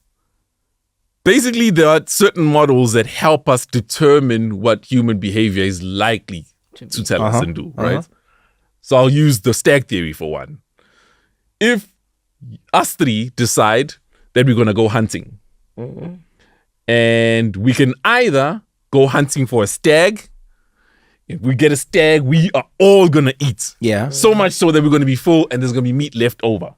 Basically, there are certain models that help us determine what human behavior is likely to tell us and do, right? So I'll use the stag theory for one. If us three decide that we're going to go hunting, and we can either go hunting for a stag. If we get a stag, we are all going to eat. Yeah. So much so that we're going to be full and there's going to be meat left over.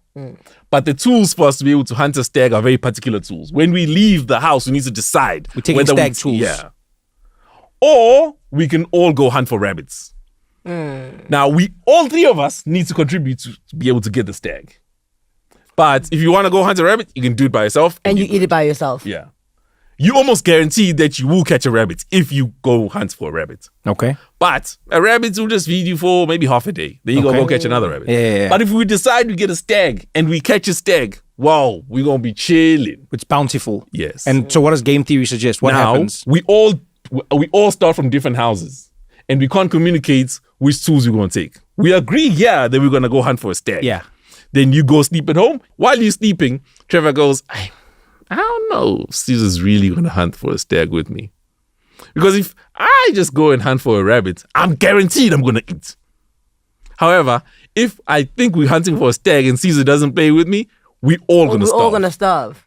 But the tools for us to be able to hunt a stag are very particular tools. When we leave the house, we need to decide. We're taking whether stag tools. Yeah. Or we can all go hunt for rabbits. Now, all three of us need to contribute to be able to get the stag. But if you want to go hunt a rabbit, you can do it by yourself. And you eat it by yourself. Yeah. You almost guarantee that you will catch a rabbit if you go hunt for a rabbit. Okay. But a rabbit will just feed you for maybe half a day. Then you Okay. go catch another rabbit. Yeah. But if we decide we get a stag and we catch a stag, wow, we're going to be chilling. It's bountiful. Yes. And so what does game theory suggest? What now, happens? we all start from different houses and we can't communicate which tools we're going to take. We agree, that we're going to go hunt for a stag. Yeah. Then you go sleep at home. While you're sleeping, Trevor goes, I don't know if Caesar's really going to hunt for a stag with me. Because if I just go and hunt for a rabbit, I'm guaranteed I'm going to eat. However, if I think we're hunting for a stag and Caesar doesn't play with me, we all going to We're starve. all going to starve.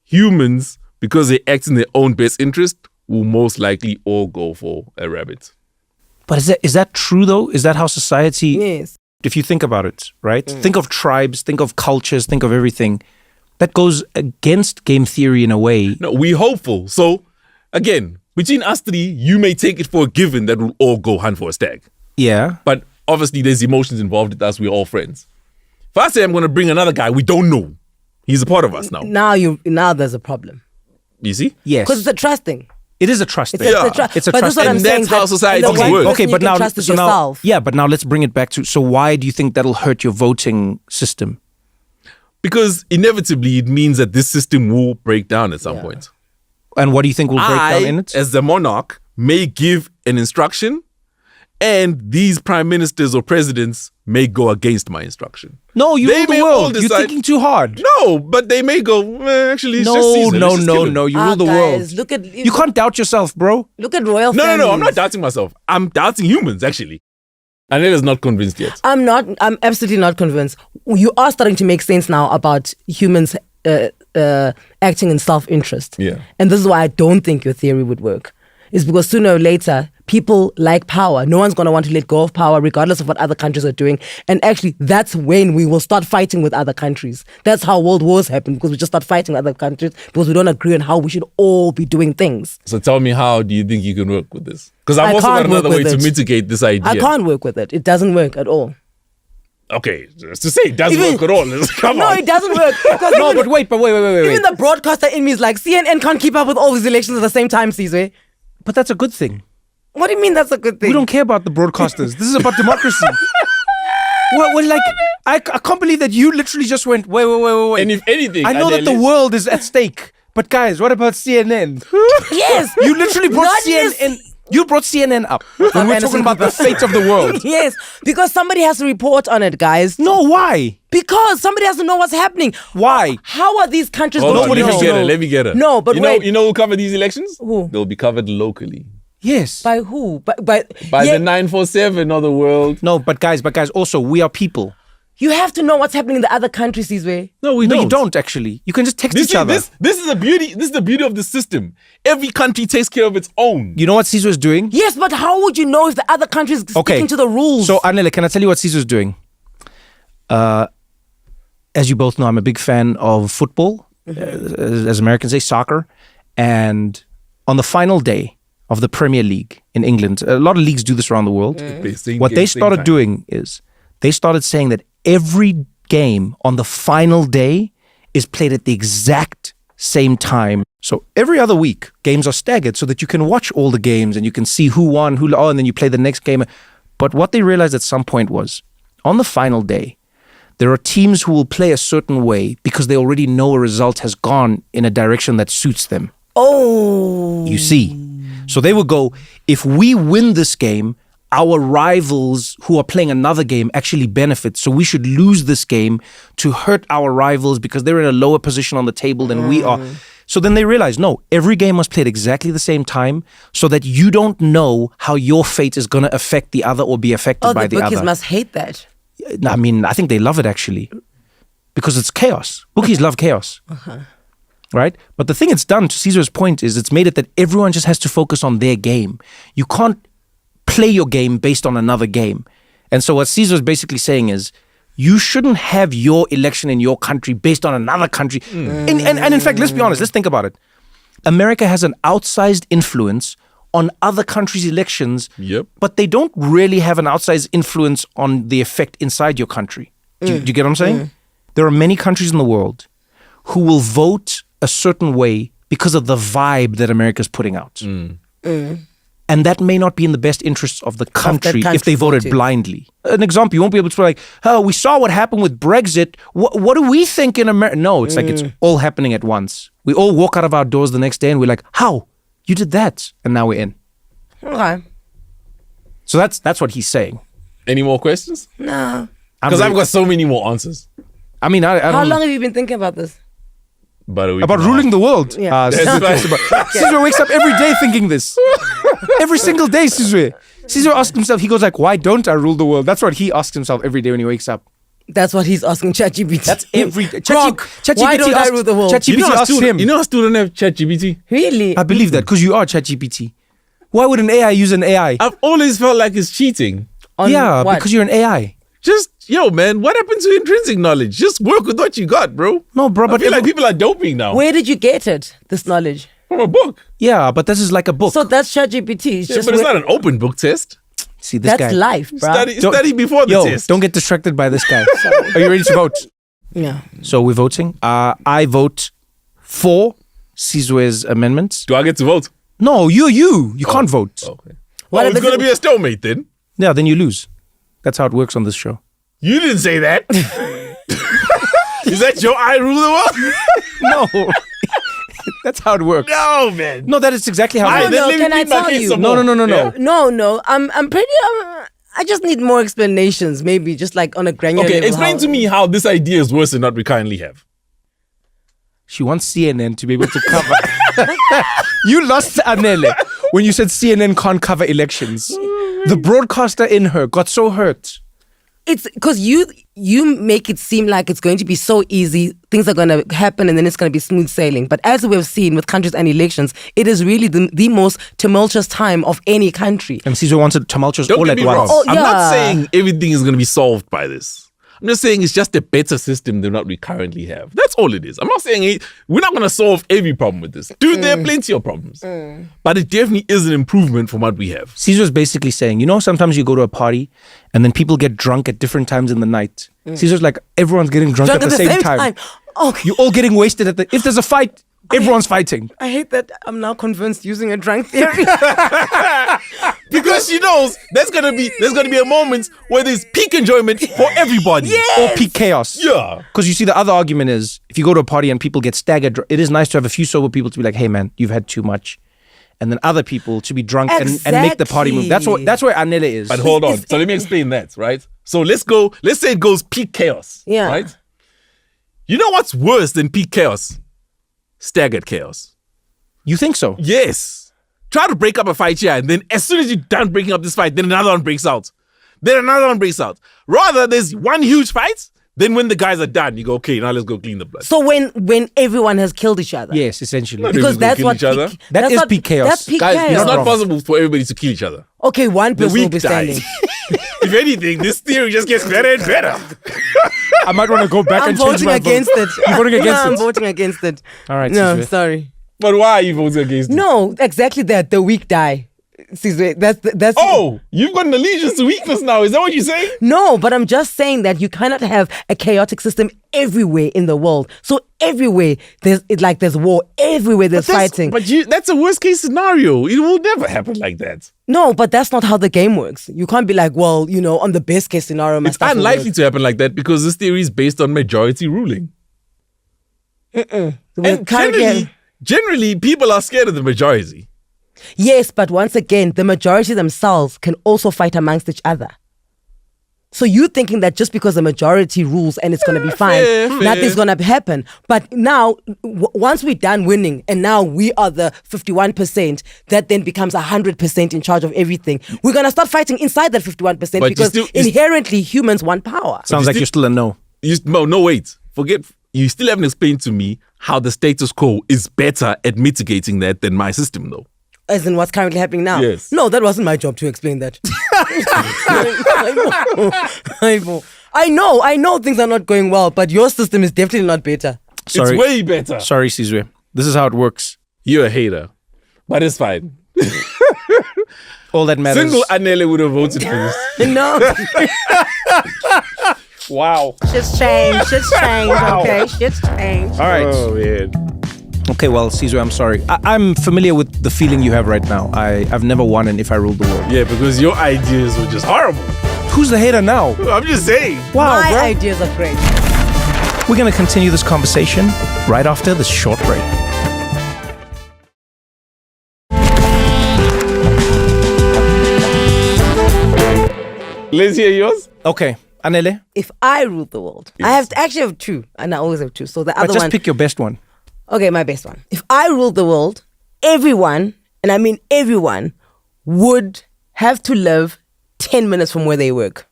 Humans, because they act in their own best interest, will most likely all go for a rabbit. But is that true though? Is that how society, Yes. if you think about it, right? Think of tribes, think of cultures, think of everything. That goes against game theory in a way. No, we're hopeful. So, again, between us three, you may take it for a given that we'll all go hunt for a stag. Yeah. But obviously, there's emotions involved with us. We're all friends. If I say I'm going to bring another guy, we don't know. He's a part of us now. Now there's a problem. You see? Yes. Because it's a trust thing. It is a trust thing. It's a trust. It's a But trust that's what thing. I'm And saying. that's how that society the one works. person Okay, you but can now, trust is so now, yourself. yeah, but now let's bring it back to, so why do you think that'll hurt your voting system? Because inevitably, it means that this system will break down at some point. And what do you think will break down in it? as the monarch, may give an instruction, and these prime ministers or presidents may go against my instruction. No, you They rule the may all world. You're decide- thinking too hard. No, but they may go, actually, it's just Caesar. Let's just kill him." You rule the world. Look at You can't doubt yourself, bro. Look at royal No, families. I'm not doubting myself. I'm doubting humans, actually. Anela's not convinced yet. I'm absolutely not convinced. You are starting to make sense now about humans acting in self-interest. Yeah. And this is why I don't think your theory would work. It's because sooner or later, people like power. No one's going to want to let go of power regardless of what other countries are doing. And actually, that's when we will start fighting with other countries. That's how world wars happen, because we just start fighting with other countries because we don't agree on how we should all be doing things. So tell me, how do you think you can work with this? Because I've I also got can't another work way with to it. mitigate this idea. I can't work with it. It doesn't work at all. Okay, just to say it doesn't Even- work at all. Come No, on. it doesn't work. Because No, but wait. even the broadcaster in me is like, CNN can't keep up with all these elections at the same time, Sizwe. But that's a good thing. What do you mean that's a good thing? We don't care about the broadcasters. This is about democracy. We're like, I can't believe that you literally just went, wait. And if anything, I know that the world is at stake. But guys, what about CNN? Yes. You literally brought Not CNN. You brought CNN up when we're Anderson talking about the fate of the world. Yes, because somebody has to report on it, guys. No, why? Because somebody has to know what's happening. Why? How are these countries Hold on, going to let me know? get her. Let me get her. No, but you wait. know who'll cover these elections? Who? They'll be covered locally Yes. By who? By by the 947 of the world. No, but guys, also, we are people. You have to know what's happening in the other countries, this way. No, we No, don't. you don't actually. You can just text This each is, other. this is the beauty. This is the beauty of the system. Every country takes care of its own. You know what Caesar is doing? Yes, but how would you know if the other country is sticking to the rules? So, Anele, can I tell you what Caesar's doing? As you both know, I'm a big fan of football, as Americans say, soccer. And on the final day of the Premier League in England, a lot of leagues do this around the world. What they started doing is they started saying that every game on the final day is played at the exact same time. So every other week, games are staggered so that you can watch all the games and you can see who won, and then you play the next game. But what they realized at some point was, on the final day, there are teams who will play a certain way because they already know a result has gone in a direction that suits them. Oh. You see? So they will go, if we win this game, our rivals who are playing another game actually benefit. So we should lose this game to hurt our rivals because they're in a lower position on the table than we are. So then they realize, no, every game must play at exactly the same time so that you don't know how your fate is going to affect the other or be affected by the the bookies other. must hate that. I mean, I think they love it actually because it's chaos. Bookies love chaos. Right? But the thing it's done, to Caesar's point, is it's made it that everyone just has to focus on their game. You can't play your game based on another game. And so what Caesar's basically saying is, you shouldn't have your election in your country based on another country. And in fact, let's be honest, let's think about it. America has an outsized influence on other countries' elections, but they don't really have an outsized influence on the effect inside your country. Do you get what I'm saying? There are many countries in the world who will vote a certain way because of the vibe that America's putting out. And that may not be in the best interests of the country if they voted blindly. An example, you won't be able to be like, oh, we saw what happened with Brexit. What do we think in America? No, it's like it's all happening at once. We all walk out of our doors the next day and we're like, how? You did that. And now we're in. Okay. So that's what he's saying. Any more questions? No. Because I've got so many more answers. I mean, I How don't long have you been thinking about this? about ruling the world. Yeah. Caesar wakes up every day thinking this. Every single day, Caesar. Caesar asks himself, he goes like, why don't I rule the world? That's what he asks himself every day when he wakes up. That's what he's asking ChatGPT. That's every ChatGPT. Why don't I rule the world? ChatGPT asks him. You know I still don't have ChatGPT? Really? I believe that because you are ChatGPT. Why would an AI use an AI? I've always felt like it's cheating. Yeah, what? because you're an AI. Just, man, what happened to intrinsic knowledge? Just work with what you got, bro. No, bro, I but feel like people are doping now. Where did you get it, this knowledge? From a book. yeah, but this is like a book. So that's ChatGPT. It's Yeah, just but it's not an open book test. See this that's guy. life, bro. Study before the test. Don't get distracted by this guy. Are you ready to vote? Yeah. So we're voting. I vote for Sizwe's amendments. Do I get to vote? No, you can't vote. Okay. What Well, if it's going to be a stalemate then. Yeah, then you lose. That's how it works on this show. You didn't say that. Is that your I rule the world? No. That's how it works. No, man. No, that is exactly how Alright, it then works. let me can I plead my tell case you? some No, more. no. Yeah? No. I'm pretty. I just need more explanations. Maybe just like on a granular Okay, level. explain to me how this idea is worse than what we currently have. She wants CNN to be able to cover. You lost Anele when you said CNN can't cover elections. The broadcaster in her got so hurt. It's because you make it seem like it's going to be so easy. Things are going to happen and then it's going to be smooth sailing. But as we've seen with countries and elections, it is really the most tumultuous time of any country. And Caesar wanted tumultuous Don't all get at me once. wrong. Oh, I'm not yeah. saying everything is going to be solved by this. I'm just saying it's just a better system than what we currently have. That's all it is. I'm not saying we're not going to solve every problem with this. Dude, there are plenty of problems. But it definitely is an improvement from what we have. Caesar's basically saying, sometimes you go to a party and then people get drunk at different times in the night. Caesar's like, everyone's getting drunk at the same time. Okay. You're all getting wasted if there's a fight, everyone's fighting. I hate that I'm now convinced using a drunk theory. Because she knows there's gonna be a moment where there's peak enjoyment for everybody. Or peak chaos. Yeah. Because you see, the other argument is if you go to a party and people get staggered, it is nice to have a few sober people to be like, hey man, you've had too much. And then other people to be drunk and make the party move. That's where Anele is. But hold on. So let me explain that, right? So let's say it goes peak chaos. Yeah. Right? You know what's worse than peak chaos? Staggered chaos. You think so? Yes. Try to break up a fight here, and then as soon as you're done breaking up this fight, then another one breaks out. Then another one breaks out. Rather, there's one huge fight, then when the guys are done, you go, okay, now let's go clean the blood. So when everyone has killed each other. Yes, essentially. Not Because everyone's that's gonna what kill each other. That is peak chaos. That's peak Guys, chaos. it's not wrong. possible for everybody to kill each other. Okay, one The person will weak be dies. standing. If anything, this theory just gets better and better. I might want to go back I'm and change voting my against vote. it. You're voting against I'm it? voting against it. All right, No, Sizwe. sorry. But why are you voting against it? No, exactly that. The weak die. Sizwe, that's Oh, you've got an allegiance to weakness now. Is that what you're saying? No, but I'm just saying that you cannot have a chaotic system everywhere in the world. So everywhere there's war. Everywhere there's fighting. That's a worst case scenario. It will never happen like that. No, but that's not how the game works. You can't be like, well, on the best case scenario, my It's stuff will unlikely work. to happen like that because this theory is based on majority ruling. We And can't get- generally, people are scared of the majority. Yes, but once again, the majority themselves can also fight amongst each other. So you thinking that just because the majority rules and it's going to be fine, fair. nothing's going to happen. But now, once we're done winning and now we are the 51%, that then becomes 100% in charge of everything. We're going to start fighting inside that 51% But you because still- inherently humans want power. Sounds like you're still a no. No, wait. Forget. You still haven't explained to me how the status quo is better at mitigating that than my system, though. As in what's currently happening now. Yes. No, that wasn't my job to explain that. I know things are not going well, but your system is definitely not better. Sorry. It's way better. Sorry, Sizwe. This is how it works. You're a hater. But it's fine. All that matters. Single Anele would have voted for this. No. Wow. Shit's changed. Okay? Shit's changed. All right. Oh, man. Okay, well, Sizwe, I'm sorry. I'm familiar with the feeling you have right now. I've never won an If I Ruled the World. Yeah, because your ideas were just horrible. Who's the hater now? I'm just saying. Wow, My bro. ideas are great. We're going to continue this conversation right after this short break. Let's hear yours. Okay, Anele, If I ruled the world, I actually have two, and I always have two. So the but other just one, pick your best one. okay, my best one. If I ruled the world, everyone, and I mean everyone, would have to live 10 minutes from where they work.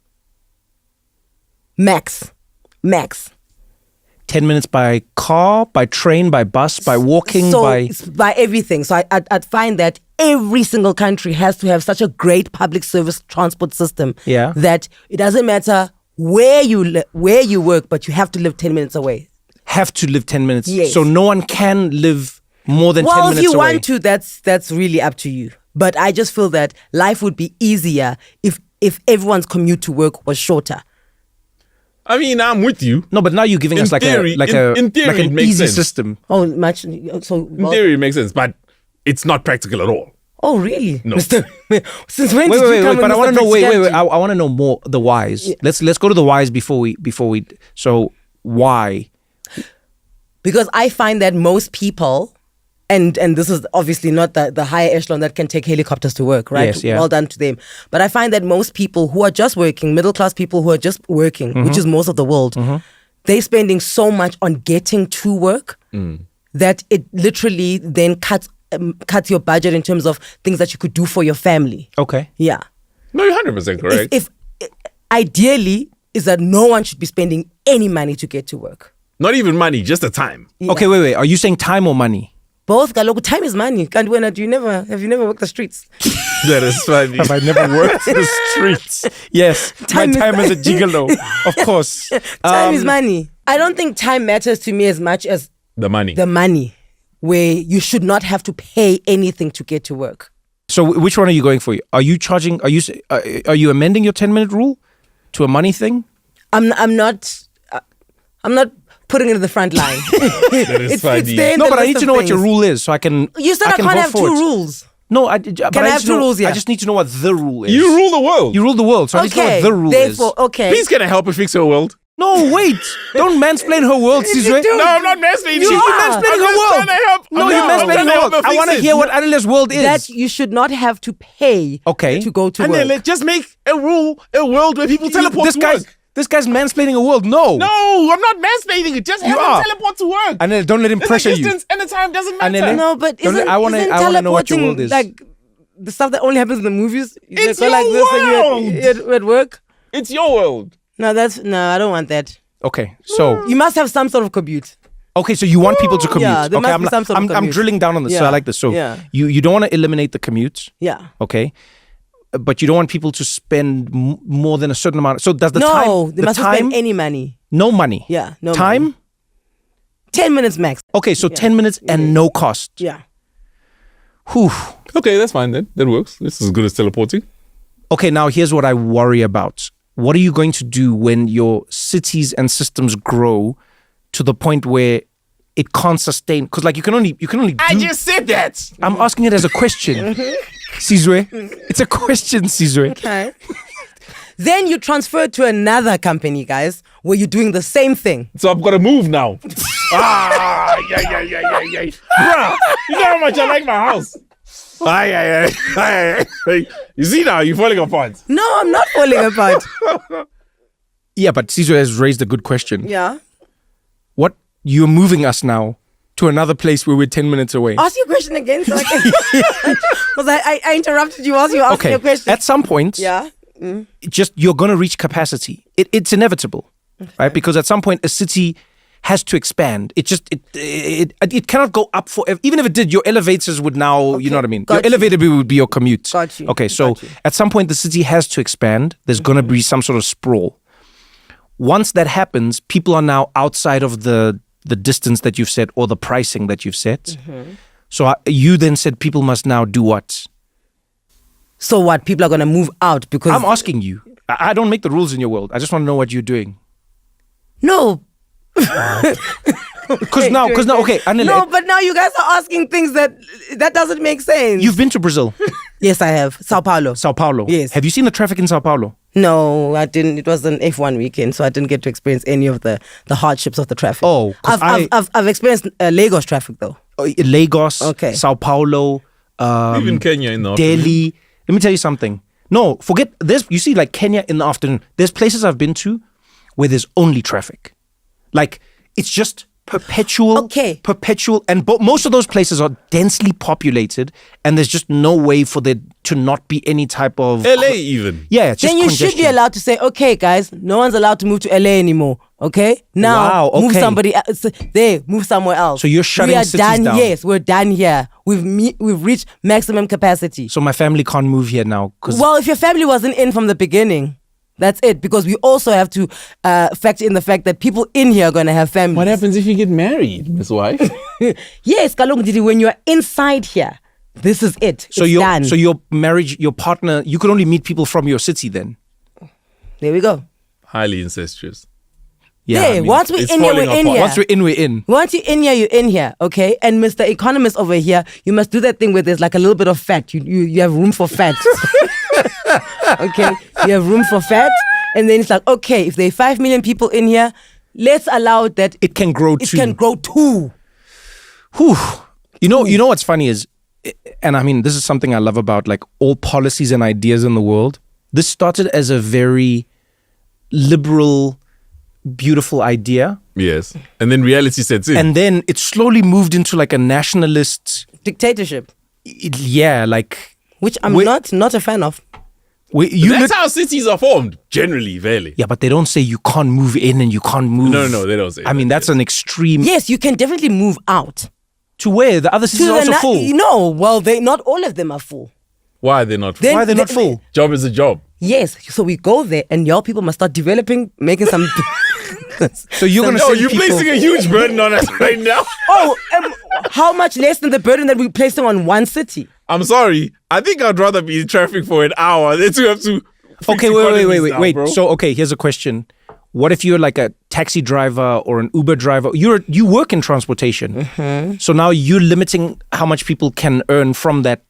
Max. 10 minutes by car, by train, by bus, by walking, So by... it's by everything. So I'd find that every single country has to have such a great public service transport system. Yeah. That it doesn't matter where you work, but you have to live 10 minutes away. Have to live 10 minutes. Yes. So no one can live more than 10 Well, minutes if you away. want to, that's really up to you. But I just feel that life would be easier if everyone's commute to work was shorter. I mean, I'm with you. No, but now you're giving In us like theory- in theory, like it an makes easy sense. system. Oh, much. So In theory, it makes sense, but it's not practical at all. Oh, really? No. Mr. Since when Wait, did you wait, come wait, but with I want Mr. to know. Wait. Practicality? I want to know more the whys. Yeah. Let's go to the whys before we. So why? Because I find that most people, and this is obviously not the higher echelon that can take helicopters to work, right? Yes, yeah. Well done to them. But I find that most people who are just working, middle class people who are just working, Mm-hmm. which is most of the world, they're spending so much on getting to work that it literally then cuts your budget in terms of things that you could do for your family. Okay. Yeah. No, you're 100% correct. If ideally is that no one should be spending any money to get to work. Not even money, just the time. Yeah. Okay. Wait. Are you saying time or money? Both. Kaloku, time is money. Can't win it. Have you never worked the streets? That is funny. Have I never worked in the streets? Yes. Time my is- time as a gigolo. Of course. Time is money. I don't think time matters to me as much as The money. the money, where you should not have to pay anything to get to work. So which one are you going for? Are you charging? Are you amending your 10-minute rule to a money thing? I'm not putting it in the front line. That is funny. there in No, the but I list need of to know what your things. rule is so I can. You said I can can't vote have for two it. rules. No, I have two rules here? I just need to know what the rule is. You rule the world. You rule the world, so I need to know what the rule Therefore, is. okay. Please can I help you fix your world? No, wait. Don't mansplain her world, Sizwe. No, I'm not mansplaining. You're I'm mansplaining just her world. trying to help. No, I'm you're trying mansplaining to her help world. her I want to fix hear it. what Anele's world is. That you should not have to pay to go to And work. then just make a world where people teleport to work. This guy's mansplaining a world. No. No, I'm not mansplaining it. Just have You are. them teleport to work. Anele, don't let him The pressure you. distance and the time doesn't matter. Anele, No, but Don't- isn't, I wanna- isn't I wanna know what your teleporting world is. like the stuff that only happens in the movies? It's They go like your this world. and you're at work? It's your world. No, I don't want that. Okay, so You must have some sort of commute. so you want people to commute. Yeah, there okay, must be some sort of I'm commute. drilling down on this, so Yeah, I like this. So yeah. you don't want to eliminate the commute, Yeah. okay? But you don't want people to spend more than a certain amount. So does the No, time? they the mustn't time? spend any money. No money. Yeah, no time. money. 10 minutes max. Okay, so 10 minutes and no cost. Yeah. Whew. Okay, that's fine then. That works. This is as good as teleporting. Okay, now here's what I worry about. What are you going to do when your cities and systems grow to the point where it can't sustain? Because like you can only I do- just said that. I'm asking it as a question. Sizwe. It's a question, Sizwe. Okay. Then you transfer to another company, guys, where you're doing the same thing. So I've got to move now. Yeah. Bruh, you know how much I like my house. You see now, you're falling apart. No, I'm not falling apart. Yeah, but Sizwe has raised a good question. Yeah. What? You're moving us now to another place where we're 10 minutes away. Ask your question again so I can. Because I interrupted you whilst you were asking Okay. your question. At some point, Yeah. just you're going to reach capacity. It's inevitable, right? Because at some point, a city has to expand. It cannot go up forever. Even if it did, your elevators would now, you know what I mean? Got Your you. elevator bill would be your commute. Got you. Okay, so Got you. at some point, the city has to expand. There's going to be some sort of sprawl. Once that happens, people are now outside of the distance that you've set or the pricing that you've set. Mm-hmm. So you then said people must now do what? So what? People are going to move out because. I'm asking you. I don't make the rules in your world. I just want to know what you're doing. No. Because now, okay, Anele, No, but now you guys are asking things that doesn't make sense. you've been to Brazil, Yes, I have. Sao Paulo. Sao Paulo. Yes. Have you seen the traffic in Sao Paulo? No, I didn't. It was an F1 weekend, so I didn't get to experience any of the hardships of the traffic. Oh, 'cause I've experienced Lagos traffic though. Lagos, Okay. Sao Paulo, Even Kenya in the afternoon. Delhi. Let me tell you something. No, forget this. You see, like Kenya in the afternoon. There's places I've been to where there's only traffic. Like it's just perpetual. Okay. Perpetual, and most of those places are densely populated, and there's just no way for there to not be any type of LA even. Yeah, it's just Then you should be congestion. allowed to say, okay, guys, no one's allowed to move to LA anymore. Okay, now Wow, move okay. somebody else. There, move somewhere else. So you're shutting we are cities done. down. Yes, we're done here. We've reached maximum capacity. So my family can't move here now because Well, if your family wasn't in from the beginning, that's it. Because we also have to factor in the fact that people in here are going to have families. What happens if you get married, Miss Wife? Yes, Kalong Didi, when you're inside here, this is it. So It's done. your marriage, your partner, you could only meet people from your city then. There we go. Highly incestuous. Yeah. Hey, I mean, once we're it's in here, falling we're in apart. here. once we're in, we're in. Once you're in here, you're in here, okay? And Mr. Economist over here, you must do that thing where there's like a little bit of fat. You have room for fat. Okay? You have room for fat. And then it's like, okay, if there are 5 million people in here, let's allow that It can grow it too. can grow too. Whew. You know what's funny is, and I mean, this is something I love about like all policies and ideas in the world. This started as a very liberal, beautiful idea. Yes. And then reality sets in. And then it slowly moved into like a nationalist, Dictatorship, like which I'm Wait. not a fan of. That's how cities are formed, generally, fairly. Yeah, but they don't say you can't move in and you can't move. No, they don't say I mean, that, that's an extreme. Yes, you can definitely move out. To where? The other cities are also full. No, well, not all of them are full. Why are they not? Then- Why are they not full? Job is a job. Yes, so we go there and your people must start developing, making some... So you're going to No, send you're people. placing a huge burden on us right now. Oh, how much less than the burden that we're placing on one city? I'm sorry. I think I'd rather be in traffic for an hour than to have to. fix Okay, economies now, wait. bro. So, okay, here's a question. What if you're like a taxi driver or an Uber driver? You work in transportation. Mm-hmm. So now you're limiting how much people can earn from that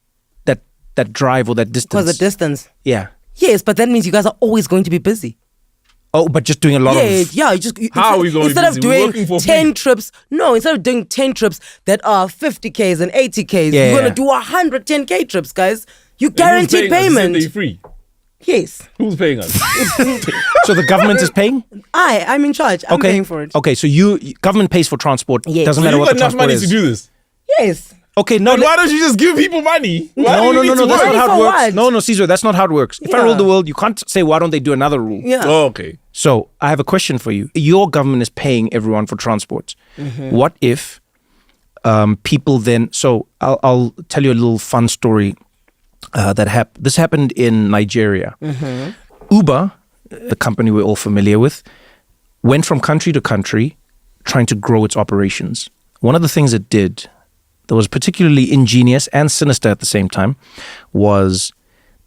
that drive or that distance. Because the distance. Yeah. Yes, but that means you guys are always going to be busy. Oh, but just doing a lot of. Yeah. How are we going instead to of be busy? We're doing working for 10 free. trips, instead of doing 10 trips that are 50Ks and 80Ks, Yeah, you're yeah. gonna do 110K trips, guys. You And who's guaranteed paying us? You said payment. they're free. Yes, Who's paying us? So the government is paying? I'm in charge. I'm Okay. paying for it. Okay, so government pays for transport. Yes. Doesn't So matter you what got the enough transport money is. to do this. Yes. Okay, no. But why don't you just give people money? Why do you No, need to that's work? not how it for works. what? No, Caesar, that's not how it works. If I Yeah. rule the world, you can't say, why don't they do another rule? Yeah. Oh, okay. So I have a question for you. Your government is paying everyone for transport. What if people then? So I'll tell you a little fun story this happened in Nigeria. Uber, the company we're all familiar with, went from country to country trying to grow its operations. One of the things it did that was particularly ingenious and sinister at the same time was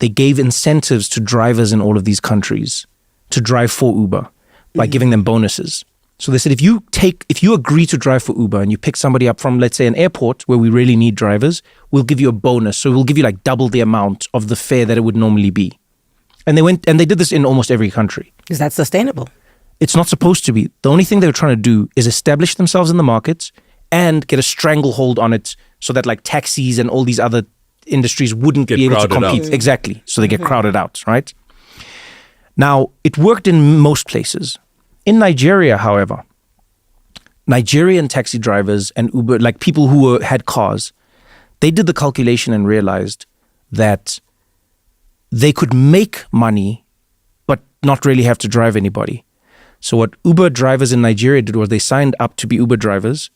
they gave incentives to drivers in all of these countries to drive for Uber by giving them bonuses. So they said, if you agree to drive for Uber and you pick somebody up from, let's say, an airport where we really need drivers, we'll give you a bonus. So we'll give you like double the amount of the fare that it would normally be. And they did this in almost every country. Is that sustainable? It's not supposed to be. The only thing they were trying to do is establish themselves in the markets and get a stranglehold on it so that like taxis and all these other industries wouldn't Get be able to crowded compete. out. Exactly. So they get crowded out, right? Now, it worked in most places. In Nigeria, however, Nigerian taxi drivers and Uber, like people who had cars, they did the calculation and realized that they could make money, but not really have to drive anybody. So what Uber drivers in Nigeria did was they signed up to be Uber drivers.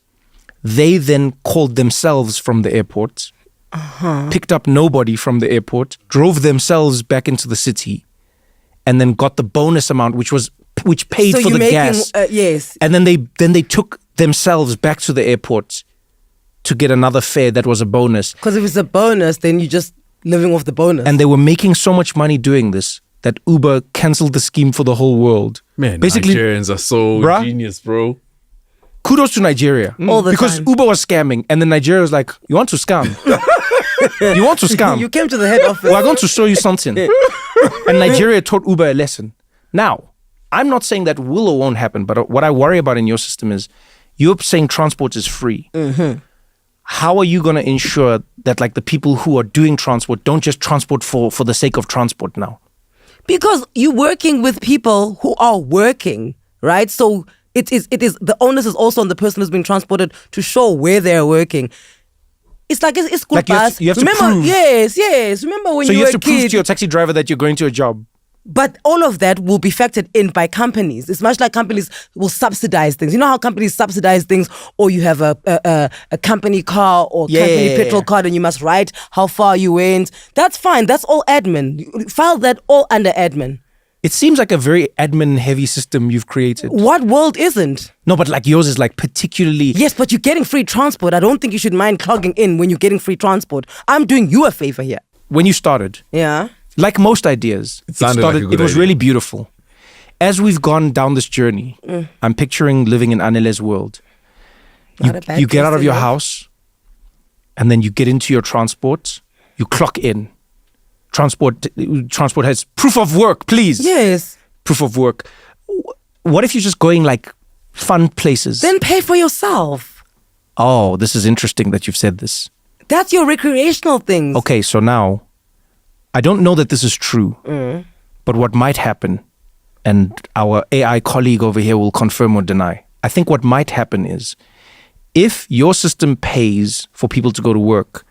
They then called themselves from the airport, picked up nobody from the airport, drove themselves back into the city, and then got the bonus amount, which paid So for you're the making gas. yes. And then they took themselves back to the airport to get another fare that was a bonus. Because if it's a bonus, then you're just living off the bonus. And they were making so much money doing this that Uber cancelled the scheme for the whole world. Man, basically, Nigerians are so Bruh. genius, bro. kudos to Nigeria. All the because time. Uber was scamming, and then Nigeria was like, you want to scam? You want to scam? You came to the head office. Well, I'm going to show you something. And Nigeria taught Uber a lesson. Now, I'm not saying that will or won't happen, but what I worry about in your system is you're saying transport is free. How are you going to ensure that like the people who are doing transport don't just transport for the sake of transport now? Because you're working with people who are working, right? So it is the onus is also on the person who's being transported to show where they're working. It's like it's school Like you have bus. to- you have to Remember, prove. yes. Remember when So you you were have a to prove kid. to your taxi driver that you're going to a job. But all of that will be factored in by companies. It's much like companies will subsidize things. You know how companies subsidize things, or you have a company car or company Yeah. petrol card, and you must write how far you went. That's fine. That's all admin. You file that all under admin. It seems like a very admin-heavy system you've created. What world isn't? No, but like yours is like particularly... Yes, but you're getting free transport. I don't think you should mind clogging in when you're getting free transport. I'm doing you a favor here. When you started, Yeah. like most ideas, sounded like a good it was idea. really beautiful. As we've gone down this journey, I'm picturing living in Anele's world. Not a bad You get place out of to your live. house, and then you get into your transport, you clock in. Transport has proof of work, please. Yes. Proof of work. What if you're just going like fun places? Then pay for yourself. Oh, this is interesting that you've said this. That's your recreational things. Okay, so now, I don't know that this is true, but what might happen, and our AI colleague over here will confirm or deny. I think what might happen is, if your system pays for people to go to work,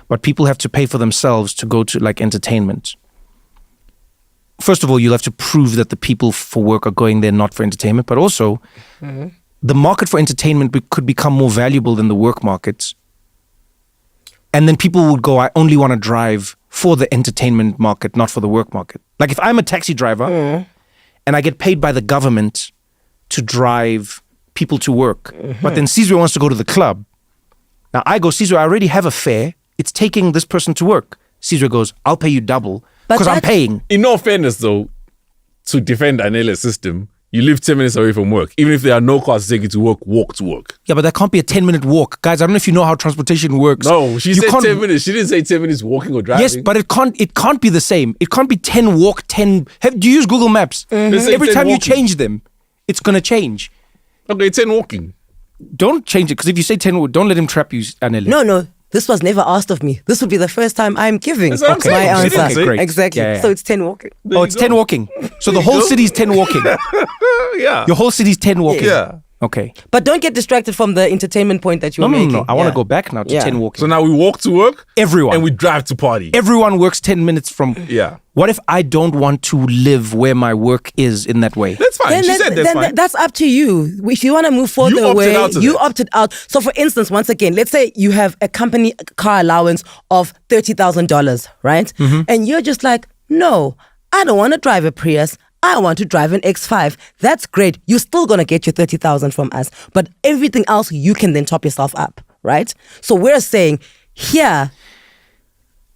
but people have to pay for themselves to go to like entertainment. First of all, you'll have to prove that the people for work are going there not for entertainment, but also the market for entertainment could become more valuable than the work markets. And then people would go, I only want to drive for the entertainment market, not for the work market. Like if I'm a taxi driver and I get paid by the government to drive people to work, but then Caesar wants to go to the club. Now I go, Caesar, I already have a fare. It's taking this person to work. Caesar goes, I'll pay you double But because I'm that's- paying. In all fairness, though, to defend Anela's system, You live 10 minutes away from work. Even if there are no cars to take you to work, walk to work. Yeah, but that can't be a 10-minute walk. Guys, I don't know if you know how transportation works. No, she You said can't- 10 minutes. She didn't say 10 minutes walking or driving. Yes, but it can't be the same. It can't be 10 walk, 10... Do you use Google Maps? They say Every 10 time you walking. change them, it's going to change. Okay, 10 walking. Don't change it, because if you say 10, don't let him trap you, Anele. No. This was never asked of me. This would be the first time I'm giving That's what I'm my saying. She didn't answer. say. Great. Exactly. Yeah, yeah. So it's 10 walking. Oh, it's 10 walking. So the you whole go. city's 10 walking. Yeah. Your whole city's 10 walking. Yeah. Okay. But don't get distracted from the entertainment point that you No, were making. I want to Yeah. go back now to Yeah. 10 walking. So now we walk to work. Everyone. And we drive to party. Everyone works 10 minutes from... Yeah. What if I don't want to live where my work is in that way? That's fine. She said that's fine. That's up to you. If you want to move further You opted away, out of you that. opted out. So, for instance, once again, let's say you have a company car allowance of $30,000, right? Mm-hmm. And you're just like, no, I don't want to drive a Prius. I want to drive an X5. That's great. You're still going to get your 30,000 from us. But everything else, you can then top yourself up, right? So we're saying here,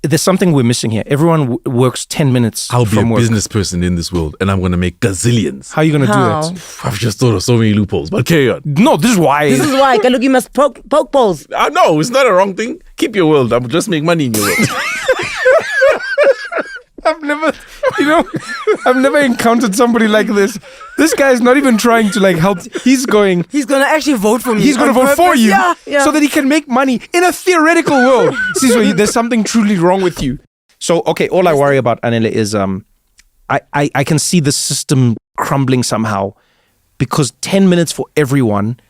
There's something we're missing here. Everyone works 10 minutes I'll be from a work. business person in this world and I'm going to make gazillions. How are you going to do How? that? I've just thought of so many loopholes, but carry on. No, this is why. this is why, Kaluk, you must poke balls. No, it's not a wrong thing. Keep your world. I'm just make money in your world. I've never encountered somebody like this. This guy is not even trying to help. He's going He's going to actually vote for me. to on vote for purpose. you Yeah. so that he can make money in a theoretical world. See, so there's something truly wrong with you. So, okay, all I worry about, Anele, is I can see the system crumbling somehow because 10 minutes for everyone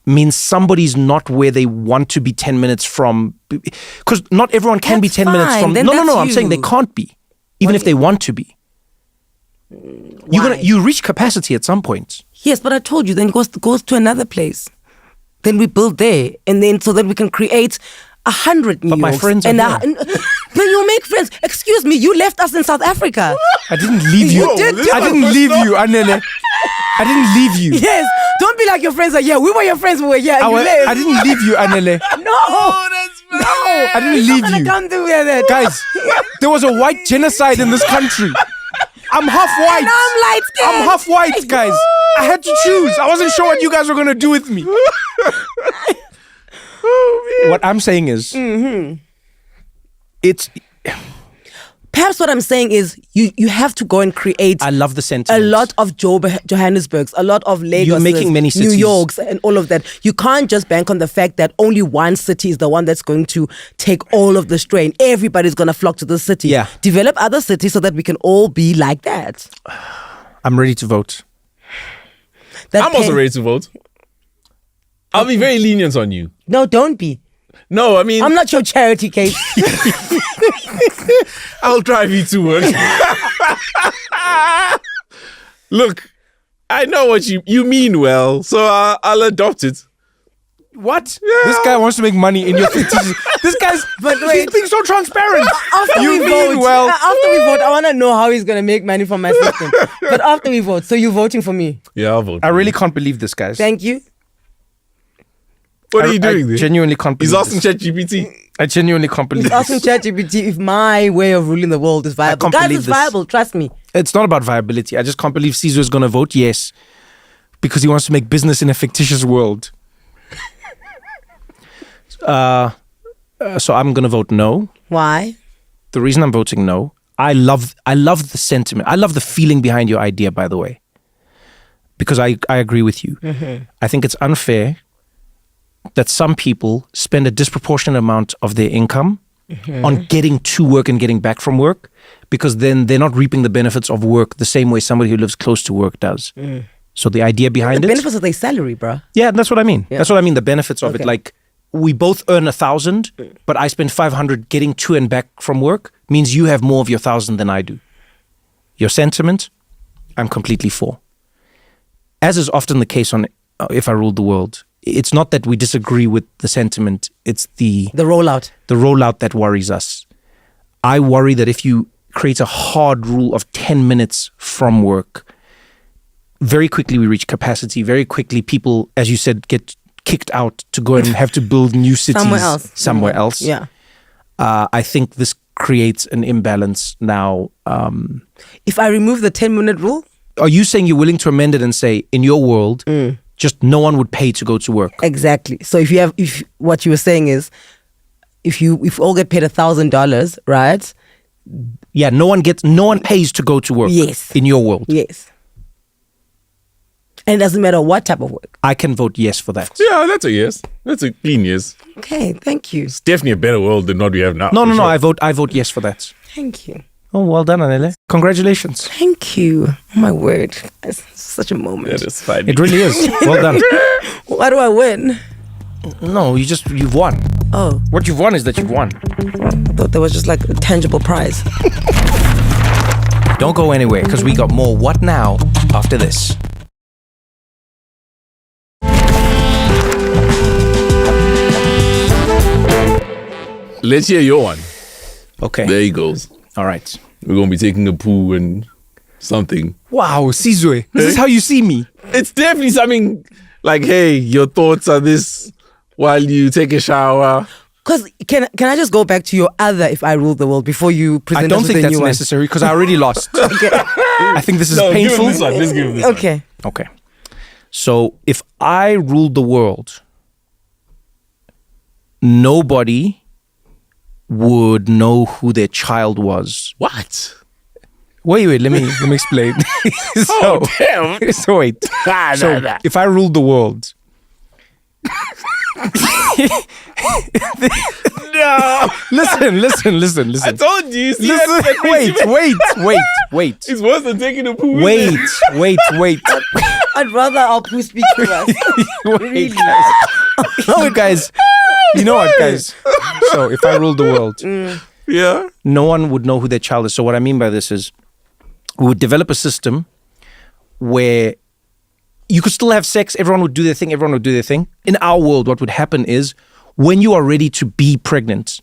means somebody's not where they want to be 10 minutes from. Because not everyone can be That's 10 minutes fine. from. Then No, that's I'm saying they you. can't be, even if they want to be. Why? You reach capacity at some point. Yes, but I told you, then goes to another place. Then we build there, and then so that we can create 100 New But my Yorks. friends are and here. then you make friends. Excuse me, you left us in South Africa. I didn't leave you. You did. I didn't leave you, Anele. I didn't leave you. Yes, don't be like your friends are here. We were your friends, we were here, and you left. I didn't leave you, Anele. No, I didn't leave I'm you. gonna come to that. Guys, there was a white genocide in this country. I'm half white. And I'm light-skinned. I'm half white, guys. I had to choose. I wasn't sure what you guys were going to do with me. What I'm saying is, it's. Perhaps what I'm saying is you have to go and create I love the a sentiment. lot of Johannesburgs, a lot of Lagos, You're making many New cities. Yorks, and all of that. You can't just bank on the fact that only one city is the one that's going to take all of the strain. Everybody's going to flock to the city. Yeah. Develop other cities so that we can all be like that. I'm ready to vote. That I'm also can- ready to vote. I'll be very lenient on you. No, don't be. No, I mean, I'm not your charity case. I'll drive you to work. Look, I know what you mean well, so I'll adopt it. What? This guy wants to make money in your fictitious. This guy's. But he's wait. being so transparent. After You we mean vote, well. after we vote, I want to know how he's going to make money from my system. But after we vote, so you're voting for me. Yeah, I'll vote. I really can't believe this, guys. Thank you. What are you doing I there? genuinely can't believe He's asking this. ChatGPT. I genuinely can't believe He's asking this. ChatGPT if my way of ruling the world is viable. can't Guys, believe it's this. viable. Trust me. It's not about viability. I just can't believe Caesar is going to vote yes because he wants to make business in a fictitious world. So I'm going to vote no. Why? The reason I'm voting no, I love the sentiment. I love the feeling behind your idea, by the way, because I agree with you. I think it's unfair that some people spend a disproportionate amount of their income on getting to work and getting back from work, because then they're not reaping the benefits of work the same way somebody who lives close to work does. So the idea behind The it, benefits of their salary, bruh. yeah, that's what I mean. Yeah. That's what I mean. The benefits of it, Okay. like we both earn 1,000, but I spend 500 getting to and back from work, means you have more of your 1,000 than I do. Your sentiment, I'm completely for. As is often the case on If I Ruled the World, it's not that we disagree with the sentiment, it's the rollout. rollout that worries us. I worry that if you create a hard rule of 10 minutes from work, very quickly we reach capacity. Very quickly people, as you said, get kicked out to go and have to build new cities somewhere else. Yeah. I think this creates an imbalance now. If I remove the 10-minute rule, are you saying you're willing to amend it and say, in your world, just no one would pay to go to work? Exactly. So if what you were saying is, if all get paid $1,000, right? Yeah, no one pays to go to work. Yes. In your world. Yes. And it doesn't matter what type of work. I can vote yes for that. Yeah, that's a yes. That's a clean yes. Okay, thank you. It's definitely a better world than what we have now. No, for sure. I vote yes for that. Thank you. Oh, well done, Anele. Congratulations. Thank you. Oh my word. It's such a moment. That is fine. It really is. Well done. Why do I win? No, you've won. Oh, What you've won is that you've won. I thought there was just like a tangible prize. Don't go anywhere, because we got more What Now after this. Let's hear your one. Okay. There he goes. All right. We're going to be taking a poo and something. Wow, Sizwe. This is how you see me. It's definitely something like, hey, your thoughts are this while you take a shower. Because can I just go back to your other "If I Ruled the World" before you present I don't us with think a that's new one? necessary, because I already lost. Okay. I think this is No, painful. give him this one. Let's give him this one. Okay. Okay. So if I ruled the world, nobody would know who their child was. What? Wait, let me explain. Oh, damn. So wait. So if I ruled the world, No. listen. I told you. See, Listen, wait. It's worse than taking a poo. Wait. I'd rather our poo speak for us. Wait, guys. You know what, guys? So if I ruled the world, Yeah. no one would know who their child is. So what I mean by this is, we would develop a system where you could still have sex, everyone would do their thing, In our world, what would happen is, when you are ready to be pregnant,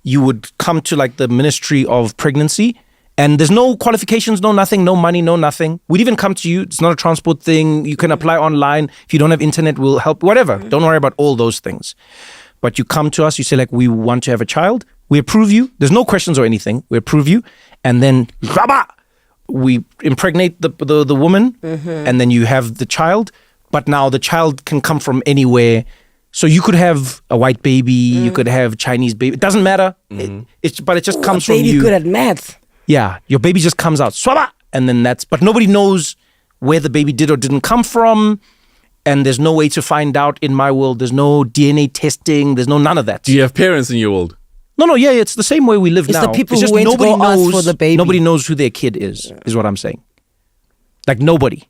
you would come to like the Ministry of Pregnancy, and there's no qualifications, no nothing, no money, no nothing. We'd even come to you. It's not a transport thing. You can apply online. If you don't have internet, we'll help, whatever. Don't worry about all those things. But you come to us, you say like, we want to have a child. We approve you. There's no questions or anything. We approve you. And then, we impregnate the woman, and then you have the child. But now the child can come from anywhere. So you could have a white baby, you could have Chinese baby. It doesn't matter. But it just comes from Baby you. good at maths. Yeah, your baby just comes out, swaba, and then but nobody knows where the baby did or didn't come from, and there's no way to find out in my world. There's no DNA testing. There's none of that. Do you have parents in your world? No, yeah, it's the same way we live It's now. the people It's just who went to nobody go ask knows for the baby. Nobody knows who their kid is what I'm saying. Like nobody.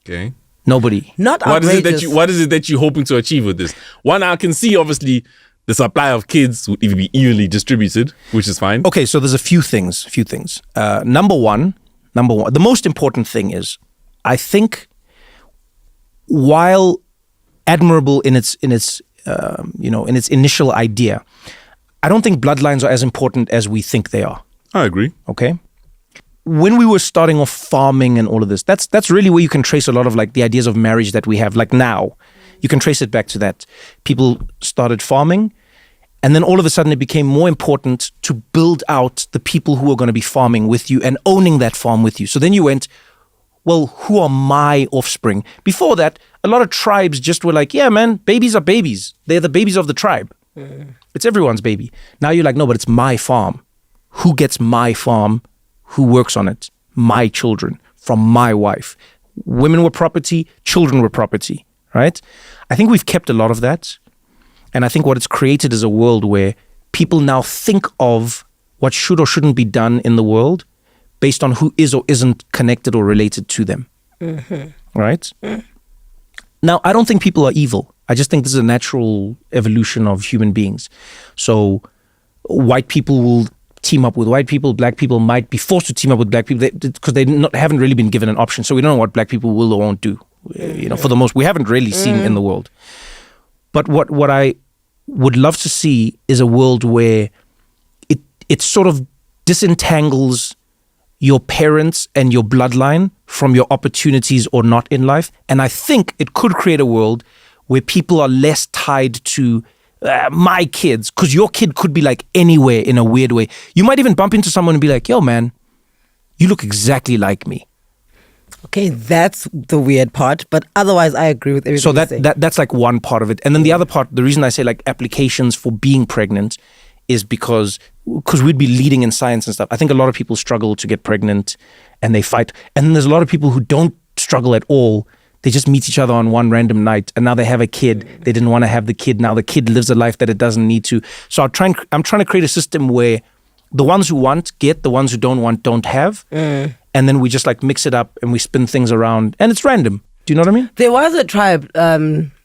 Okay. Nobody. Not What outrageous. is it that you're hoping to achieve with this? One, I can see obviously the supply of kids would even be evenly distributed, which is fine. Okay, so there's a few things. Number one, the most important thing is, I think, while admirable in its initial idea, I don't think bloodlines are as important as we think they are. I agree. Okay. When we were starting off farming and all of this, that's really where you can trace a lot of like the ideas of marriage that we have. Like now, you can trace it back to that. People started farming, and then all of a sudden it became more important to build out the people who are going to be farming with you and owning that farm with you. So then you went, well, who are my offspring? Before that, a lot of tribes just were like, yeah, man, babies are babies. They're the babies of the tribe. It's everyone's baby. Now you're like, no, but it's my farm. Who gets my farm? Who works on it? My children from my wife. Women were property, children were property, right? I think we've kept a lot of that. And I think what it's created is a world where people now think of what should or shouldn't be done in the world based on who is or isn't connected or related to them. Right? Now, I don't think people are evil. I just think this is a natural evolution of human beings. So white people will team up with white people. Black people might be forced to team up with black people because they haven't really been given an option. So we don't know what black people will or won't do. For the most, we haven't really seen in the world. But what I would love to see is a world where it sort of disentangles your parents and your bloodline from your opportunities or not in life. And I think it could create a world where people are less tied to my kids, because your kid could be like anywhere in a weird way. You might even bump into someone and be like, yo, man, you look exactly like me. Okay, that's the weird part. But otherwise, I agree with everything So you're saying. that's like one part of it. And then the other part, the reason I say like applications for being pregnant is because we'd be leading in science and stuff. I think a lot of people struggle to get pregnant and they fight. And then there's a lot of people who don't struggle at all. They just meet each other on one random night and now they have a kid. They didn't want to have the kid. Now the kid lives a life that it doesn't need to. So I'm trying to create a system where the ones who want get, the ones who don't want don't have. And then we just like mix it up and we spin things around and it's random. Do you know what I mean? There was a tribe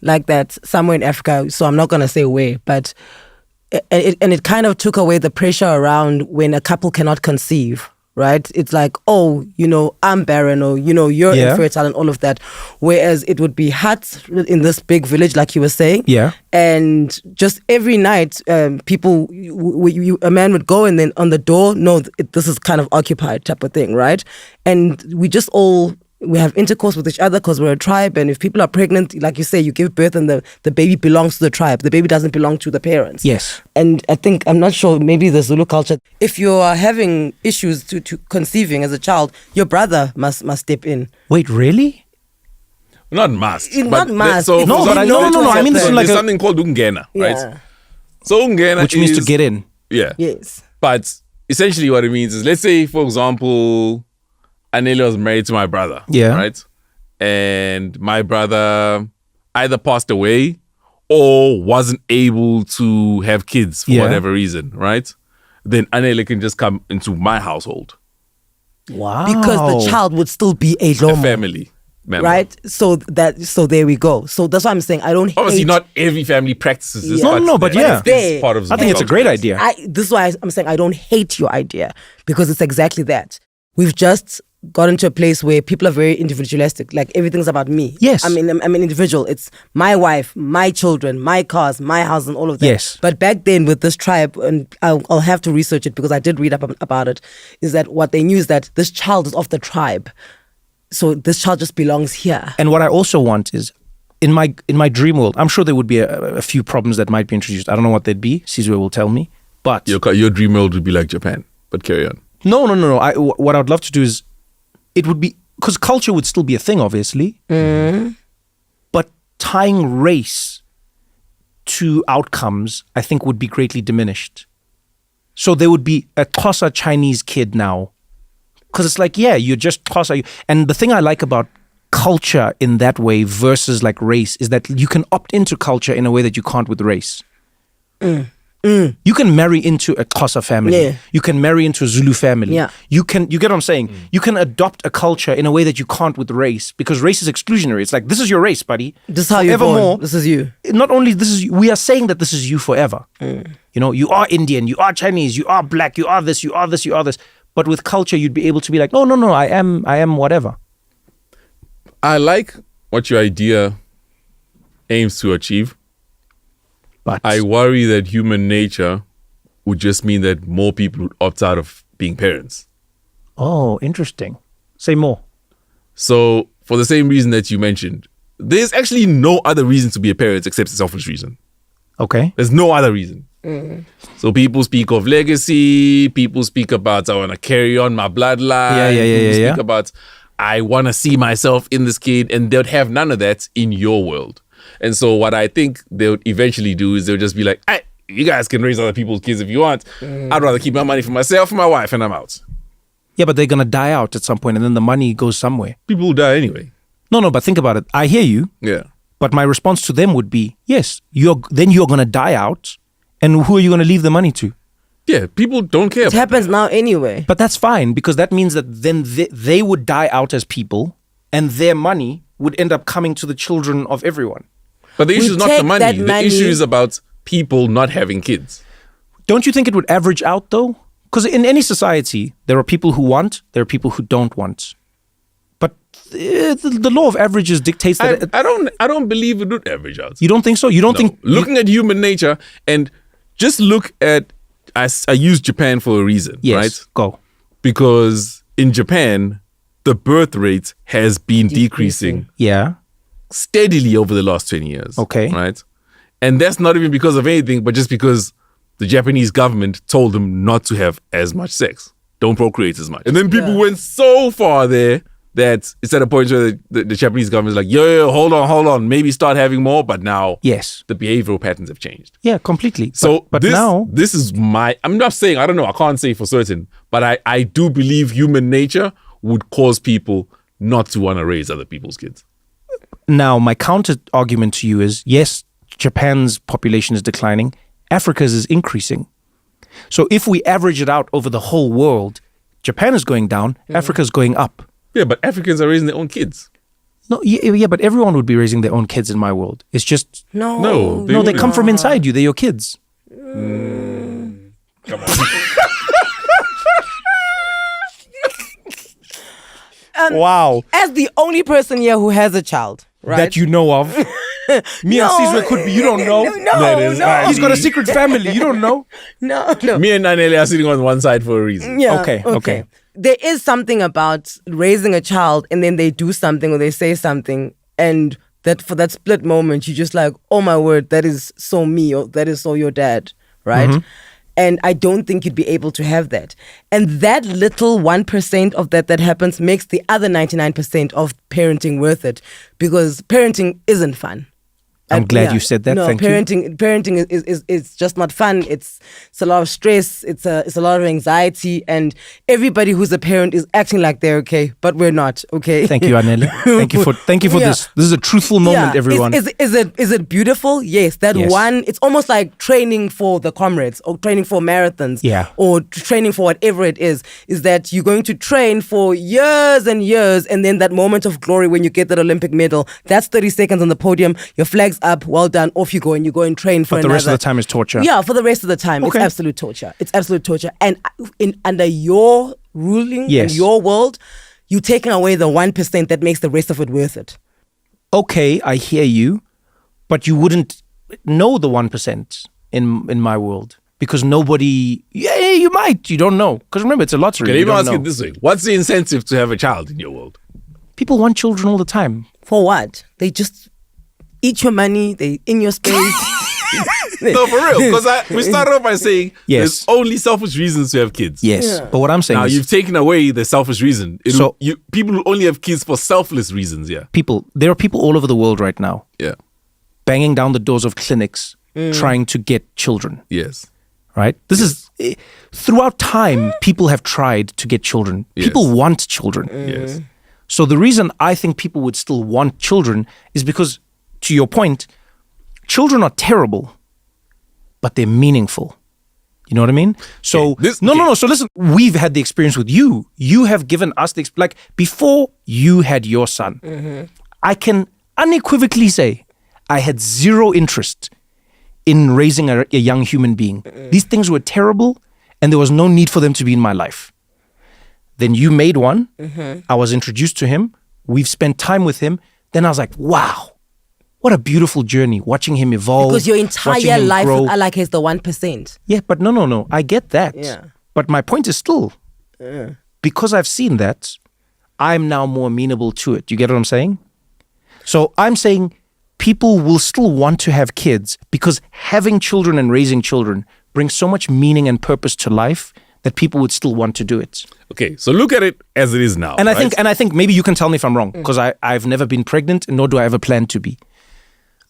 like that somewhere in Africa, so I'm not going to say where, but it kind of took away the pressure around when a couple cannot conceive, right? It's like, oh, I'm barren or, you're infertile and all of that. Whereas it would be huts in this big village, like you were saying. Yeah. And just every night, a man would go and then on the door, no, this is kind of occupied type of thing, right? And we have intercourse with each other because we're a tribe, and if people are pregnant, like you say, you give birth and the baby belongs to the tribe. The baby doesn't belong to the parents. Yes. And I'm not sure, maybe the Zulu culture, if you're having issues to conceiving as a child, your brother must step in. Wait, really? Not must. Not must. So No, but no. I mean, this is like there's something called ungena, right? Yeah. So ungena which means to get in. Yeah. Yes. But essentially what it means is, let's say, for example, Anele was married to my brother. Yeah. Right? And my brother either passed away or wasn't able to have kids for whatever reason, right? Then Anele can just come into my household. Wow. Because the child would still be a A Lomo, family member. right? So there we go. So that's why I'm saying I don't Obviously, hate. not every family practices this. Yeah. No, but yeah. it's part of I think it's a great idea. This is why I'm saying I don't hate your idea, because it's exactly that. We've just gotten to a place where people are very individualistic. Like everything's about me. Yes. I'm an individual. It's my wife, my children, my cars, my house, and all of that. Yes. But back then with this tribe, and I'll have to research it because I did read up about it, is that what they knew is that this child is of the tribe. So this child just belongs here. And what I also want is, in my dream world, I'm sure there would be a few problems that might be introduced. I don't know what they'd be. Sizwe will tell me. But Your dream world would be like Japan, but carry on. no. What I would love to do is, it would be, because culture would still be a thing, obviously. But tying race to outcomes, I think, would be greatly diminished. So there would be a Xhosa Chinese kid now. Because it's like, yeah, you're just Xhosa. And the thing I like about culture in that way versus like race is that you can opt into culture in a way that you can't with race. You can marry into a Xhosa family. Yeah. You can marry into a Zulu family. Yeah. You get what I'm saying? You can adopt a culture in a way that you can't with race, because race is exclusionary. It's like, this is your race, buddy. This is how you're born. This is you. Not only this is, we are saying that this is you forever. You are Indian, you are Chinese, you are black, you are this, you are this, you are this. But with culture, you'd be able to be like, no, I am whatever. I like what your idea aims to achieve. But I worry that human nature would just mean that more people would opt out of being parents. oh, interesting. Say more. So, for the same reason that you mentioned, there's actually no other reason to be a parent except a selfish reason. Okay. There's no other reason. So people speak of legacy. People speak about, I want to carry on my bloodline. People speak about, I want to see myself in this kid. And they would have none of that in your world. And so what I think they would eventually do is they'll just be like, hey, you guys can raise other people's kids if you want. I'd rather keep my money for myself and my wife, and I'm out. Yeah, but they're going to die out at some point, and then the money goes somewhere. People will die anyway. No, but think about it. I hear you. Yeah. But my response to them would be, yes, you're going to die out. And who are you going to leave the money to? Yeah, people don't care. It happens now anyway. But that's fine, because that means that then they would die out as people, and their money would end up coming to the children of everyone. But the issue is not the take money. that The money- issue is about people not having kids. Don't you think it would average out, though? Because in any society, there are people who want, there are people who don't want. But the law of averages dictates that. I don't believe it would average out. You don't think so? You don't think... Looking at human nature, and just look at, I use Japan for a reason, Yes, right? go. Because in Japan, the birth rate has been decreasing Yeah. steadily over the last 20 years. Okay. Right? And that's not even because of anything, but just because the Japanese government told them not to have as much sex. Don't procreate as much. And then people went so far there that it's at a point where the Japanese government is like, yo, hold on, maybe start having more, but now Yes. the behavioral patterns have changed. Yeah, completely. So but this, now, this is I'm not saying, I don't know, I can't say for certain, but I do believe human nature would cause people not to want to raise other people's kids. now my counter argument to you is, yes, Japan's population is declining, Africa's is increasing. So if we average it out over the whole world, Japan is going down, Africa's going up. Yeah, but Africans are raising their own kids. No, yeah, but everyone would be raising their own kids in my world. It's just No, they come from inside you. They're your kids. Come on. Wow, As the only person here who has a child, right? that you know of. Me and Caesar could be. You don't know. That is right. He's got a secret family. You don't know. no. Me and Nanele are sitting on one side for a reason. Yeah. Okay. There is something about raising a child and then they do something or they say something, and that for that split moment, you're just like, oh my word, that is so me, or that is so your dad, right? Mm-hmm. And I don't think you'd be able to have that. And that little 1% of that happens makes the other 99% of parenting worth it, because parenting isn't fun. I'm glad you said that. No, Thank you. parenting is just not fun. It's a lot of stress. It's a lot of anxiety, and everybody who's a parent is acting like they're okay, but we're not okay. Thank you, Anele. Thank you for Yeah. this. This is a truthful moment, everyone. Is it beautiful? Yes. That Yes. one. It's almost like training for the comrades or training for marathons. Yeah. Or training for whatever it is. Is that you're going to train for years and years, and then that moment of glory when you get that Olympic medal. That's 30 seconds on the podium. Your flag's up. Well done. Off you go, and you go and train for But the another. rest of the time is torture. Yeah, for the rest of the time, Okay. it's absolute torture. It's absolute torture. And under your ruling, Yes. in your world, you're taking away the 1% that makes the rest of it worth it. Okay, I hear you, but you wouldn't know the 1% in my world, because nobody. Yeah, you might. You don't know, because remember, it's a lottery. Can I You even don't ask know. it this way? What's the incentive to have a child in your world? People want children all the time. For what? They just eat your money. They in your space. No, for real. Because we started off by saying Yes. there's only selfish reasons to have kids. Yes, Yeah. but what I'm saying Now is, you've taken away the selfish reason. So- People will only have kids for selfless reasons. Yeah. there are people all over the world right now Yeah. banging down the doors of clinics trying to get children. Yes. Right? This is throughout time, people have tried to get children. Yes. People want children. Yes. So the reason I think people would still want children is because, to your point, children are terrible, but they're meaningful. You know what I mean? So Okay, no. So listen, we've had the experience with you. You have given us like before you had your son. I can unequivocally say I had zero interest in raising a young human being. These things were terrible, and there was no need for them to be in my life. Then you made one. I was introduced to him. We've spent time with him. Then I was like, wow, what a beautiful journey, watching him evolve. Because your watching entire him life grow. with Alak is the 1%. Yeah, but no. I get that. Yeah. But my point is still, because I've seen that, I'm now more amenable to it. You get what I'm saying? So I'm saying people will still want to have kids because having children and raising children brings so much meaning and purpose to life that people would still want to do it. Okay. So look at it as it is now. And right? I think maybe you can tell me if I'm wrong, because I've never been pregnant, nor do I ever plan to be.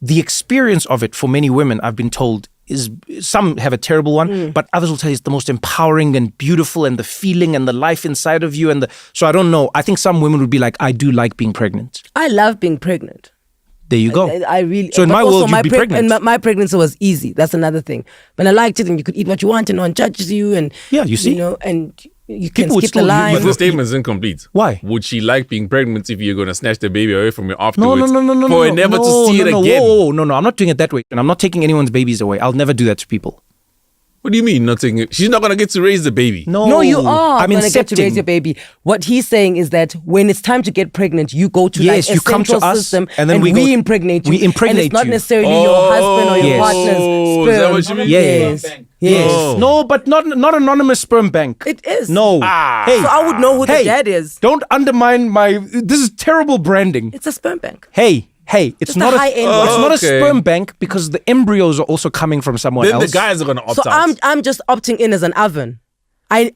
The experience of it for many women, I've been told, is some have a terrible one, but others will tell you it's the most empowering and beautiful, and the feeling and the life inside of you. So I don't know. I think some women would be like, I do like being pregnant. I love being pregnant. There you go. I really. So in but my also world, you'd be pregnant. And my pregnancy was easy. That's another thing. But I liked it, and you could eat what you want, and no one judges you, and Yeah, you see? you know, and you can People would skip the still- line. But the statement is incomplete. Why? Would she like being pregnant if you're going to snatch the baby away from you afterwards? No. For her never to see it again. Whoa, no. I'm not doing it that way. And I'm not taking anyone's babies away. I'll never do that to people. What do you mean not taking it? She's not going to get to raise the baby. No, you are I'm going to get to raise incepting. your baby. What he's saying is that when it's time to get pregnant, you go to Yes, like a you come to central us, system, and then we go- impregnate you. we impregnate and it's not you. necessarily your husband or your Oh, partner's sperm. is that what you mean? Yes. Yeah. Yes. Oh. No, but not anonymous sperm bank. It is. No. Hey, So I would know who the dad is. Don't undermine my. This is terrible branding. It's a sperm bank. Hey, it's Just not a high-end It's one. not a Okay. sperm bank because the embryos are also coming from someone Then else. the guys are going to opt So out. I'm just opting in as an oven.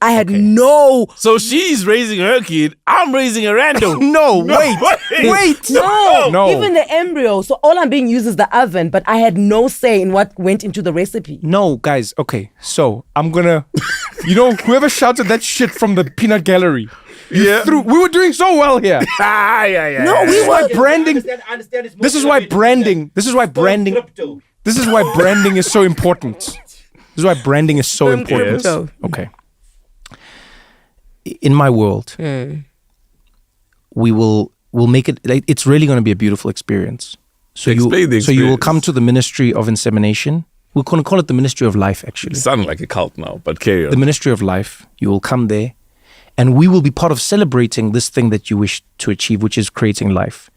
I had no. So she's raising her kid. I'm raising a rando. No, wait. No, even the embryo. So all I'm being used is the oven, but I had no say in what went into the recipe. No, guys. Okay, so I'm gonna, whoever shouted that shit from the peanut gallery. Yeah. We were doing so well here. Yeah. No, we were. Branding. This is why branding. This is why branding is so important. This is why branding is so important. Crypto. Okay. In my world, we'll make it. Like, it's really going to be a beautiful experience. So Explain the so you will experience. come to the Ministry of Insemination. We're going to call it the Ministry of Life, actually. Sound like a cult now, but carry on. The Ministry of Life. You will come there, and we will be part of celebrating this thing that you wish to achieve, which is creating life.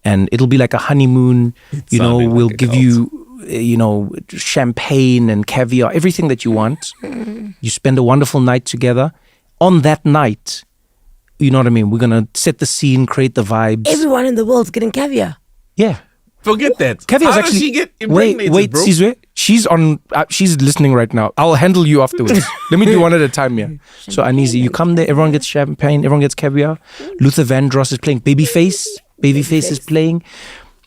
And it'll be like a honeymoon. Sounding We'll like a give cult. you, champagne and caviar, everything that you want. You spend a wonderful night together. On that night, you know what I mean? We're going to set the scene, create the vibes. Everyone in the world's getting caviar. Yeah. Forget that. Caviar's How actually. does she get impregnated, wait, bro? Sizwe. She's listening right now. I'll handle you afterwards. Let me do one at a time here. So Anizi, you come there, everyone gets champagne, everyone gets caviar. Luther Vandross is playing Babyface. Babyface is playing.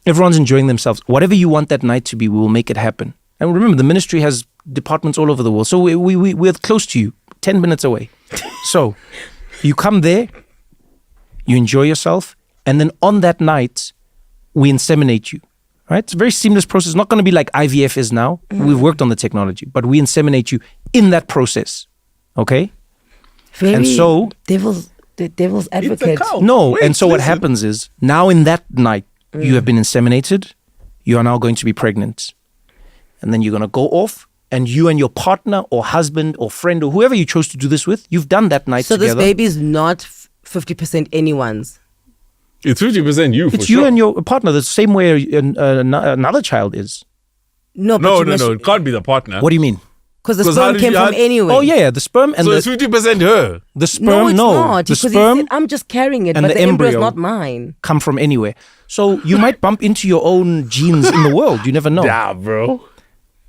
Everyone's enjoying themselves. Whatever you want that night to be, we will make it happen. And remember, the ministry has departments all over the world. So we're close to you, 10 minutes away. So you come there, you enjoy yourself, and then on that night, we inseminate you. Right? It's a very seamless process. It's not going to be like IVF is now. We've worked on the technology, but we inseminate you in that process. Okay? Very And so- the devil's It's a advocate. cult. No, Wait, and so what listen. happens is now in that night, you have been inseminated, you are now going to be pregnant. And then you're going to go off, and you and your partner or husband or friend or whoever you chose to do this with, you've done that night So together. this baby is not 50% anyone's. It's 50% you for It's sure. you and your partner the same way another child is. No, but No, you no, must- no. It can't be the partner. What do you mean? Because the 'Cause how sperm did came you- from how- anywhere. Oh yeah, the sperm and So it's 50% her. the sperm. No, it's not. The Because he sperm said, I'm just carrying it, and but the the embryo is embryo- not mine. come from anywhere. So you might bump into your own genes in the world. You never know. Yeah, bro.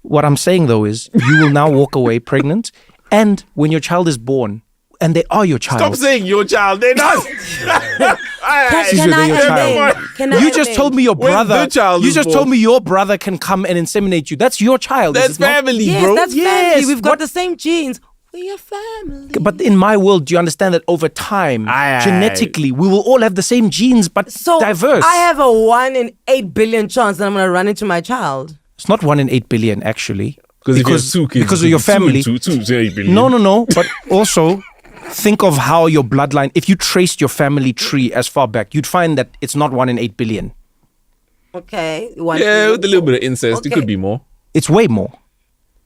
What I'm saying though is you will now walk away pregnant, and when your child is born, and they are your child. Stop saying your child. They're not. Can I your amend? child. Can I You just amend? told me your When brother. the child You is just born. told me your brother can come and inseminate you. That's your child. is That's it not? family, Yes, bro. that's Yes, family. We've got what- the same genes. We're family. But in my world, do you understand that over time, Aye, aye. genetically, we will all have the same genes, but So diverse. I have a 1 in 8 billion chance that I'm going to run into my child. It's not 1 in 8 billion, actually. Because if you have 2 kids, because of your family. Two, 8 billion. No. But also, think of how your bloodline, if you traced your family tree as far back, you'd find that it's not 1 in 8 billion. Okay. Yeah, with a little bit of incest, it Okay. could be more. It's way more.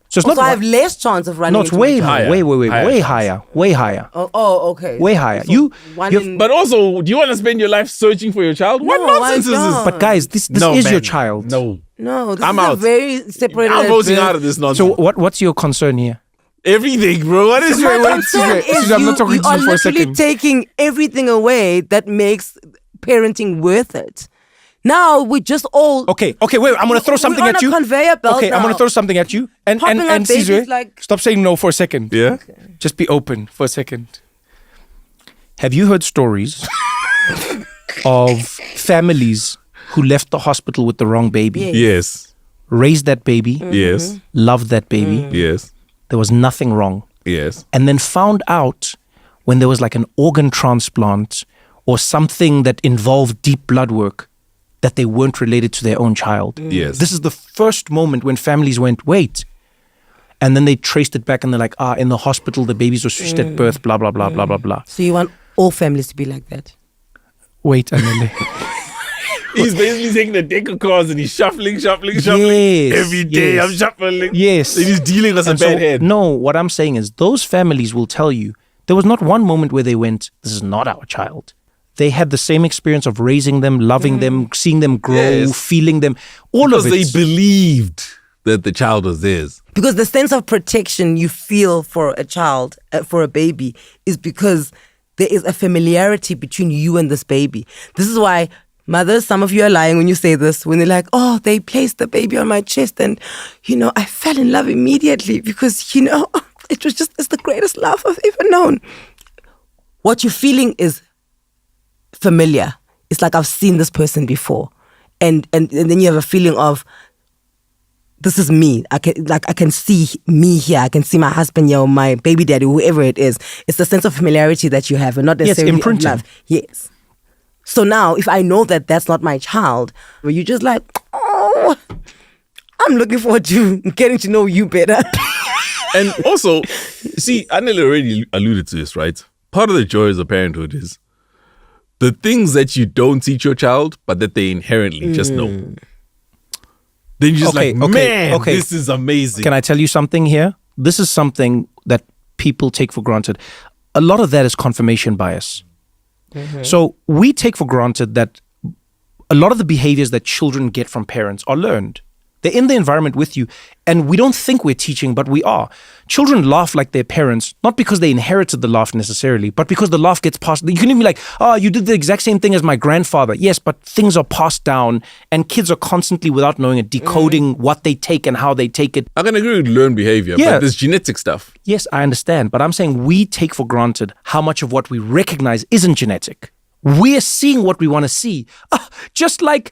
So it's So not. I have less chance of running no, it's into way my more. child. Higher. Higher Way chance. higher. Way higher. Oh, okay. Way higher. So You- one you- in- But also, do you want to spend your life searching for your child? What No, nonsense I is this? don't. But guys, this No, is man. your child. No. No, this I'm is out. a very separated. I'm voting birth. out of this nonsense. So what's your concern here? Everything, bro. What is My your concern is I'm not talking you to you are for a literally second. taking everything away that makes parenting worth it. Now we just all Okay, wait. I'm gonna throw something we're on at a you. conveyor belt Okay, I'm gonna now. throw something at you. And Popping out babies Sizwe, like- stop saying no for a second. Yeah? Just be open for a second. Have you heard stories of families who left the hospital with the wrong baby, Yeah. Yes. raised that baby, Yes. loved that baby, Yes. there was nothing wrong, Yes. and then found out when there was like an organ transplant or something that involved deep blood work that they weren't related to their own child. Yes. This is the first moment when families went, wait. And then they traced it back and they're like, in the hospital, the babies were switched at birth, blah, blah, blah, blah, blah, blah. So you want all families to be like that? Wait, Anele. He's basically taking a deck of cards and he's shuffling. Yes, Every day yes. I'm shuffling. Yes. And he's dealing us a And bad head. No, what I'm saying is those families will tell you there was not one moment where they went, this is not our child. They had the same experience of raising them, loving them, seeing them grow, Yes. feeling them, all Because of they it. believed that the child was theirs. Because the sense of protection you feel for a child, for a baby, is because there is a familiarity between you and this baby. This is why mothers, some of you are lying when you say this, when they're like, oh, they placed the baby on my chest and, I fell in love immediately because, it's the greatest love I've ever known. What you're feeling is familiar. It's like I've seen this person before. And then you have a feeling of, this is me. I can see me here. I can see my husband here or my baby daddy, whoever it is. It's the sense of familiarity that you have and not necessarily imprinting. love. Yes. So now, if I know that that's not my child, where you're just like, oh, I'm looking forward to getting to know you better. And also, see, Anil already alluded to this, right? Part of the joys of parenthood is the things that you don't teach your child, but that they inherently just know. Then you're just man, this is amazing. Can I tell you something here? This is something that people take for granted. A lot of that is confirmation bias. So we take for granted that a lot of the behaviors that children get from parents are learned. They're in the environment with you, and we don't think we're teaching, but we are. Children laugh like their parents, not because they inherited the laugh necessarily, but because the laugh gets passed. You can even be like, oh, you did the exact same thing as my grandfather. Yes, but things are passed down, and kids are constantly, without knowing it, decoding what they take and how they take it. I can agree with learned behavior, Yeah. but there's genetic stuff. Yes, I understand, but I'm saying we take for granted how much of what we recognize isn't genetic. We're seeing what we want to see. Just like,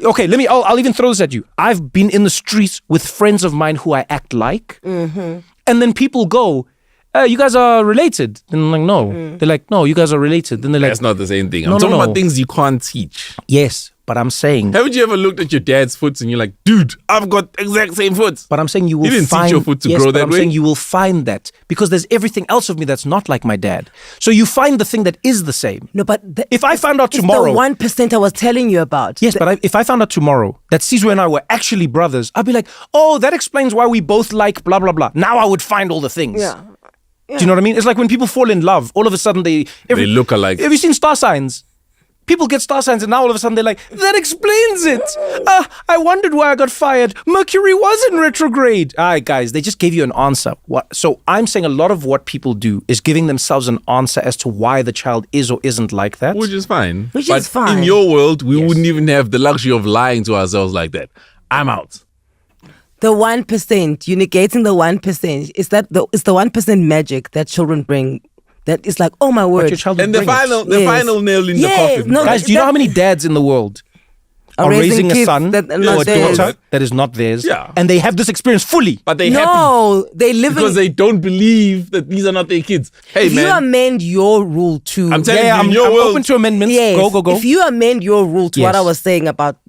okay, I'll even throw this at you. I've been in the streets with friends of mine who I act like, and then people go, you guys are related. And I'm like, no. They're like, no, you guys are related. Then they're like, That's not the same thing. No, I'm talking no. about things you can't teach. yes, but I'm saying, Haven't you ever looked at your dad's foot and you're like, dude, I've got exact same foot? but I'm saying you will You didn't teach find your foot to yes, grow but that I'm way? saying you will find that because there's everything else of me that's not like my dad. So you find the thing that is the same. No, but If I found out it's tomorrow, the 1% I was telling you about. yes, but if I found out tomorrow that Sizwe and I were actually brothers, I'd be like, oh, that explains why we both like blah blah blah. Now I would find all the things. Yeah. Do you know what I mean? It's like when people fall in love, all of a sudden they look alike. Have you seen star signs? People get star signs and now all of a sudden they're like, that explains it. I wondered why I got fired. Mercury was in retrograde. All right, guys, they just gave you an answer. So I'm saying a lot of what people do is giving themselves an answer as to why the child is or isn't like that. Which is fine. Which but is fine. in your world, we wouldn't even have the luxury of lying to ourselves like that. I'm out. The 1%, you're negating the 1%. It's the 1% magic that children bring. That is like, oh my But word. your child will And the bring it. final nail in the Yes, coffin. no, right? Guys, do you know how many dads in the world are raising a kids son that are or not a theirs. daughter that is not theirs? Yeah. And they have this experience fully. But they happy No, they live because in. they don't believe that these are not their kids. Hey, If you man. amend your rule to, I'm telling you, I'm in your world, open to amendments. yes, Go. if you amend your rule to what I Yes. was saying about,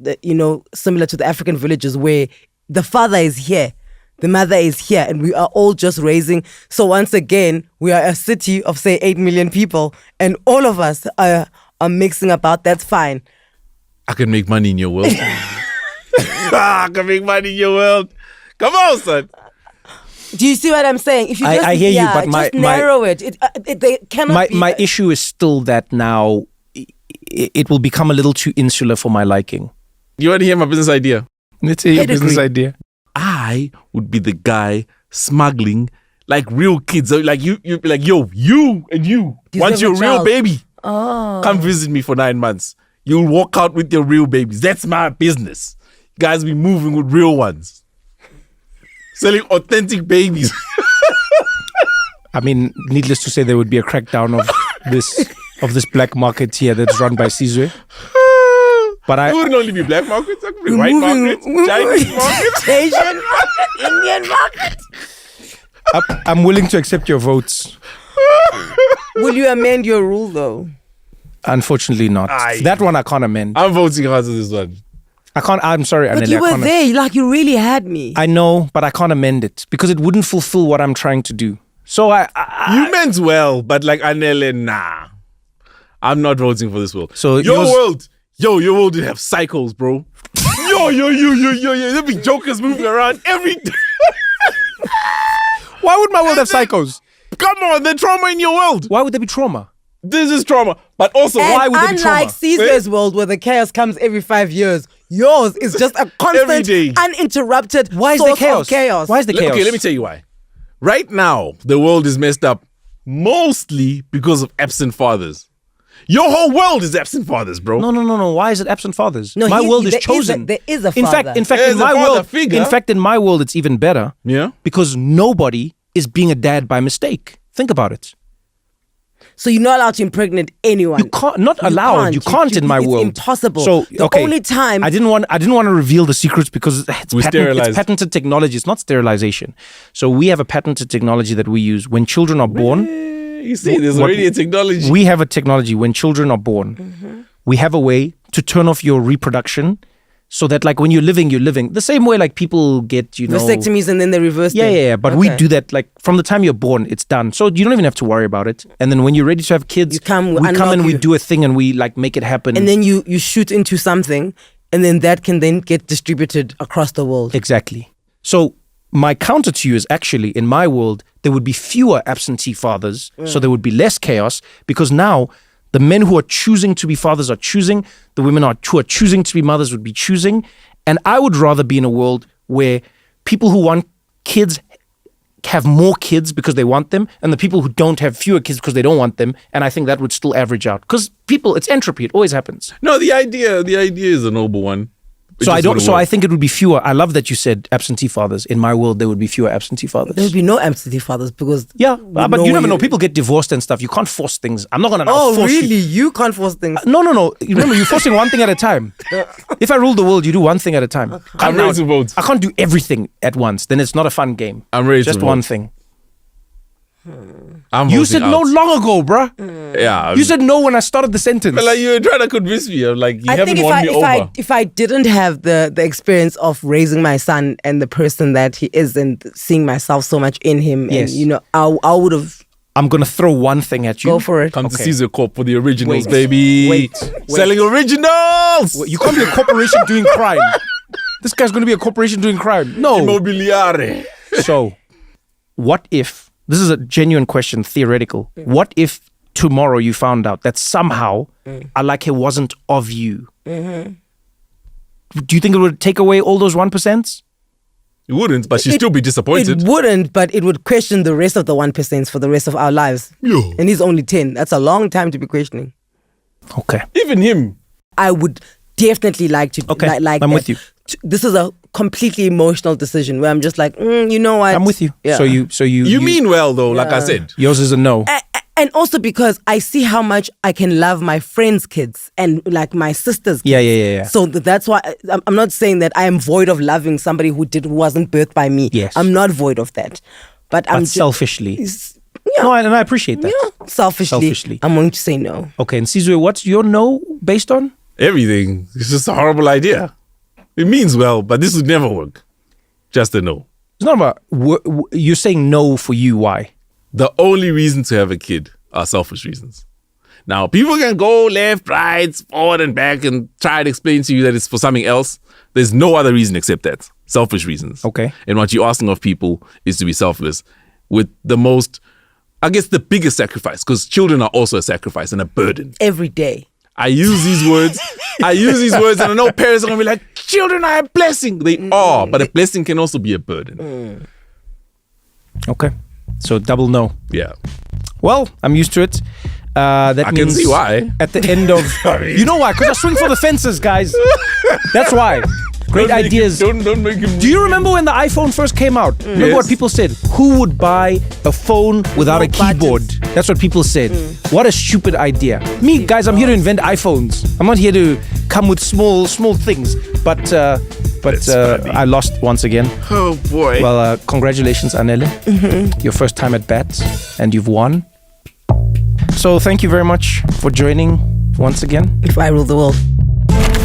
similar to the African villages where the father is here, the mother is here, and we are all just raising. So once again, we are a city of say 8 million people, and all of us are mixing about. That's fine. I can make money in your world. I can make money in your world. Come on, son. Do you see what I'm saying? If you I just, hear you, but just narrow it. They cannot be. My issue is still that now it will become a little too insular for my liking. You want to hear my business idea? Let's hear your Pedigree. business idea. I would be the guy smuggling like real kids. So, like you'd be like, yo, you and you. Deserve Once you're a a real child. baby, Oh. come visit me for 9 months. You'll walk out with your real babies. That's my business. You guys be moving with real ones. Selling authentic babies. I mean, needless to say, there would be a crackdown of this black market here that's run by Sizwe. But It wouldn't only be black markets. It could be white markets, Chinese markets. Asian market, Indian market. I'm willing to accept your votes. Will you amend your rule though? Unfortunately not. Aye. That one I can't amend. I'm voting hard to this one. I'm sorry, But Anele, you I were can't- there, like you really had me. I know, but I can't amend it because it wouldn't fulfill what I'm trying to do. So You meant well, but like Anele, nah. I'm not voting for this world. So your yours- world, your world would have cycles, bro. Yo. There'd be jokers moving around every day. why would my world have psychos? Come on, there's trauma in your world. Why would there be trauma? This is trauma. But also, And why would there be trauma? unlike Caesar's world where the chaos comes every 5 years, yours is just a constant, day. uninterrupted Why is source there chaos? of chaos. Why is the chaos? Okay, let me tell you why. Right now, the world is messed up mostly because of absent fathers. Your whole world is absent fathers, bro. No. Why is it absent fathers? No, my world is there chosen. there is a in father. fact, There's in a my father world, figure. in my world, it's even better. Yeah? Because nobody is being a dad by mistake. Think about it. So you're not allowed to impregnate anyone. You can't, not allowed. You can't in my world. It's impossible. So the only time I didn't want to reveal the secrets because it's patented technology. It's not sterilization. So we have a patented technology that we use when children are born. You see, there's already a technology. We have a technology when children are born. We have a way to turn off your reproduction. So that like when you're living the same way like people get, vasectomies and then they reverse them. Yeah. But we do that like from the time you're born, it's done. So you don't even have to worry about it. And then when you're ready to have kids, we come and we do a thing and we like make it happen. And then you shoot into something and then that can then get distributed across the world. Exactly. So my counter to you is actually in my world, there would be fewer absentee fathers. So there would be less chaos because now the men who are choosing to be fathers are choosing. The women who are choosing to be mothers would be choosing. And I would rather be in a world where people who want kids have more kids because they want them, and the people who don't have fewer kids because they don't want them. And I think that would still average out. Because it's entropy. It always happens. No, the idea is a noble one. I think it would be fewer. I love that you said absentee fathers. In my world, there would be fewer absentee fathers. There would be no absentee fathers because but you never know. People get divorced and stuff. You can't force things. I'm not gonna. Force really? You can't force things. No. Remember, you're forcing one thing at a time. If I rule the world, you do one thing at a time. Okay. I'm ready to vote. I can't do everything at once. Then it's not a fun game. I'm ready to vote. Just one thing. You said no long ago, bruh. Yeah. You said no when I started the sentence. But like you were trying to convince me. I'm like, you haven't won me over. If I didn't have the experience of raising my son and the person that he is and seeing myself so much in him, yes. and I would have. I'm gonna throw one thing at you. Go for it. Come to Caesar Corp for the originals, baby. Wait. Selling originals. You can't be a corporation doing crime. This guy's gonna be a corporation doing crime. No. Immobiliare. So, what if? This is a genuine question, theoretical. What if tomorrow you found out that somehow Alake wasn't of you? Do you think it would take away all those 1%? It wouldn't, but she'd still be disappointed. It wouldn't, but it would question the rest of the 1% for the rest of our lives. Yeah. And he's only 10. That's a long time to be questioning. Okay. Even him. I would definitely like to. Okay, like I'm with you. This is a completely emotional decision where I'm just like, you know what? I'm with you. Yeah. So you You mean well though, like I said. Yours is a no. And also because I see how much I can love my friends' kids and like my sister's kids. Yeah. So that's why I'm not saying that I am void of loving somebody who wasn't birthed by me. Yes. I'm not void of that. But I'm selfishly. Yeah. No, and I appreciate that. Yeah. Selfishly. I'm going to say no. Okay, and Sizwe, what's your no based on? Everything. It's just a horrible idea. It means well, but this would never work. Just a no. It's not about, you're saying no for you, why? The only reason to have a kid are selfish reasons. Now, people can go left, right, forward and back and try to explain to you that it's for something else. There's no other reason except that. Selfish reasons. Okay. And what you're asking of people is to be selfless with the most, I guess the biggest sacrifice, because children are also a sacrifice and a burden. Every day. I use these words and I know parents are going to be like, children are a blessing. They are, but a blessing can also be a burden. Okay. So double no. Yeah. Well, I'm used to it. That I means can see why. At the end of... You know why? Because I swing for the fences, guys. That's why. Great ideas. Don't make him... Do you remember when the iPhone first came out? Remember what people said? Who would buy a phone without a keyboard? That's what people said. What a stupid idea. Me, guys, I'm here to invent iPhones. I'm not here to come with small things. But I lost once again. Oh, boy. Well, congratulations, Anele. Your first time at bat, and you've won. So thank you very much for joining once again. If I rule the world.